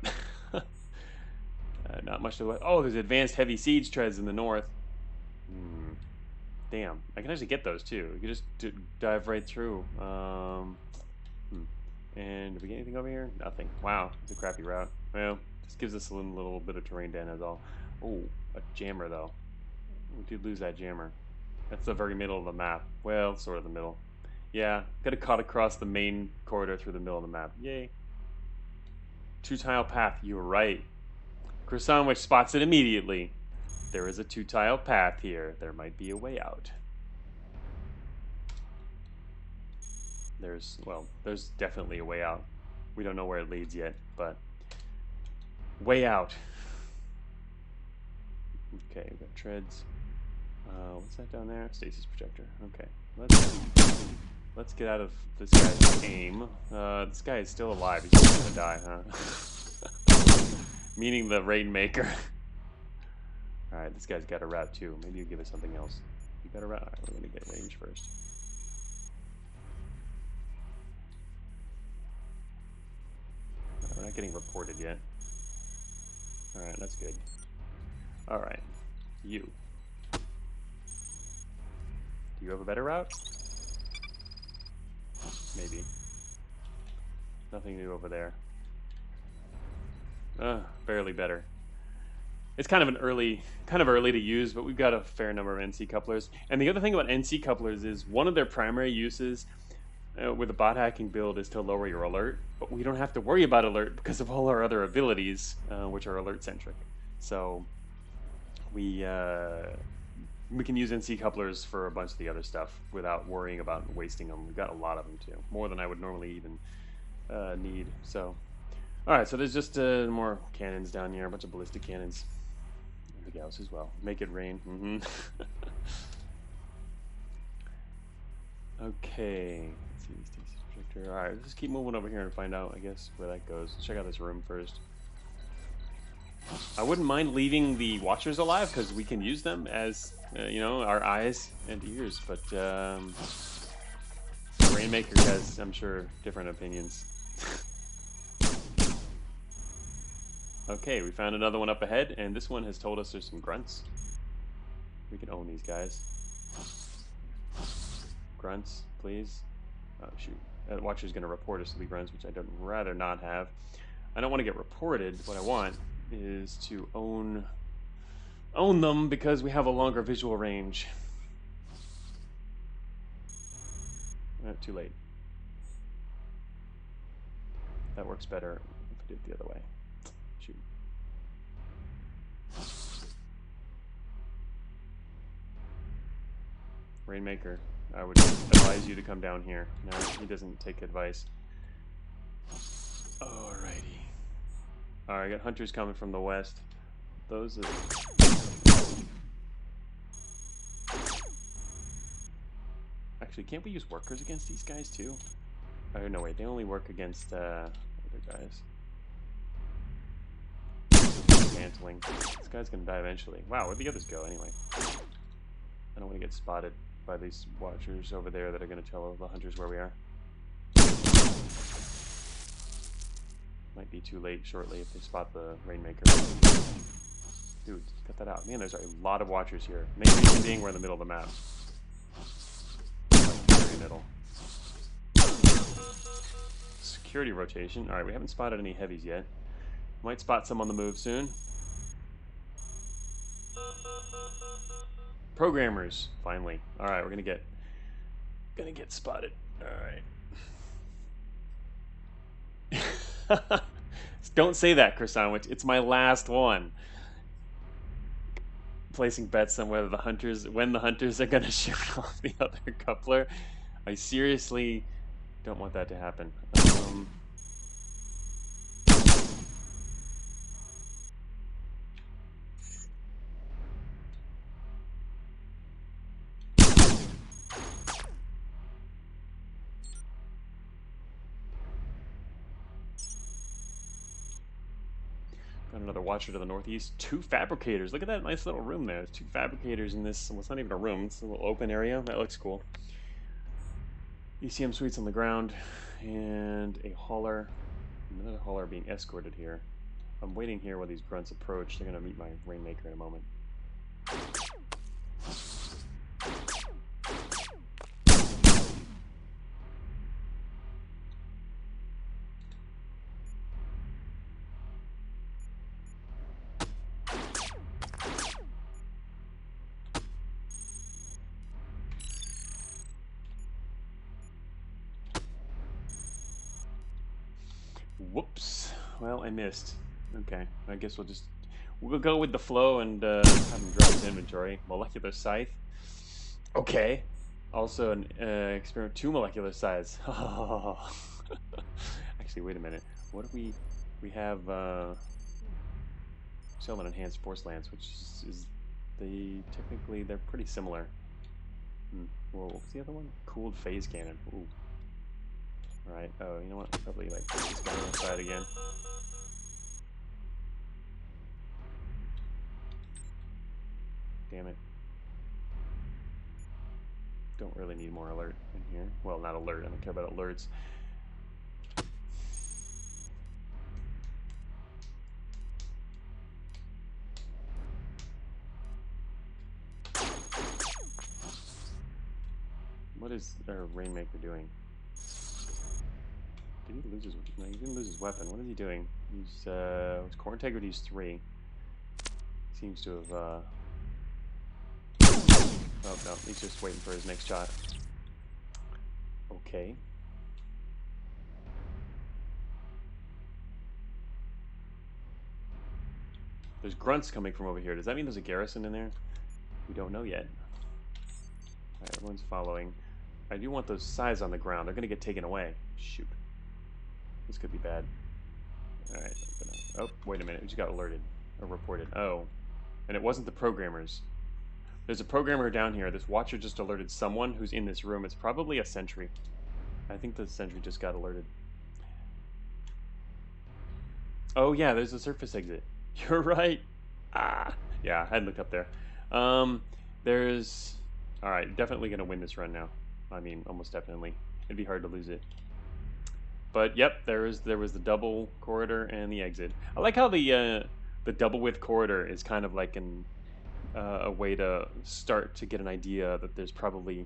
Not much to... Oh, there's advanced heavy siege treads in the north. Damn. I can actually get those too. We can just dive right through. And did we get anything over here? Nothing. Wow, it's a crappy route. Well, this gives us a little bit of terrain damage all. Oh, a jammer though. We did lose that jammer. That's the very middle of the map. Well, sort of the middle. Yeah, could have caught across the main corridor through the middle of the map. Yay. Two-tile path. You were right. Croissant spots it immediately. There is a two-tile path here. There might be a way out. There's definitely a way out. We don't know where it leads yet, but way out. Okay, we've got treads. What's that down there? Stasis projector. Okay, let's get out of this guy's aim. This guy is still alive. He's just gonna die, huh? Meaning the Rainmaker. All right, this guy's got a route too. Maybe you give us something else. You got a route. All right, we're gonna get range first. We're not getting reported yet. All right, that's good. All right, you. Do you have a better route? Maybe. Nothing new over there. Barely better. It's kind of early to use, but we've got a fair number of NC couplers. And the other thing about NC couplers is one of their primary uses with a bot hacking build is to lower your alert, but we don't have to worry about alert because of all our other abilities, which are alert centric. So we can use NC couplers for a bunch of the other stuff without worrying about wasting them. We've got a lot of them too, more than I would normally even need. So, all right. So there's just more cannons down here, a bunch of ballistic cannons. The Gauss as well. Make it rain. Okay. Let's see, stasis projector. All right. Let's just keep moving over here and find out, I guess, where that goes. Let's check out this room first. I wouldn't mind leaving the Watchers alive because we can use them as, you know, our eyes and ears. But Rainmaker has, I'm sure, different opinions. Okay, we found another one up ahead, and this one has told us there's some grunts. We can own these guys. Grunts, please. Oh, shoot. That Watcher's going to report us to the grunts, which I'd rather not have. I don't want to get reported. What I want is to own them because we have a longer visual range. Too late. That works better if I do it the other way. Shoot. Rainmaker, I would advise you to come down here. No, he doesn't take advice. Alrighty. Alright, I got hunters coming from the west. Those are... Actually, can't we use workers against these guys too? Oh, no, wait, they only work against other guys. Mantling. This guy's gonna die eventually. Wow, where'd the others go anyway? I don't want to get spotted by these Watchers over there that are gonna tell the hunters where we are. Might be too late shortly if they spot the Rainmaker. Dude, cut that out. Man, there's a lot of Watchers here. Main reason being we're in the middle of the map. Very middle. Security rotation. Alright, we haven't spotted any heavies yet. Might spot some on the move soon. Programmers, finally. Alright, we're gonna get spotted. Alright. Don't say that, Chris Sandwich. It's my last one. Placing bets on whether when the hunters are gonna shoot off the other coupler. I seriously don't want that to happen. Got another Watcher to the northeast. 2 fabricators. Look at that nice little room there. There's 2 fabricators in this. Well, it's not even a room. It's a little open area. That looks cool. ECM suites on the ground. And a hauler. Another hauler being escorted here. I'm waiting here while these grunts approach. They're going to meet my Rainmaker in a moment. Whoops. Well, I missed. Okay, I guess we'll go with the flow and have him drop his inventory. Molecular scythe. Okay. Also an experiment 2 molecular scythes. Actually, wait a minute. What if we have sell an enhanced force lance, which is technically they're pretty similar. Well, what was the other one? Cooled phase cannon. Ooh. Right. Oh, you know what? Probably like put this guy on the side again. Damn it. Don't really need more alert in here. Well, not alert. I don't care about alerts. What is our Rainmaker doing? Did he lose his... No, he didn't lose his weapon. What is he doing? He's, his core integrity is 3. Seems to have, Oh, no, he's just waiting for his next shot. Okay. There's grunts coming from over here. Does that mean there's a garrison in there? We don't know yet. Alright, everyone's following. I do want those sides on the ground. They're going to get taken away. Shoot. This could be bad. Alright. Oh, wait a minute. We just got alerted. Or reported. Oh. And it wasn't the programmers. There's a programmer down here. This watcher just alerted someone who's in this room. It's probably a sentry. I think the sentry just got alerted. Oh, yeah. There's a surface exit. You're right. Ah. Yeah, I hadn't looked up there. There's... Alright, definitely going to win this run now. I mean, almost definitely. It'd be hard to lose it. But, yep, there was the double corridor and the exit. I like how the double width corridor is kind of like a way to start to get an idea that there's probably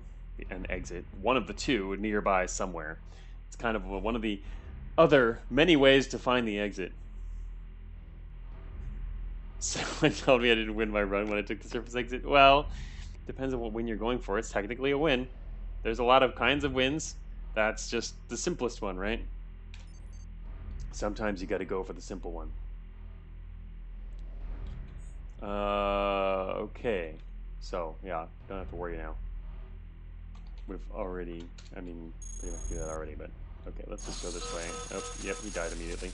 an exit. One of the two nearby somewhere. It's kind of one of the other many ways to find the exit. Someone told me I didn't win my run when I took the surface exit. Well, depends on what win you're going for. It's technically a win. There's a lot of kinds of wins. That's just the simplest one, right? Sometimes you got to go for the simple one. Okay. So, yeah, don't have to worry now. We've already, I mean, pretty much do that already, but okay, let's just go this way. Oh, yep, he died immediately.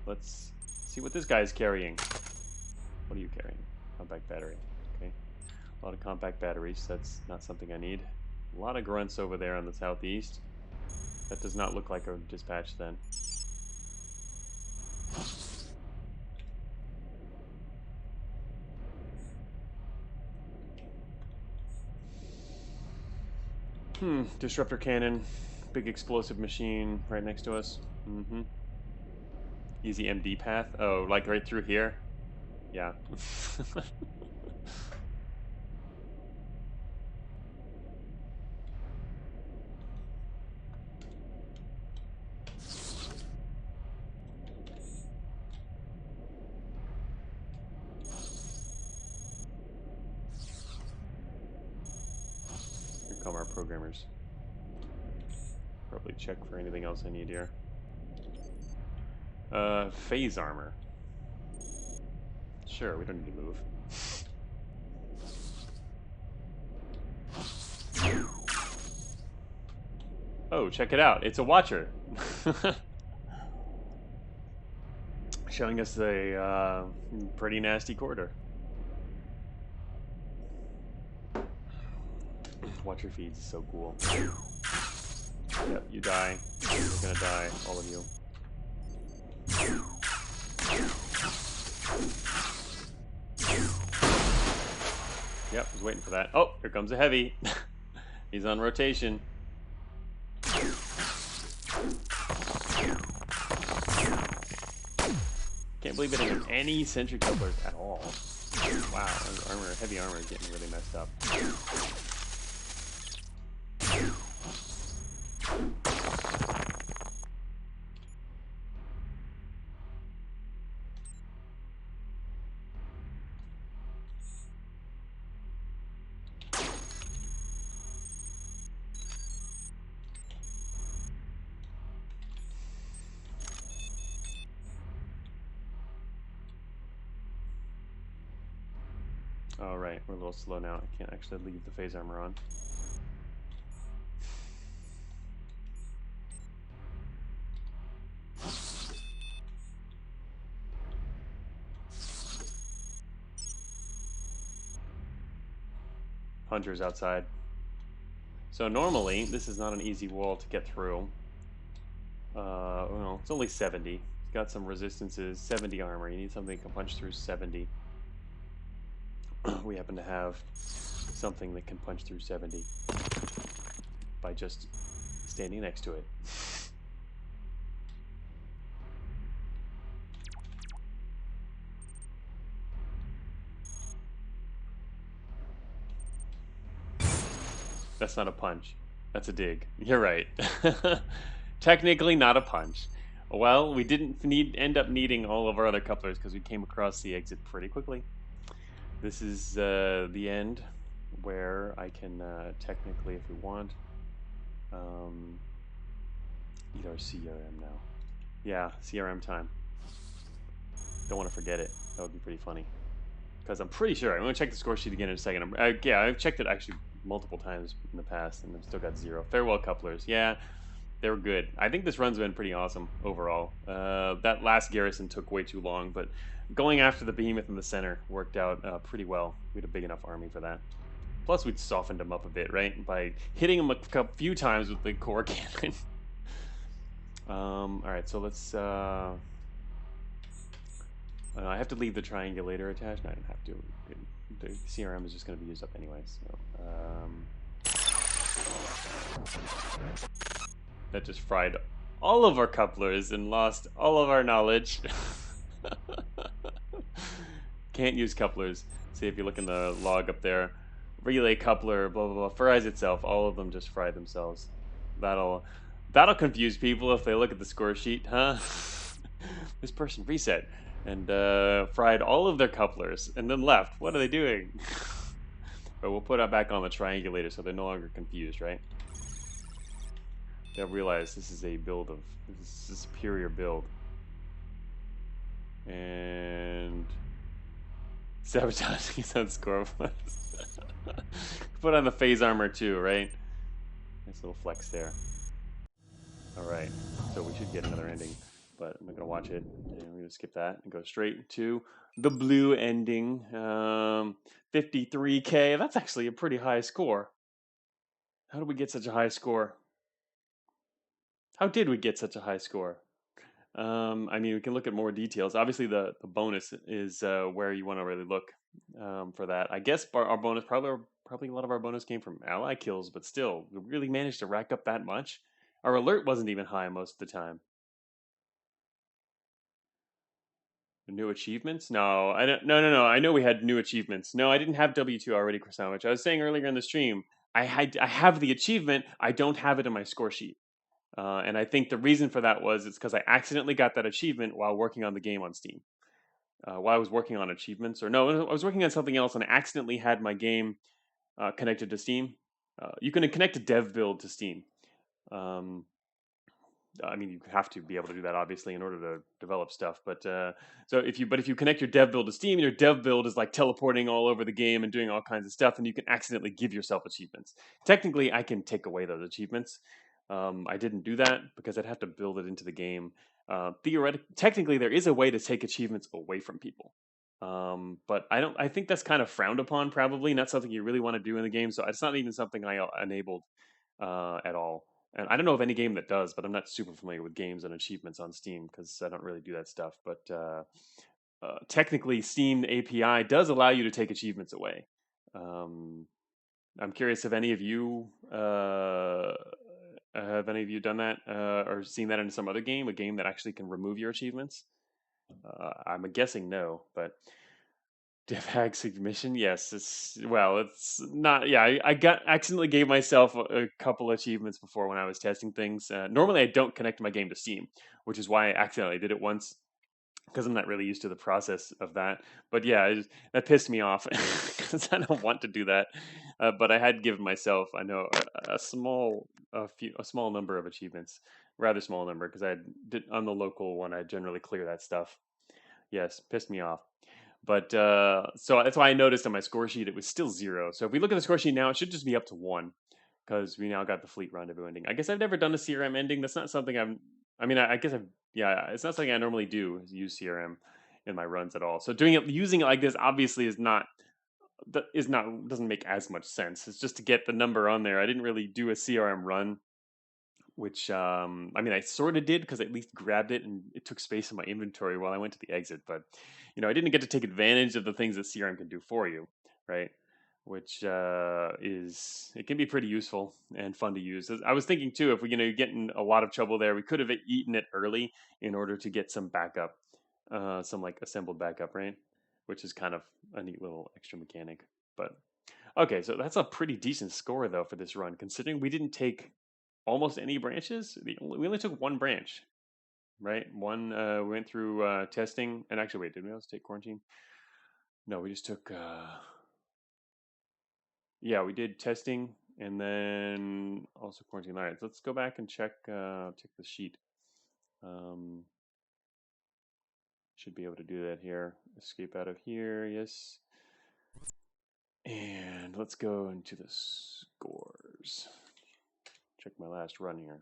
Let's see what this guy's carrying. What are you carrying? Compact battery. Okay. A lot of compact batteries. That's not something I need. A lot of grunts over there on the southeast. That does not look like a dispatch then. Disruptor cannon. Big explosive machine right next to us. Easy MD path. Oh, like right through here? Yeah. Here come our programmers. Probably check for anything else I need here. Phase armor. Sure, we don't need to move. Oh, check it out. It's a watcher. Showing us a pretty nasty corridor. Watcher feeds is so cool. Yep, you die. You're gonna die, all of you. Yep, I was waiting for that. Oh, here comes a heavy. He's on rotation. Can't believe it didn't have any sentry couplers at all. Wow, armor, heavy armor is getting really messed up. Oh, right, we're a little slow now. I can't actually leave the phase armor on. Hunter's outside. So normally, this is not an easy wall to get through. Well, it's only 70. It's got some resistances, 70 armor. You need something that can punch through 70. We happen to have something that can punch through 70 by just standing next to it. That's not a punch. That's a dig. You're right. Technically not a punch. Well, we didn't end up needing all of our other couplers because we came across the exit pretty quickly. This is the end where I can technically, if we want, eat our CRM now. Yeah, CRM time. Don't want to forget it. That would be pretty funny. Because I'm pretty sure, I'm going to check the score sheet again in a second. Yeah, I've checked it actually multiple times in the past, and I've still got 0. Farewell couplers. Yeah, they were good. I think this run's been pretty awesome overall. That last Garrison took way too long, but going after the Behemoth in the center worked out pretty well. We had a big enough army for that. Plus, we'd softened him up a bit, right? By hitting him a few times with the core cannon. Alright, so let's... I have to leave the triangulator attached. No, I didn't have to. The CRM is just going to be used up anyway. So, that just fried all of our couplers and lost all of our knowledge. Can't use couplers. See if you look in the log up there. Relay coupler, blah blah blah, fries itself. All of them just fry themselves. That'll confuse people if they look at the score sheet, huh? This person reset and fried all of their couplers and then left. What are they doing? But we'll put it back on the triangulator so they're no longer confused, right? They'll realize this is a build of, this is a superior build. And sabotaging is on score plus. Put on the phase armor too, right? Nice little flex there. Alright, so we should get another ending, but I'm not going to watch it. And we're going to skip that and go straight to the blue ending. 53k, that's actually a pretty high score. How did we get such a high score? How did we get such a high score? I mean, we can look at more details. Obviously, the bonus is where you want to really look for that. I guess our bonus, probably a lot of our bonus came from ally kills, but still, we really managed to rack up that much. Our alert wasn't even high most of the time. New achievements? No, I don't. No. I know we had new achievements. No, I didn't have W2 already, Sandwich. I was saying earlier in the stream, I have the achievement. I don't have it in my score sheet. And I think the reason for that was it's because I accidentally got that achievement while working on the game on Steam. While I was working on achievements, or no, I was working on something else, and I accidentally had my game connected to Steam. You can connect a dev build to Steam. I mean, you have to be able to do that obviously in order to develop stuff. But so if you connect your dev build to Steam, your dev build is like teleporting all over the game and doing all kinds of stuff, and you can accidentally give yourself achievements. Technically, I can take away those achievements. I didn't do that because I'd have to build it into the game. Technically, there is a way to take achievements away from people, but I don't. I think that's kind of frowned upon. Probably not something you really want to do in the game. So it's not even something I enabled at all. And I don't know of any game that does, but I'm not super familiar with games and achievements on Steam because I don't really do that stuff. But technically, Steam API does allow you to take achievements away. I'm curious if any of you have any of you done that or seen that in some other game, a game that actually can remove your achievements? I'm guessing no, but DevHack submission, yes. It's not. Yeah, I accidentally gave myself a couple achievements before when I was testing things. Normally, I don't connect my game to Steam, which is why I accidentally did it once because I'm not really used to the process of that. But yeah, that pissed me off because I don't want to do that. But I had given myself, I know, a small number of achievements, rather small number, because I did on the local one. I generally clear that stuff. Yes, pissed me off. But so that's why I noticed on my score sheet it was still 0. So if we look at the score sheet now, it should just be up to 1 because we now got the fleet rendezvous ending. I guess I've never done a CRM ending. That's not something I guess yeah, it's not something I normally do, is use CRM in my runs at all. So using it like this obviously doesn't make as much sense. It's just to get the number on there. I didn't really do a CRM run, which I mean I sort of did because I at least grabbed it and it took space in my inventory while I went to the exit. But I didn't get to take advantage of the things that CRM can do for you, right? Which it can be pretty useful and fun to use. I was thinking too, if you get in a lot of trouble there, we could have eaten it early in order to get some backup, some like assembled backup, right? Which is kind of a neat little extra mechanic. But okay, so that's a pretty decent score though for this run, considering we didn't take almost any branches. We only took one branch, right? One we went through testing, and actually, wait, did we also take quarantine? No, we just took. Yeah, we did testing and then also quarantine. All right, so let's go back and check the sheet. Should be able to do that here. Escape out of here, yes. And let's go into the scores. Check my last run here.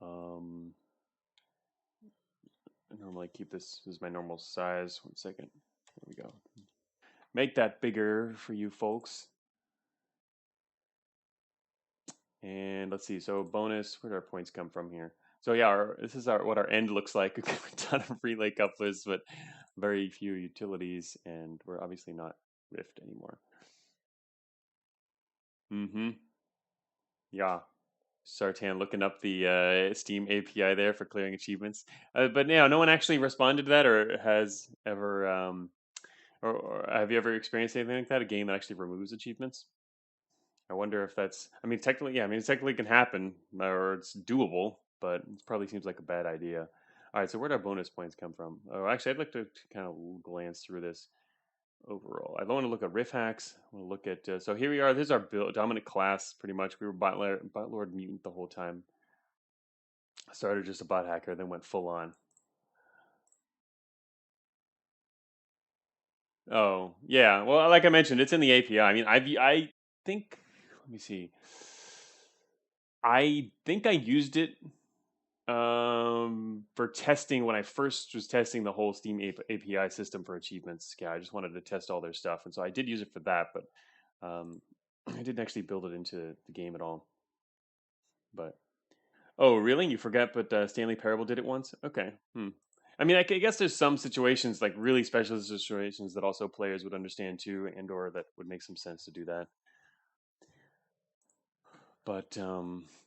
I normally keep this as my normal size. 1 second. There we go. Make that bigger for you folks. And let's see. So bonus, where do our points come from here? So yeah, this is what our end looks like. A ton of relay couplers, but very few utilities, and we're obviously not Rift anymore. Mm-hmm. Yeah. Sartan looking up the Steam API there for clearing achievements. But yeah, no one actually responded to that or has ever, or have you ever experienced anything like that? A game that actually removes achievements? I wonder if that's, I mean, technically, yeah, I mean, it technically can happen or it's doable, but it probably seems like a bad idea. All right, so where do our bonus points come from? Oh, actually, I'd like to kind of glance through this overall. I don't want to look at riff hacks. I want to look at, so here we are. This is our dominant class, pretty much. We were bot lord mutant the whole time. I started just a bot hacker, then went full on. Oh, yeah. Well, like I mentioned, it's in the API. I mean, I think, let me see. I think I used it for testing when I first was testing the whole Steam API system for achievements. Yeah, I just wanted to test all their stuff, and so I did use it for that, but I didn't actually build it into the game at all. But oh, really? You forgot? But Stanley Parable did it once. Okay. I mean, I guess there's some situations, like really special situations, that also players would understand too, and/or that would make some sense to do that. But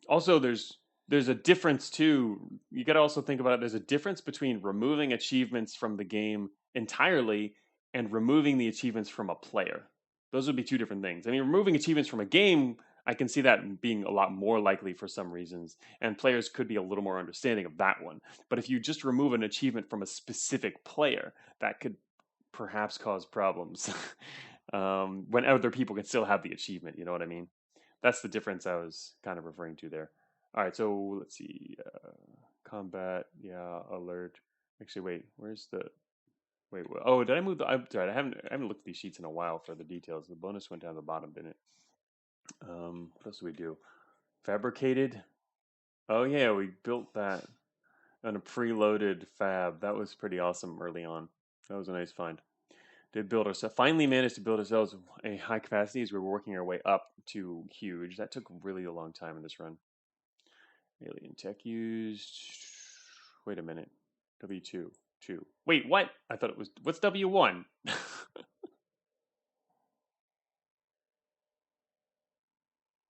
also, there's a difference too. You got to also think about it. There's a difference between removing achievements from the game entirely and removing the achievements from a player. Those would be two different things. I mean, removing achievements from a game, I can see that being a lot more likely for some reasons, and players could be a little more understanding of that one. But if you just remove an achievement from a specific player, that could perhaps cause problems when other people can still have the achievement. You know what I mean? That's the difference I was kind of referring to there. All right, so let's see. Combat, yeah, alert. Actually, wait, where's the? Wait, oh, did I move the? I'm sorry, I haven't looked at these sheets in a while for the details. The bonus went down the bottom, didn't it? What else do we do? Fabricated. Oh yeah, we built that on a preloaded fab. That was pretty awesome early on. That was a nice find. Did build ourselves. Finally managed to build ourselves a high capacity as we were working our way up to huge. That took really a long time in this run. Alien tech used. Wait a minute. W2. 2. Wait, what? I thought it was. What's W1?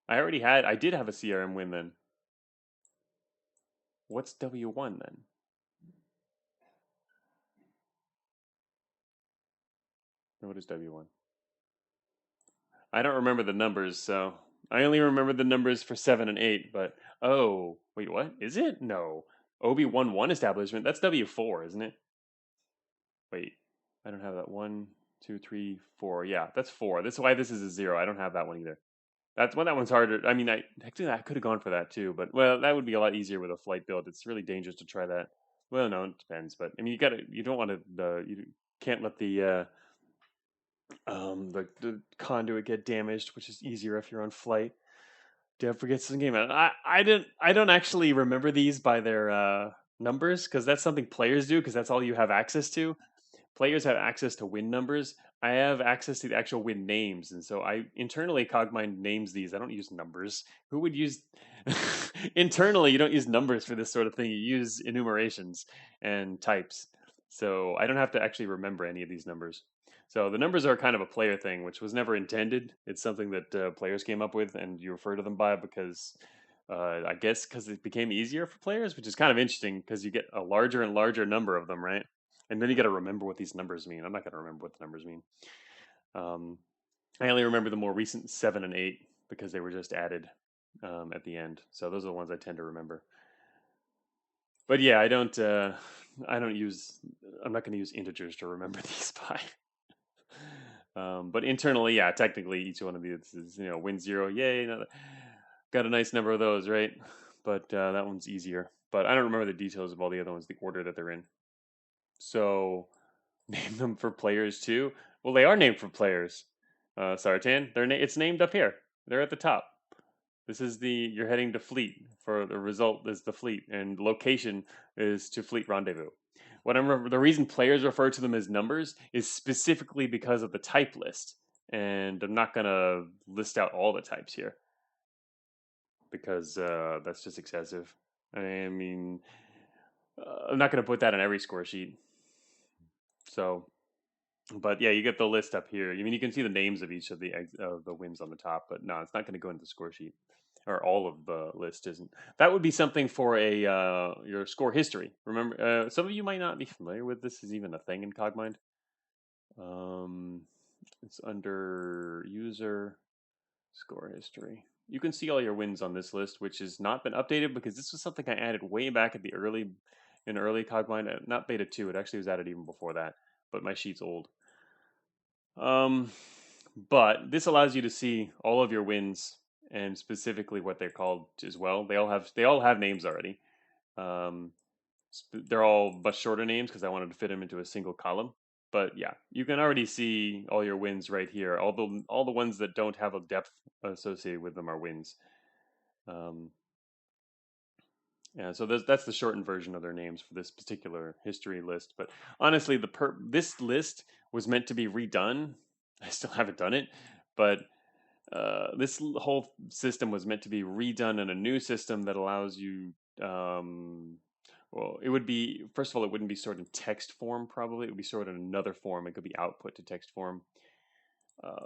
I did have a CRM win then. What's W1 then? What is W1? I don't remember the numbers, so I only remember the numbers for 7 and 8, but oh, wait, what? Is it? No. OB11 establishment, that's W4, isn't it? Wait, I don't have that. 1, 2, 3, 4. Yeah, that's 4. That's why this is a 0. I don't have that one either. That one's harder. I mean, I could have gone for that too, but well, that would be a lot easier with a flight build. It's really dangerous to try that. Well, no, it depends, but I mean, you don't want to, you can't let the conduit get damaged, which is easier if you're on flight. Don't forget some game. I don't actually remember these by their numbers because that's something players do because that's all you have access to. Players have access to win numbers. I have access to the actual win names, and so I internally Cogmind names these. I don't use numbers. Who would use internally? You don't use numbers for this sort of thing. You use enumerations and types. So I don't have to actually remember any of these numbers. So the numbers are kind of a player thing, which was never intended. It's something that players came up with, and you refer to them by because I guess because it became easier for players, which is kind of interesting because you get a larger and larger number of them, right? And then you got to remember what these numbers mean. I'm not going to remember what the numbers mean. Um, I only remember the more recent 7 and 8 because they were just added at the end. So those are the ones I tend to remember. But yeah, I don't. use. I'm not going to use integers to remember these by. But internally, yeah, technically each one of these is win 0. Yay! Got a nice number of those, right? But that one's easier. but I don't remember the details of all the other ones, the order that they're in. So name them for players too. Well, they are named for players. Sartan, it's named up here. They're at the top. This is you're heading to Fleet. For the result is the Fleet, and location is to Fleet Rendezvous. The reason players refer to them as numbers is specifically because of the type list, and I'm not gonna list out all the types here because that's just excessive. I mean, I'm not gonna put that on every score sheet. So, but yeah, you get the list up here. I mean, you can see the names of each of the wins on the top, but no, it's not going to go into the score sheet, or all of the list isn't. That would be something for a your score history. Remember, some of you might not be familiar with this is even a thing in Cogmind. It's under user score history. You can see all your wins on this list, which has not been updated because this was something I added way back at the early Cogmind, not beta 2. It actually was added even before that, but my sheet's old. Um, but this allows you to see all of your wins and specifically what they're called as well. They all have names already. Um, they're all much shorter names because I wanted to fit them into a single column. But yeah, you can already see all your wins right here. All the ones that don't have a depth associated with them are wins. Um, yeah, so that's the shortened version of their names for this particular history list. But honestly, this list was meant to be redone. I still haven't done it, but this whole system was meant to be redone in a new system that allows you. Well, it would be first of all, it wouldn't be stored in text form. Probably it would be stored in another form. It could be output to text form,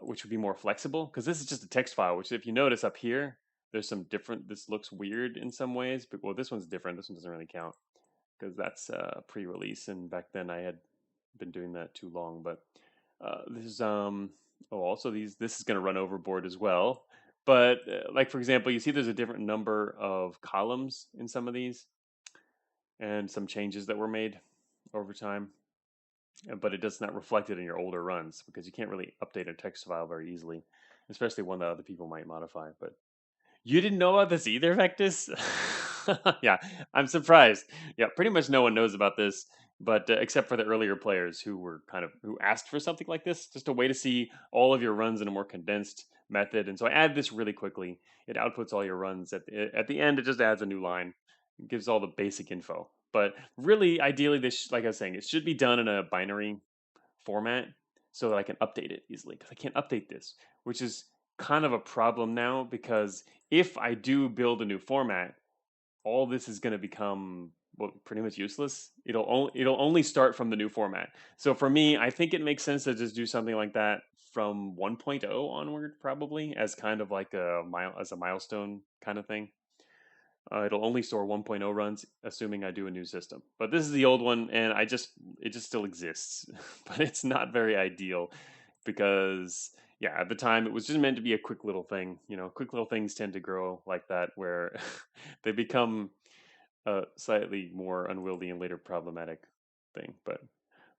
which would be more flexible because this is just a text file. Which, if you notice up here, there's some different. This looks weird in some ways, but well, this one's different. This one doesn't really count because that's pre-release, and back then I had been doing that too long. But this is oh, also this is going to run overboard as well. But like for example, you see there's a different number of columns in some of these, and some changes that were made over time. But it does not reflect it in your older runs because you can't really update a text file very easily, especially one that other people might modify. But you didn't know about this either, Vectus? Yeah, I'm surprised. Yeah, pretty much no one knows about this, but except for the earlier players who asked for something like this, just a way to see all of your runs in a more condensed method. And so I add this really quickly. It outputs all your runs at the end. It just adds a new line, it gives all the basic info. But really, ideally, this, like I was saying, it should be done in a binary format so that I can update it easily because I can't update this, which is kind of a problem now because if I do build a new format, all this is going to become pretty much useless. It'll only start from the new format. So for me, I think it makes sense to just do something like that from 1.0 onward, probably as kind of like a milestone kind of thing. It'll only store 1.0 runs, assuming I do a new system. But this is the old one, and it just still exists, but it's not very ideal because yeah, at the time it was just meant to be a quick little thing. You know, quick little things tend to grow like that, where they become a slightly more unwieldy and later problematic thing. But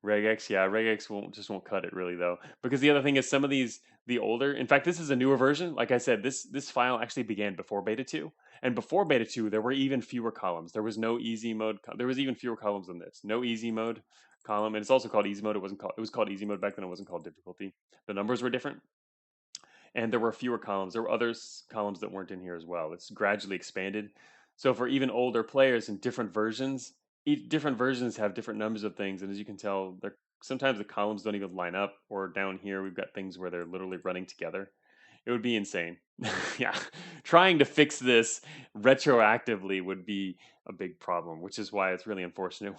regex, yeah, regex won't cut it really though, because the other thing is some of the older. In fact, this is a newer version. Like I said, this file actually began before beta 2, and before beta 2 there were even fewer columns. There was no easy mode. There was even fewer columns than this. No easy mode column, and it's also called easy mode. It was called easy mode back then. It wasn't called difficulty. The numbers were different, and there were fewer columns. There were other columns that weren't in here as well. It's gradually expanded. So for even older players in different versions, different versions have different numbers of things, and as you can tell, sometimes the columns don't even line up. Or down here, we've got things where they're literally running together. It would be insane. Yeah, trying to fix this retroactively would be a big problem, which is why it's really unfortunate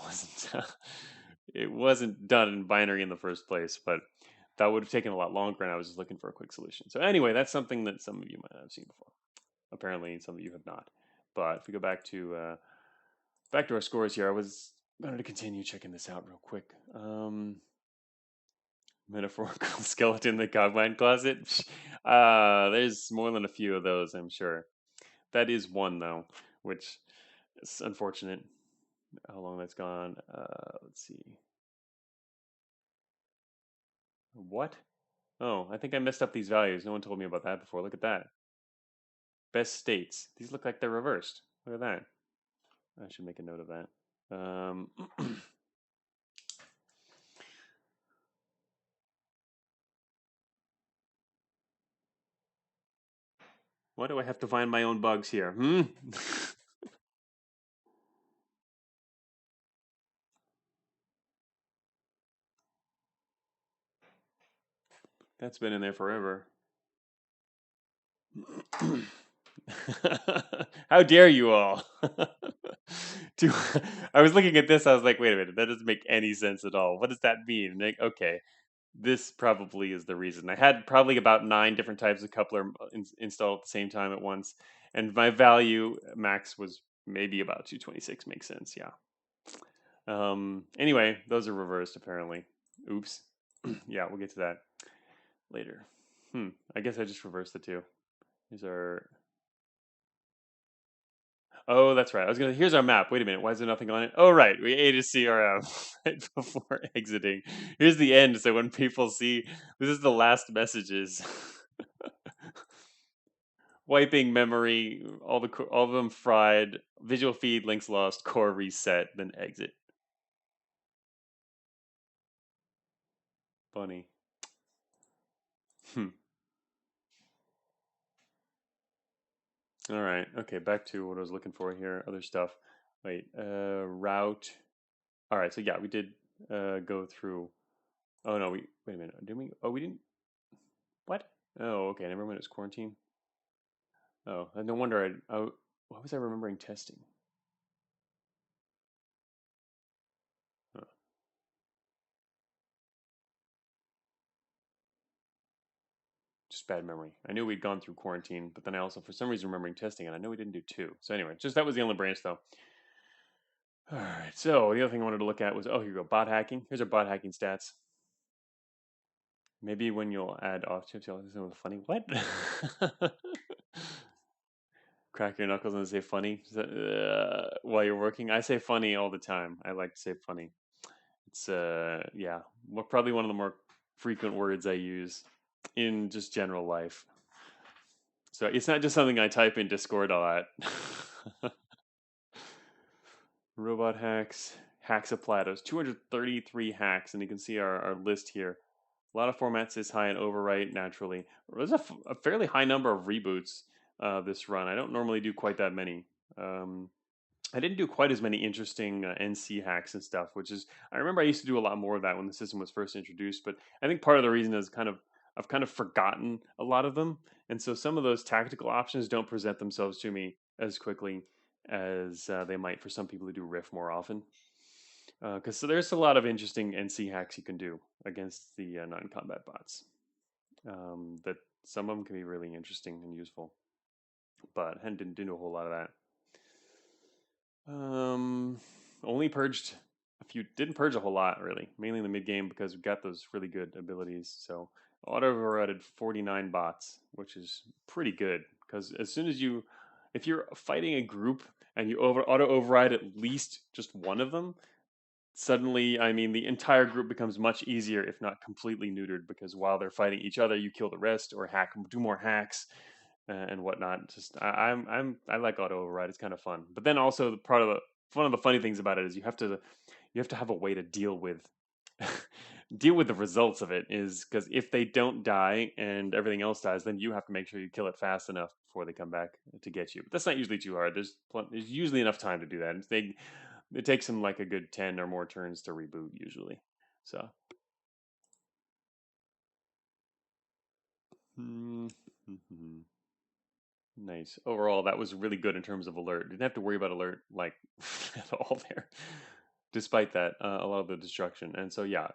it wasn't done in binary in the first place. But that would have taken a lot longer, and I was just looking for a quick solution. So anyway, that's something that some of you might have seen before. Apparently, some of you have not. But if we go back to our scores here, I wanted to continue checking this out real quick. Metaphorical skeleton in the Cogmind closet. There's more than a few of those, I'm sure. That is one though, which is unfortunate. How long that's gone? Let's see. What? Oh, I think I messed up these values. No one told me about that before. Look at that. Best states. These look like they're reversed. Look at that. I should make a note of that. Why do I have to find my own bugs here? That's been in there forever. How dare you all? I was looking at this, I was like, wait a minute, that doesn't make any sense at all. What does that mean? Like, okay, this probably is the reason. I had probably about 9 different types of coupler installed at the same time at once, and my value max was maybe about 226. Makes sense, yeah. Anyway, those are reversed apparently. Oops. Yeah, we'll get to that later. I guess I just reversed the two. These are. Oh, that's right. I was gonna. Here's our map. Wait a minute. Why is there nothing on it? Oh, right. We ate a CRM right before exiting. Here's the end. So when people see this is the last messages. Wiping memory, all of them fried. Visual feed links lost. Core reset. Then exit. Funny. Hmm. All right. Okay. Back to what I was looking for here. Other stuff. Wait. Route. All right. So yeah, we did go through. Oh no. Wait a minute. Didn't we? Oh, we didn't. What? Oh, okay. Never mind. It was quarantine. Oh, no wonder what was I remembering testing? Oh, just bad memory. I knew we'd gone through quarantine, but then I also, for some reason, remembering testing, and I know we didn't do 2. So anyway, just that was the only branch, though. All right. So the other thing I wanted to look at was, here you go, bot hacking. Here's our bot hacking stats. Maybe when you'll add off chips, you'll have something funny. What? Crack your knuckles and say funny while you're working. I say funny all the time. I like to say funny. It's yeah, probably one of the more frequent words I use in just general life. So it's not just something I type in Discord a lot. Robot hacks, hacks of Platos, 233 hacks, and you can see our list here. A lot of formats is high and overwrite naturally. There's a fairly high number of reboots this run. I don't normally do quite that many. Um, I didn't do quite as many interesting NC hacks and stuff, which is I remember I used to do a lot more of that when the system was first introduced. But I think part of the reason is I've kind of forgotten a lot of them, and so some of those tactical options don't present themselves to me as quickly as they might for some people who do Riff more often. Because so there's a lot of interesting NC hacks you can do against the non-combat bots. That some of them can be really interesting and useful, but I didn't do a whole lot of that. Only purged a few. Didn't purge a whole lot really, mainly in the mid game because we got those really good abilities. So auto overrided 49 bots, which is pretty good. Because as soon as if you're fighting a group and you auto override at least just one of them, suddenly, I mean, the entire group becomes much easier, if not completely neutered. Because while they're fighting each other, you kill the rest or do more hacks and whatnot. Just I like auto override. It's kind of fun. But then also one of the funny things about it is you have to have a way to deal with deal with the results of it. Is because if they don't die and everything else dies, then you have to make sure you kill it fast enough before they come back to get you. But that's not usually too hard. There's usually enough time to do that. It takes them like a good 10 or more turns to reboot usually. So. Nice. Overall, that was really good in terms of alert. Didn't have to worry about alert like at all there. Despite that, a lot of the destruction. And so yeah,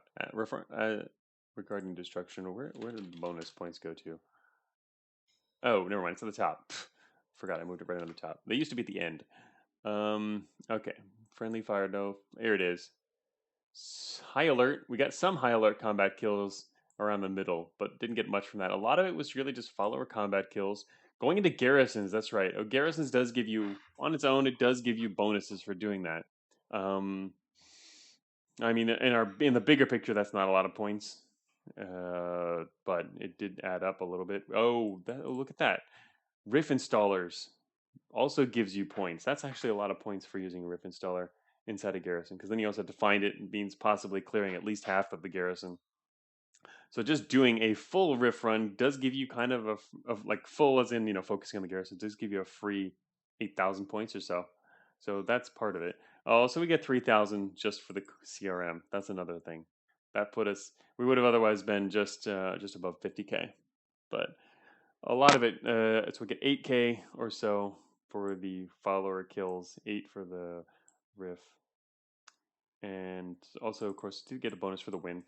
regarding destruction, where did the bonus points go to? Oh, never mind. It's at the top. Forgot I moved it right on the top. They used to be at the end. Okay. Friendly fire. No, here it is. High alert. We got some high alert combat kills around the middle, but didn't get much from that. A lot of it was really just follower combat kills. Going into garrisons, that's right. Oh, garrisons does give you on its own. It does give you bonuses for doing that. Um, I mean, in the bigger picture, that's not a lot of points, but it did add up a little bit. Oh, look at that! Riff installers. also gives you points. That's actually a lot of points for using a RIF installer inside a garrison, because then you also have to find it. It means possibly clearing at least half of the garrison. So just doing a full RIF run does give you kind of like full as in, focusing on the garrison, does give you a free 8,000 points or so. So that's part of it. Also, we get 3,000 just for the CRM. That's another thing. That put us. We would have otherwise been just above 50K, but a lot of it. So we get 8K or so for the follower kills, 8 for the RIF, and also, of course, to get a bonus for the win.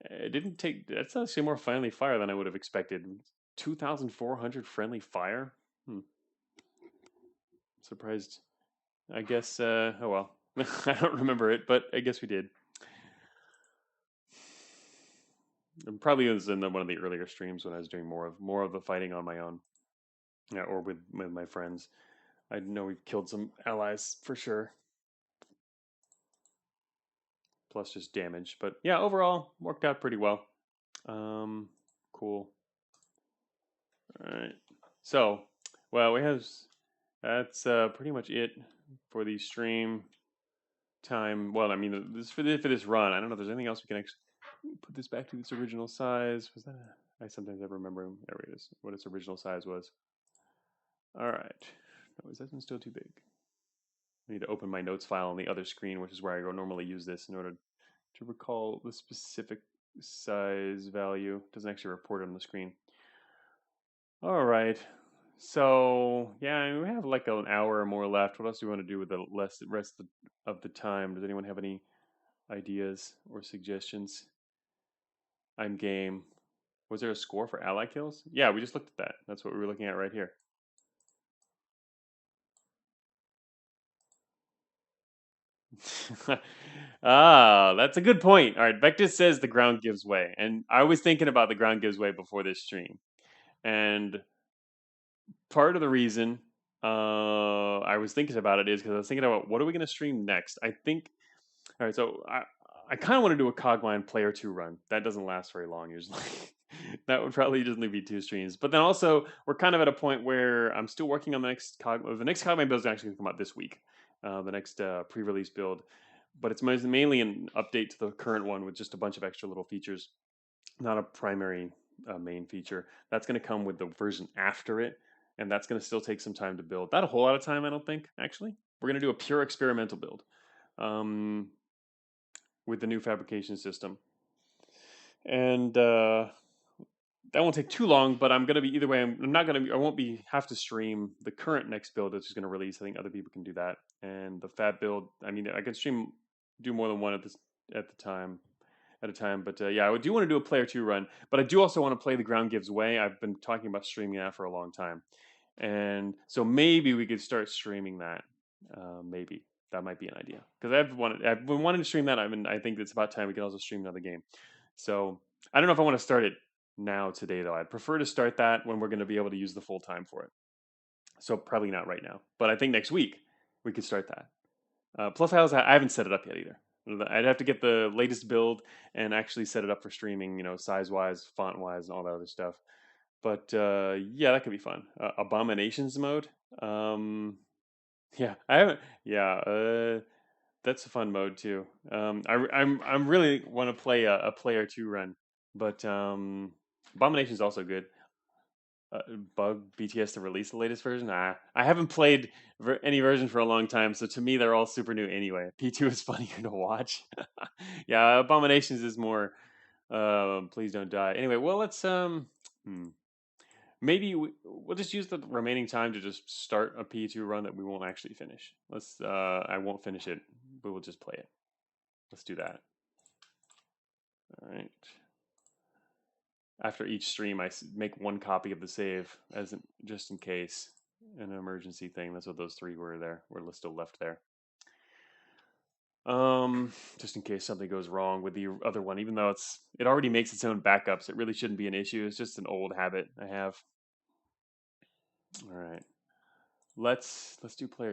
It didn't take. That's actually more friendly fire than I would have expected. 2,400 friendly fire. Surprised. I guess. Oh well. I don't remember it, but I guess we did. It probably was in one of the earlier streams when I was doing more of the fighting on my own, yeah, or with my friends. I know we killed some allies for sure. Plus just damage, but yeah, overall worked out pretty well. Cool. All right. So, well, that's pretty much it for the stream time. Well, I mean, this for this run. I don't know if there's anything else we can actually put this back to its original size. Was that? I sometimes never remember. There it is. What its original size was. All right. No, is that one still too big? I need to open my notes file on the other screen, which is where I normally use this in order to recall the specific size value. It doesn't actually report it on the screen. All right. So yeah, we have like an hour or more left. What else do we want to do with the rest of the time? Does anyone have any ideas or suggestions? I'm game. Was there a score for ally kills? Yeah, we just looked at that. That's what we were looking at right here. That's a good point. All right, Vectus says the ground gives way, and I was thinking about the ground gives way before this stream, and part of the reason I was thinking about it is because I was thinking about what are we going to stream next. I think. All right, so I kind of want to do a Cogmind player 2 run. That doesn't last very long usually. That would probably just be 2 streams. But then also we're kind of at a point where I'm still working on the next Cogmind build is actually going to come out this week. The next pre-release build, but it's mainly an update to the current one with just a bunch of extra little features, not a primary main feature. That's going to come with the version after it, and that's going to still take some time to build. Not a whole lot of time, I don't think. Actually, we're going to do a pure experimental build. With the new fabrication system. And that won't take too long, but I'm gonna be either way. I won't have to stream the current next build that's going to release. I think other people can do that. And the fab build, I mean, I can do more than one at a time. But yeah, I do want to do a player 2 run, but I do also want to play the ground gives way. I've been talking about streaming that for a long time, and so maybe we could start streaming that. Maybe that might be an idea because I've been wanting to stream that. I think it's about time we can also stream another game. So I don't know if I want to start it now today though. I'd prefer to start that when we're going to be able to use the full time for it. So probably not right now, but I think next week we could start that. Plus, I haven't set it up yet either. I'd have to get the latest build and actually set it up for streaming. Size wise, font wise, and all that other stuff. But yeah, that could be fun. Abominations mode. Yeah, I haven't. Yeah, that's a fun mode too. I'm really want to play a player 2 run, but Abomination is also good. Bug BTS to release the latest version. I haven't played any version for a long time, so to me they're all super new anyway. P2 is funnier to watch. Yeah, Abominations is more. Please don't die. Anyway, well let's maybe we'll just use the remaining time to just start a P2 run that we won't actually finish. I won't finish it, but we'll just play it. Let's do that. All right. After each stream, I make one copy of the save just in case an emergency thing. That's what those 3 were there. We're still left there. Just in case something goes wrong with the other one, even though it already makes its own backups, it really shouldn't be an issue. It's just an old habit I have. All right, let's do player